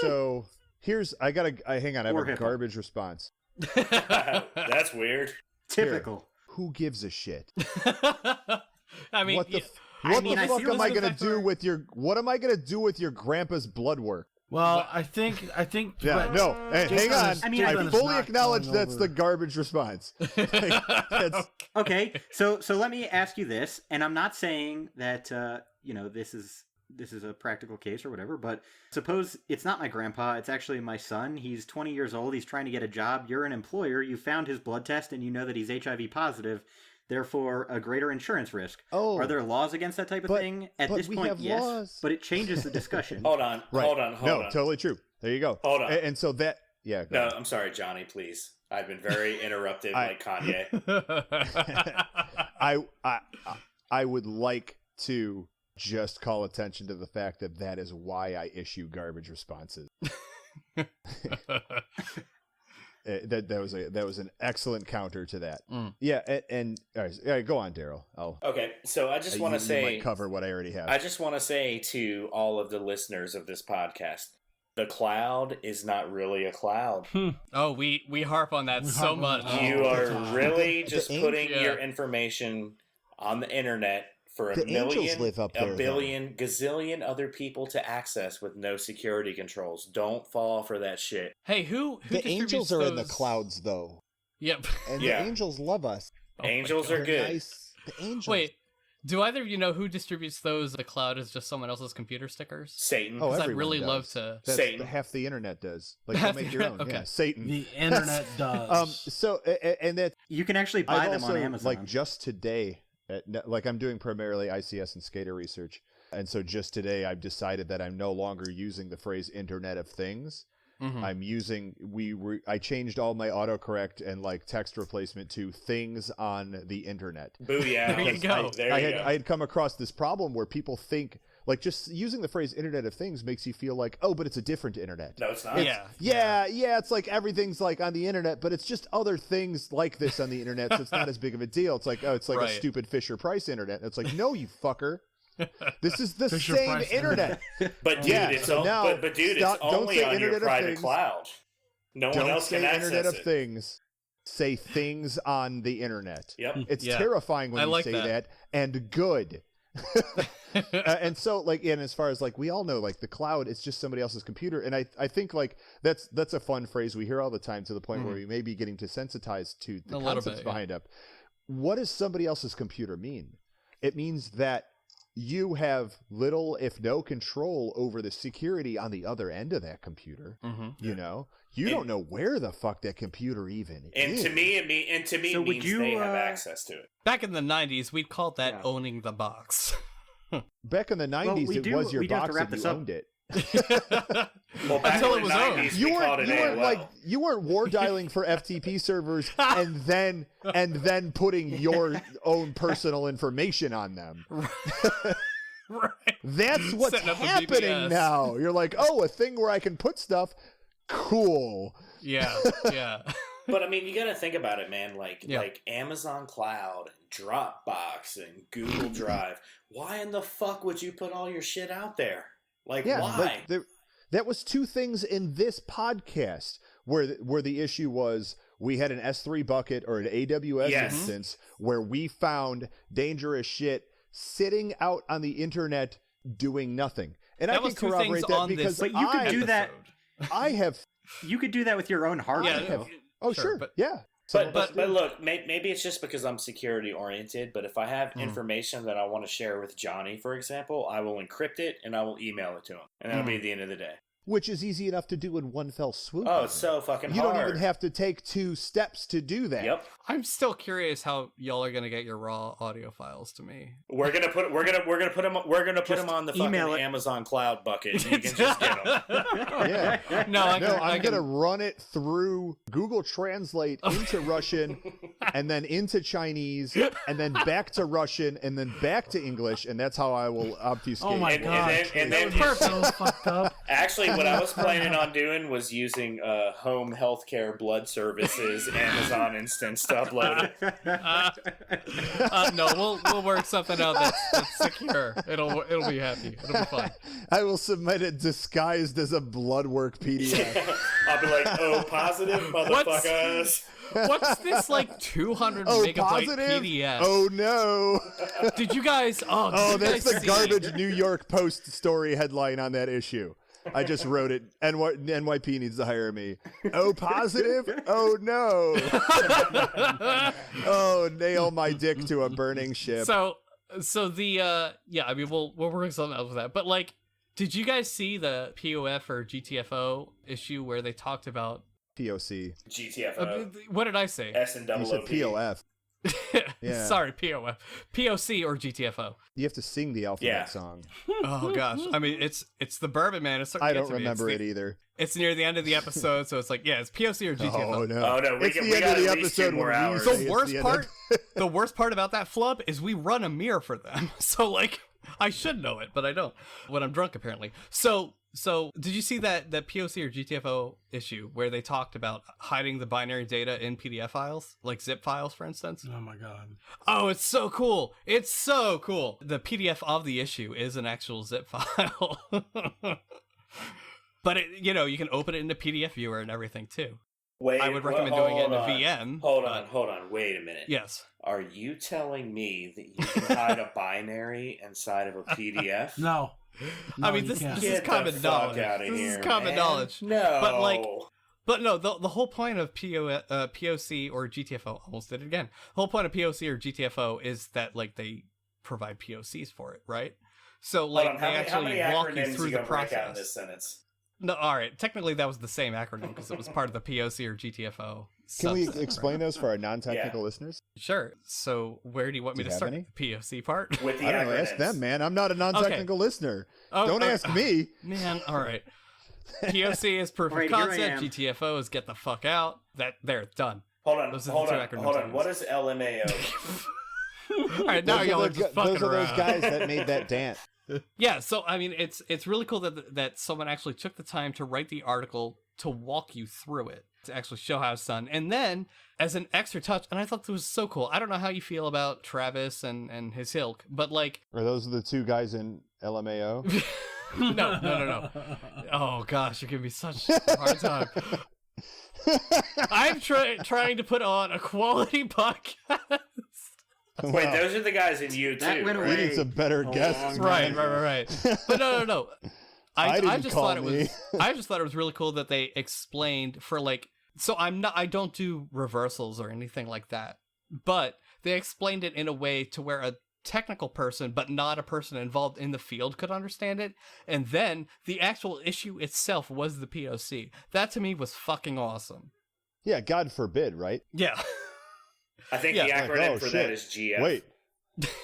so here's, hang on, I have a garbage response. That's weird. Typical. Here. Who gives a shit? I mean, what the fuck am I gonna do with your? What am I gonna do with your grandpa's blood work? Well, I think. Yeah, no. Hey, hang on. I fully acknowledge that's the garbage response. Okay, so let me ask you this, and I'm not saying that this is a practical case or whatever, but suppose it's not my grandpa, it's actually my son. He's 20 years old. He's trying to get a job. You're an employer. You found his blood test, and you know that he's HIV positive. Therefore, a greater insurance risk. Oh. Are there laws against that type of thing? At this point, yes. Laws. But it changes the discussion. Hold on. No, totally true. There you go. Hold on. And so that, go ahead. I'm sorry, Johnny, please. I've been very interruptive like Kanye. I would like to just call attention to the fact that is why I issue garbage responses. That was an excellent counter to that. Yeah, and all right, go on, Daryl. Okay, so I just want to say, might cover what I already have. I just want to say to all of the listeners of this podcast, the cloud is not really a cloud. Oh, we harp on that so much. You are really just putting your information on the internet for a billion, gazillion other people to access with no security controls. Don't fall for that shit. Hey, who the angels are in the clouds, though. Yep. And the angels love us. Angels are good. Nice. The angels. Wait, do either of you know who distributes those? The cloud is just someone else's computer stickers? Satan. Oh, I'd really love to. Satan. Half the internet does. Like, you make your own. Okay. Yeah, Satan. The internet does. So, and that you can actually buy them on Amazon. Like, just today, I'm doing primarily ICS and SCADA research. And so just today I've decided that I'm no longer using the phrase Internet of Things. I'm using I changed all my autocorrect and like text replacement to things on the internet. Booyah. There you go. I had come across this problem where people think like just using the phrase Internet of Things makes you feel like, oh, but it's a different internet. No, it's not. Yeah, it's like everything's like on the internet, but it's just other things like this on the internet, so it's not as big of a deal. It's like, oh, it's like a stupid Fisher-Price internet. It's like, no, you fucker. This is the same internet. But dude, it's only on your private cloud. No one else can access it. Internet of Things. Say things on the internet. Yep. It's terrifying when you say that, and good. And so like, and as far as like, we all know like the cloud is just somebody else's computer, and I think like that's a fun phrase we hear all the time, to the point where we may be getting desensitized to the concepts behind it. What does somebody else's computer mean? It means that you have little, if no, control over the security on the other end of that computer. You know, you don't know where the fuck that computer even is. To me, it means they have access to it. Back in the 90s, we'd call that owning the box. Back in the 90s, it was your box and you owned it. Well, back until in the it was 90s, you weren't war dialing for FTP servers and then putting your own personal information on them. Right. That's what's happening now. You're like, oh, a thing where I can put stuff. Cool. Yeah. But I mean, you got to think about it, man. Like Amazon Cloud, and Dropbox, and Google Drive. Why in the fuck would you put all your shit out there? Like, why? Like that was two things in this podcast where the issue was we had an S3 bucket or an AWS instance where we found dangerous shit sitting out on the internet doing nothing. And I can corroborate that because but you could do that. I have. You could do that with your own hardware. Yeah. Oh, sure. But look, maybe it's just because I'm security oriented, but if I have information that I want to share with Johnny, for example, I will encrypt it and I will email it to him. And that'll be the end of the day. Which is easy enough to do in one fell swoop. Oh, it's so fucking hard. You don't even have to take 2 steps to do that. Yep. I'm still curious how y'all are gonna get your raw audio files to me. We're gonna put them on the fucking Amazon Cloud bucket. And you can just get them. I'm gonna run it through Google Translate into Russian, and then into Chinese, and then back to Russian, and then back to English, and that's how I will obfuscate. Oh my god! And then so fucked up. Actually, what I was planning on doing was using home healthcare blood services Amazon instance to upload it. No, we'll work something out that's secure. It'll be happy. It'll be fun. I will submit it disguised as a blood work PDF. I'll be like, oh, positive motherfuckers. What's this like 200 megabyte positive? PDF? Oh no! Did you guys? That's the garbage New York Post story headline on that issue. I just wrote it. NYP needs to hire me. Oh, positive? Oh, no. Oh, nail my dick to a burning ship. So the, I mean, we'll work something else with that. But, like, did you guys see the POF or GTFO issue where they talked about... POC. GTFO. What did I say? S&OOP. You said POF. Yeah. Sorry, POF. POC or GTFO. You have to sing the alphabet song. Oh gosh, I mean it's the bourbon, man. I don't remember it either. It's near the end of the episode, so it's like, it's POC or GTFO. Oh no, it's the end of the episode when the worst part about that flub is we run a mirror for them. So like, I should know it, but I don't when I'm drunk apparently. So did you see that POC or GTFO issue where they talked about hiding the binary data in PDF files, like zip files, for instance? Oh my god. Oh, it's so cool. It's so cool. The PDF of the issue is an actual zip file. But you can open it in the PDF viewer and everything too. I would recommend doing it in a VM. Hold on. Wait a minute. Yes. Are you telling me that you can hide a binary inside of a PDF? No. I mean, this is common knowledge. This is common knowledge. No. But no, the whole point of POC or GTFO, almost did it again. The whole point of POC or GTFO is that like they provide POCs for it, right? So like they actually walk you through the process. Out in this sentence? No, all right. Technically, that was the same acronym because it was part of the POC or GTFO. Can we explain those for our non-technical listeners? Sure. So where do you want me to start? The POC part? With the I don't know. Ask them, man. I'm not a non-technical listener. Don't ask me. Man, all right. POC is proof All right, of here I concept. am. GTFO is get the fuck out. There, done. Hold on. Those are the Hold two on. acronym Hold on. terms. What is LMAO? All right, now y'all are just fucking those are those around. guys that made that dance. Yeah, so I mean, it's really cool that someone actually took the time to write the article to walk you through it, to actually show how it's done, and then as an extra touch, and I thought this was so cool. I don't know how you feel about Travis and his ilk, but like, Are those the two guys in LMAO? no. Oh gosh, you're giving me such a hard time. I'm trying to put on a quality podcast. Wait, those are the guys in U2. That went right? We need some better guests. Right. But no. I just thought it me. I just thought it was really cool that they explained for like, so I don't do reversals or anything like that, but they explained it in a way to where a technical person, but not a person involved in the field, could understand it. And then the actual issue itself was the POC. That to me was fucking awesome. Yeah, God forbid, right? Yeah. I think Yeah. the acronym Like, for shit. that is GF. Wait.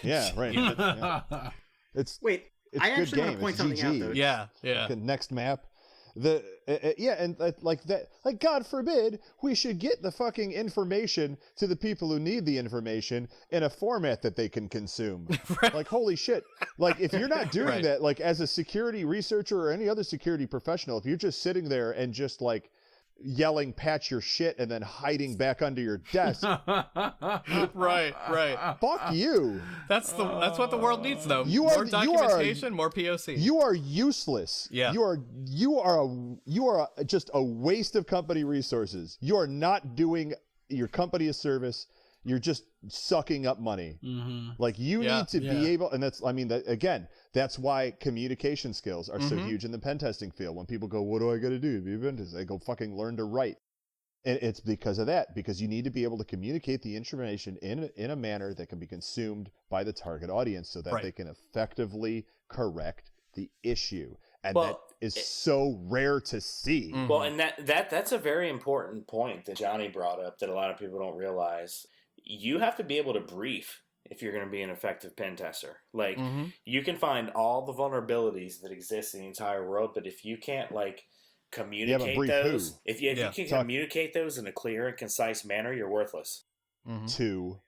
Yeah, right. Yeah. It's Wait, it's I good actually want game. to point It's something out, GG. though. Yeah. Okay, next map. Like that, like God forbid we should get the fucking information to the people who need the information in a format that they can consume. Right. Like, holy shit. Like, if you're not doing Right. that, like as a security researcher or any other security professional, if you're just sitting there and just like yelling patch your shit and then hiding back under your desk, Right. fuck you. That's what the world needs, though. You More are- documentation, more POC. You are useless. Yeah. You are just a waste of company resources. You are not doing your company a service. You're just sucking up money. Mm-hmm. Like you Yeah. need to be able, and that's why communication skills are so huge in the pen testing field. When people go, what do I got to do to be a pen tester? They go fucking learn to write. And it's because of that, because you need to be able to communicate the information in a manner that can be consumed by the target audience so that Right. they can effectively correct the issue. And Well, that is so rare to see. Mm. Well, and that's a very important point that Johnny brought up that a lot of people don't realize. You have to be able to brief if you're going to be an effective pen tester. Like, you can find all the vulnerabilities that exist in the entire world, but if you can't, like, communicate brief those, who? if you can communicate those in a clear and concise manner, you're worthless. To,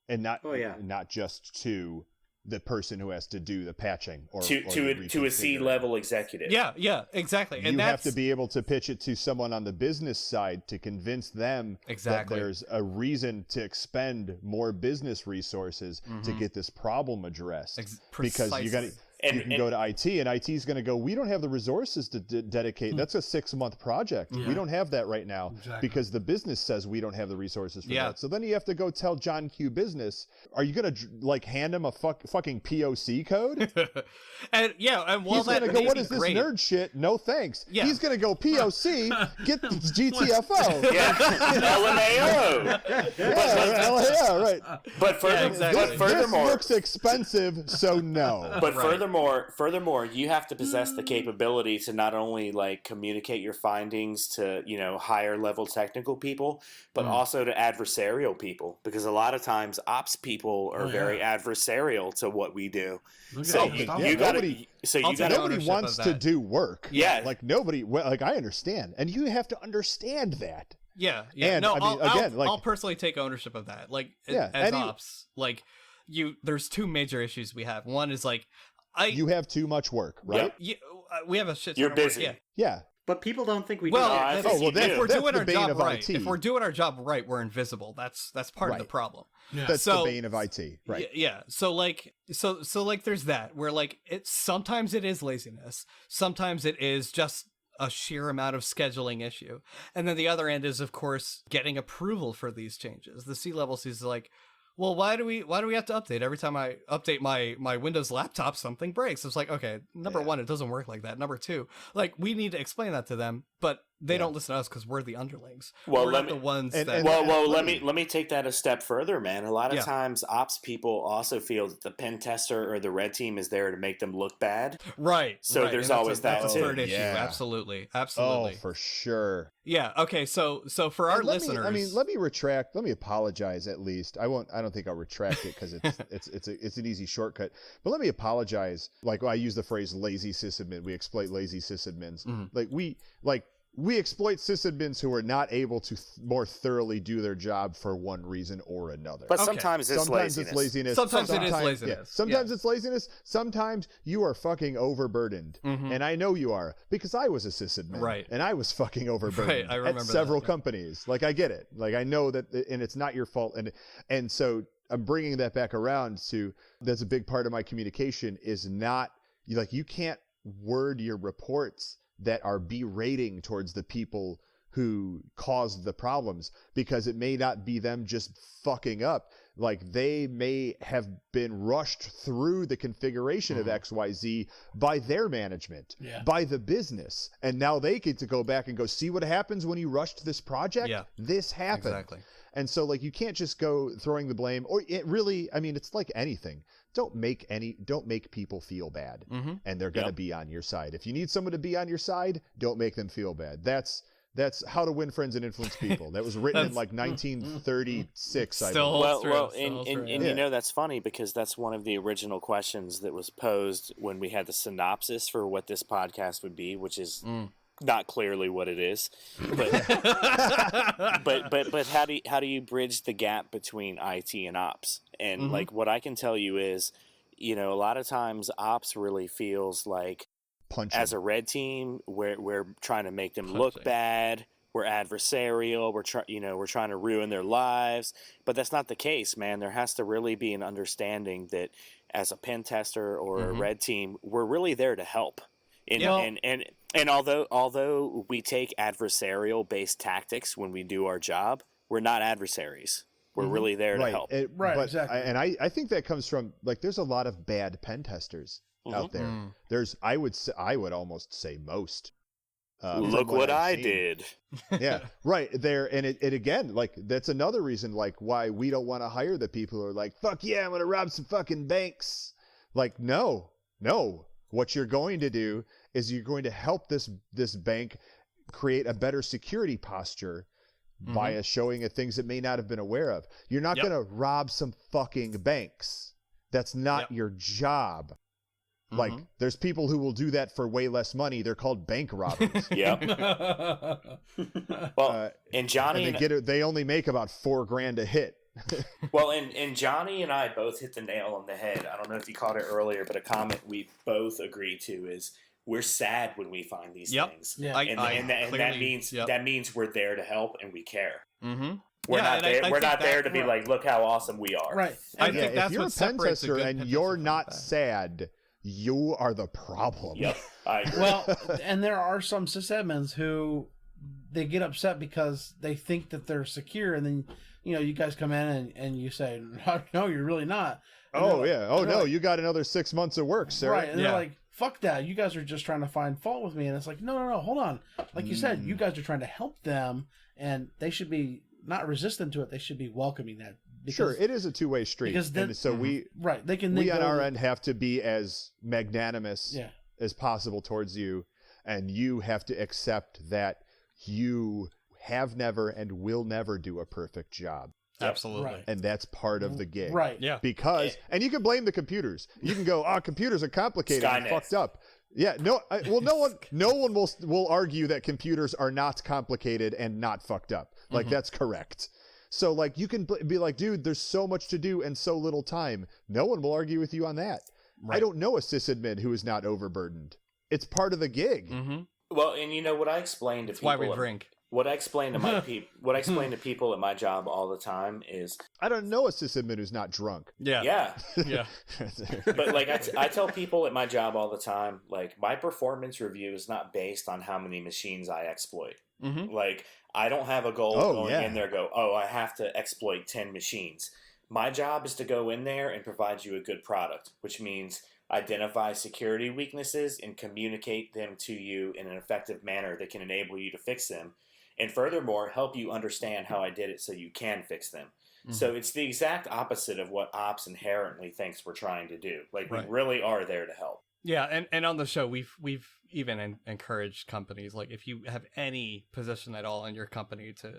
and not Oh, yeah. not just to the person who has to do the patching or To a C-level executive. Yeah, exactly. And you that's have to be able to pitch it to someone on the business side to convince them Exactly. that there's a reason to expend more business resources to get this problem addressed. Because you can go to IT, and IT is going to go, we don't have the resources to dedicate. That's a 6-month project. We don't have that right now because the business says we don't have the resources for that. So then you have to go tell John Q Business, are you going to like hand him a fucking POC code? and while He's that going to go, may what be is this great, nerd shit? No thanks. Yeah. He's going to go POC, get the GTFO. Yeah, LMAO. Yeah, right. But furthermore, this looks expensive, so no. But furthermore, you have to possess the capability to not only like communicate your findings to, higher level technical people, but also to adversarial people, because a lot of times ops people are very adversarial to what we do. Nobody wants to do work. Yeah. Like nobody, like I understand. And you have to understand that. Yeah. And, no, I mean, I'll personally take ownership of that. Like, as ops, like there's two major issues we have. One is like, you have too much work, right? We have a shit ton You're of work, busy. Yeah. But people don't think we well, do that. if we're doing the our bane job of right, IT. if we're doing our job right, we're invisible. That's part of the problem. Yeah. That's the bane of IT, right? Yeah. So there's that where like sometimes it is laziness, sometimes it is just a sheer amount of scheduling issue, and then the other end is of course getting approval for these changes. The C-level sees like, well, why do we have to update every time I update my Windows laptop? Something breaks. It's like, okay, number one, it doesn't work like that. Number two, like we need to explain that to them, but they don't listen to us because we're the underlings. Well, we're not the ones that. Let me take that a step further, man. A lot of times, ops people also feel that the pen tester or the red team is there to make them look bad. Right. So there's always that that's too. a third issue. Absolutely. Oh, for sure. Yeah. Okay. So for our listeners, let me apologize at least. I don't think I'll retract it because it's an easy shortcut. But let me apologize. Like I use the phrase "lazy sysadmin." We exploit lazy sysadmins. We exploit sysadmins who are not able to more thoroughly do their job for one reason or another. But sometimes it's laziness. Sometimes it is laziness. Yeah. Sometimes it's laziness. Sometimes you are fucking overburdened. And I know you are because I was a sysadmin. Right. And I was fucking overburdened I remember at several companies. Like I get it. Like I know that, and it's not your fault. And so I'm bringing that back around to that's a big part of my communication is not like you can't word your reports that are berating towards the people who caused the problems because it may not be them just fucking up. Like they may have been rushed through the configuration of XYZ by their management, by the business. And now they get to go back and go, see what happens when you rushed this project? Yeah. This happened. Exactly. And so like you can't just go throwing the blame or it really, I mean, it's like anything. Don't make people feel bad and they're going to be on your side. If you need someone to be on your side, don't make them feel bad. That's How to Win Friends and Influence People. That was written in like 1936. You know, that's funny because that's one of the original questions that was posed when we had the synopsis for what this podcast would be, which is not clearly what it is, but but how do you bridge the gap between IT and ops? And like what I can tell you is, you know, a lot of times ops really feels like as a red team, we're trying to make them look bad. We're adversarial. We're trying to ruin their lives, but that's not the case, man. There has to really be an understanding that as a pen tester or a red team, we're really there to help. And although we take adversarial based tactics when we do our job, we're not adversaries. We're really there to help. Exactly. I think that comes from like there's a lot of bad pen testers out there. There's I would almost say most. Look what I did. Yeah, right there. And it again, like that's another reason like why we don't want to hire the people who are like, fuck yeah, I'm gonna rob some fucking banks. Like, no. What you're going to do is you're going to help this bank create a better security posture by showing it things it may not have been aware of. You're not going to rob some fucking banks. That's not your job. Like, there's people who will do that for way less money. They're called bank robbers. Well, and Johnny they only make about $4,000 a hit. Well, and Johnny and I both hit the nail on the head. I don't know if you caught it earlier, but a comment we both agree to is we're sad when we find these things. Yeah. And that means we're there to help and we care. We're not there to be like, look how awesome we are. Right. I think that's if you're what a pen separates tester and you're not sad, you are the problem. Yep. I agree. Well, and there are some sysadmins who they get upset because they think that they're secure, and then you guys come in and you say, no, you're really not. And you got another 6 months of work, sir. Right, and they're like, fuck that, you guys are just trying to find fault with me. And it's like, no, hold on. Like you said, you guys are trying to help them, and they should be not resistant to it. They should be welcoming that. Sure, it is a two-way street. We on our end have to be as magnanimous as possible towards you, and you have to accept that you have never and will never do a perfect job. Absolutely. Right. And that's part of the gig. Right. Yeah. Because, and you can blame the computers. You can go, computers are complicated and fucked up. Yeah. No one will argue that computers are not complicated and not fucked up. Like, that's correct. So, like, you can be like, dude, there's so much to do and so little time. No one will argue with you on that. Right. I don't know a sysadmin who is not overburdened. It's part of the gig. Well, and you know what I explain to people. Why we drink. What I explain to people at my job all the time is I don't know a sysadmin who's not drunk. Yeah. But like I tell people at my job all the time, like my performance review is not based on how many machines I exploit. Like I don't have a goal in there. I have to exploit 10 machines. My job is to go in there and provide you a good product, which means identify security weaknesses and communicate them to you in an effective manner that can enable you to fix them. And furthermore, help you understand how I did it so you can fix them. So it's the exact opposite of what ops inherently thinks we're trying to do. Like, we really are there to help. Yeah, and on the show, we've even encouraged companies, like, if you have any position at all in your company to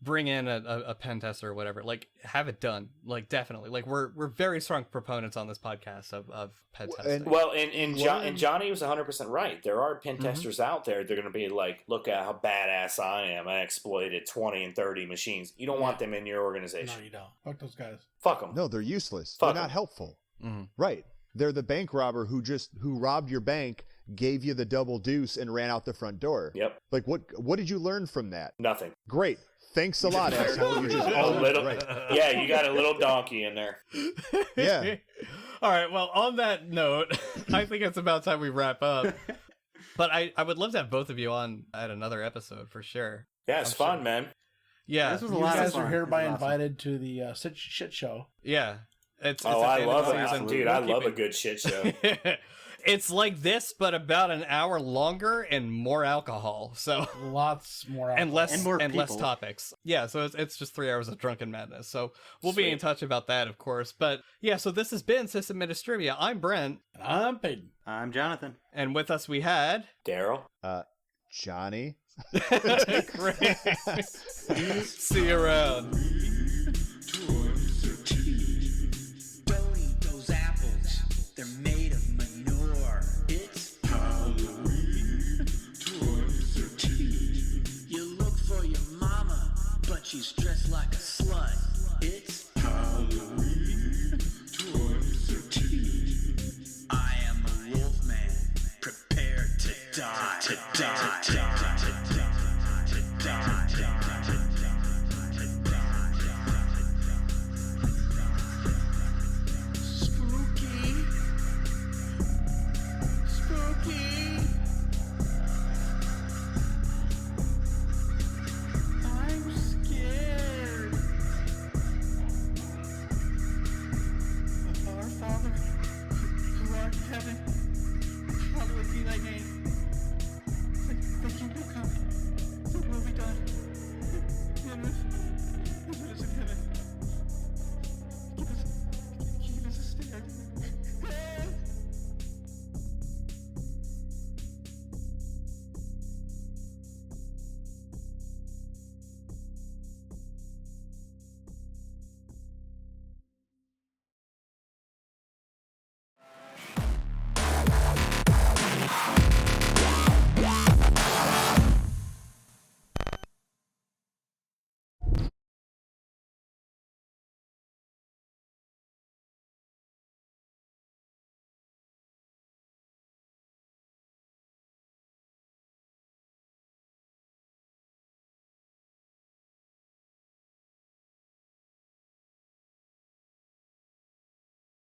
bring in a pen tester or whatever, like, have it done. Like, definitely. Like, we're very strong proponents on this podcast of pen testing. And Johnny was 100% right. There are pen testers out there. They're going to be like, look at how badass I am. I exploited 20 and 30 machines. You don't want them in your organization. No, you don't. Fuck those guys. Fuck them. No, they're useless. Fuck they're not helpful. Right. They're the bank robber who robbed your bank, gave you the double deuce, and ran out the front door. Yep. Like, what did you learn from that? Nothing. Great. Thanks a lot, asshole. You just Yeah, you got a little donkey in there. Yeah. All right. Well, on that note, I think it's about time we wrap up. But I would love to have both of you on at another episode for sure. Yeah, it's fun, man. Yeah. This was a You lot of guys fun. are hereby This was awesome. invited to the shit show. Yeah. It's I love it. Dude, I love a good. good shit show. It's like this, but about an hour longer and more alcohol. So Lots more and less And more less people. topics. Yeah, so it's just 3 hours of drunken madness. So we'll be in touch about that, of course. But yeah, so this has been Sysadministrivia. I'm Brent, And I'm Peyton. I'm Jonathan. and with us we had Daryl? Johnny. Great. See you around. Don't eat those apples, they're made of manure. It's Halloween 2013. You look for your mama, but she's dressed like a slut. It's Halloween 2013. I am a wolf man, prepared to die.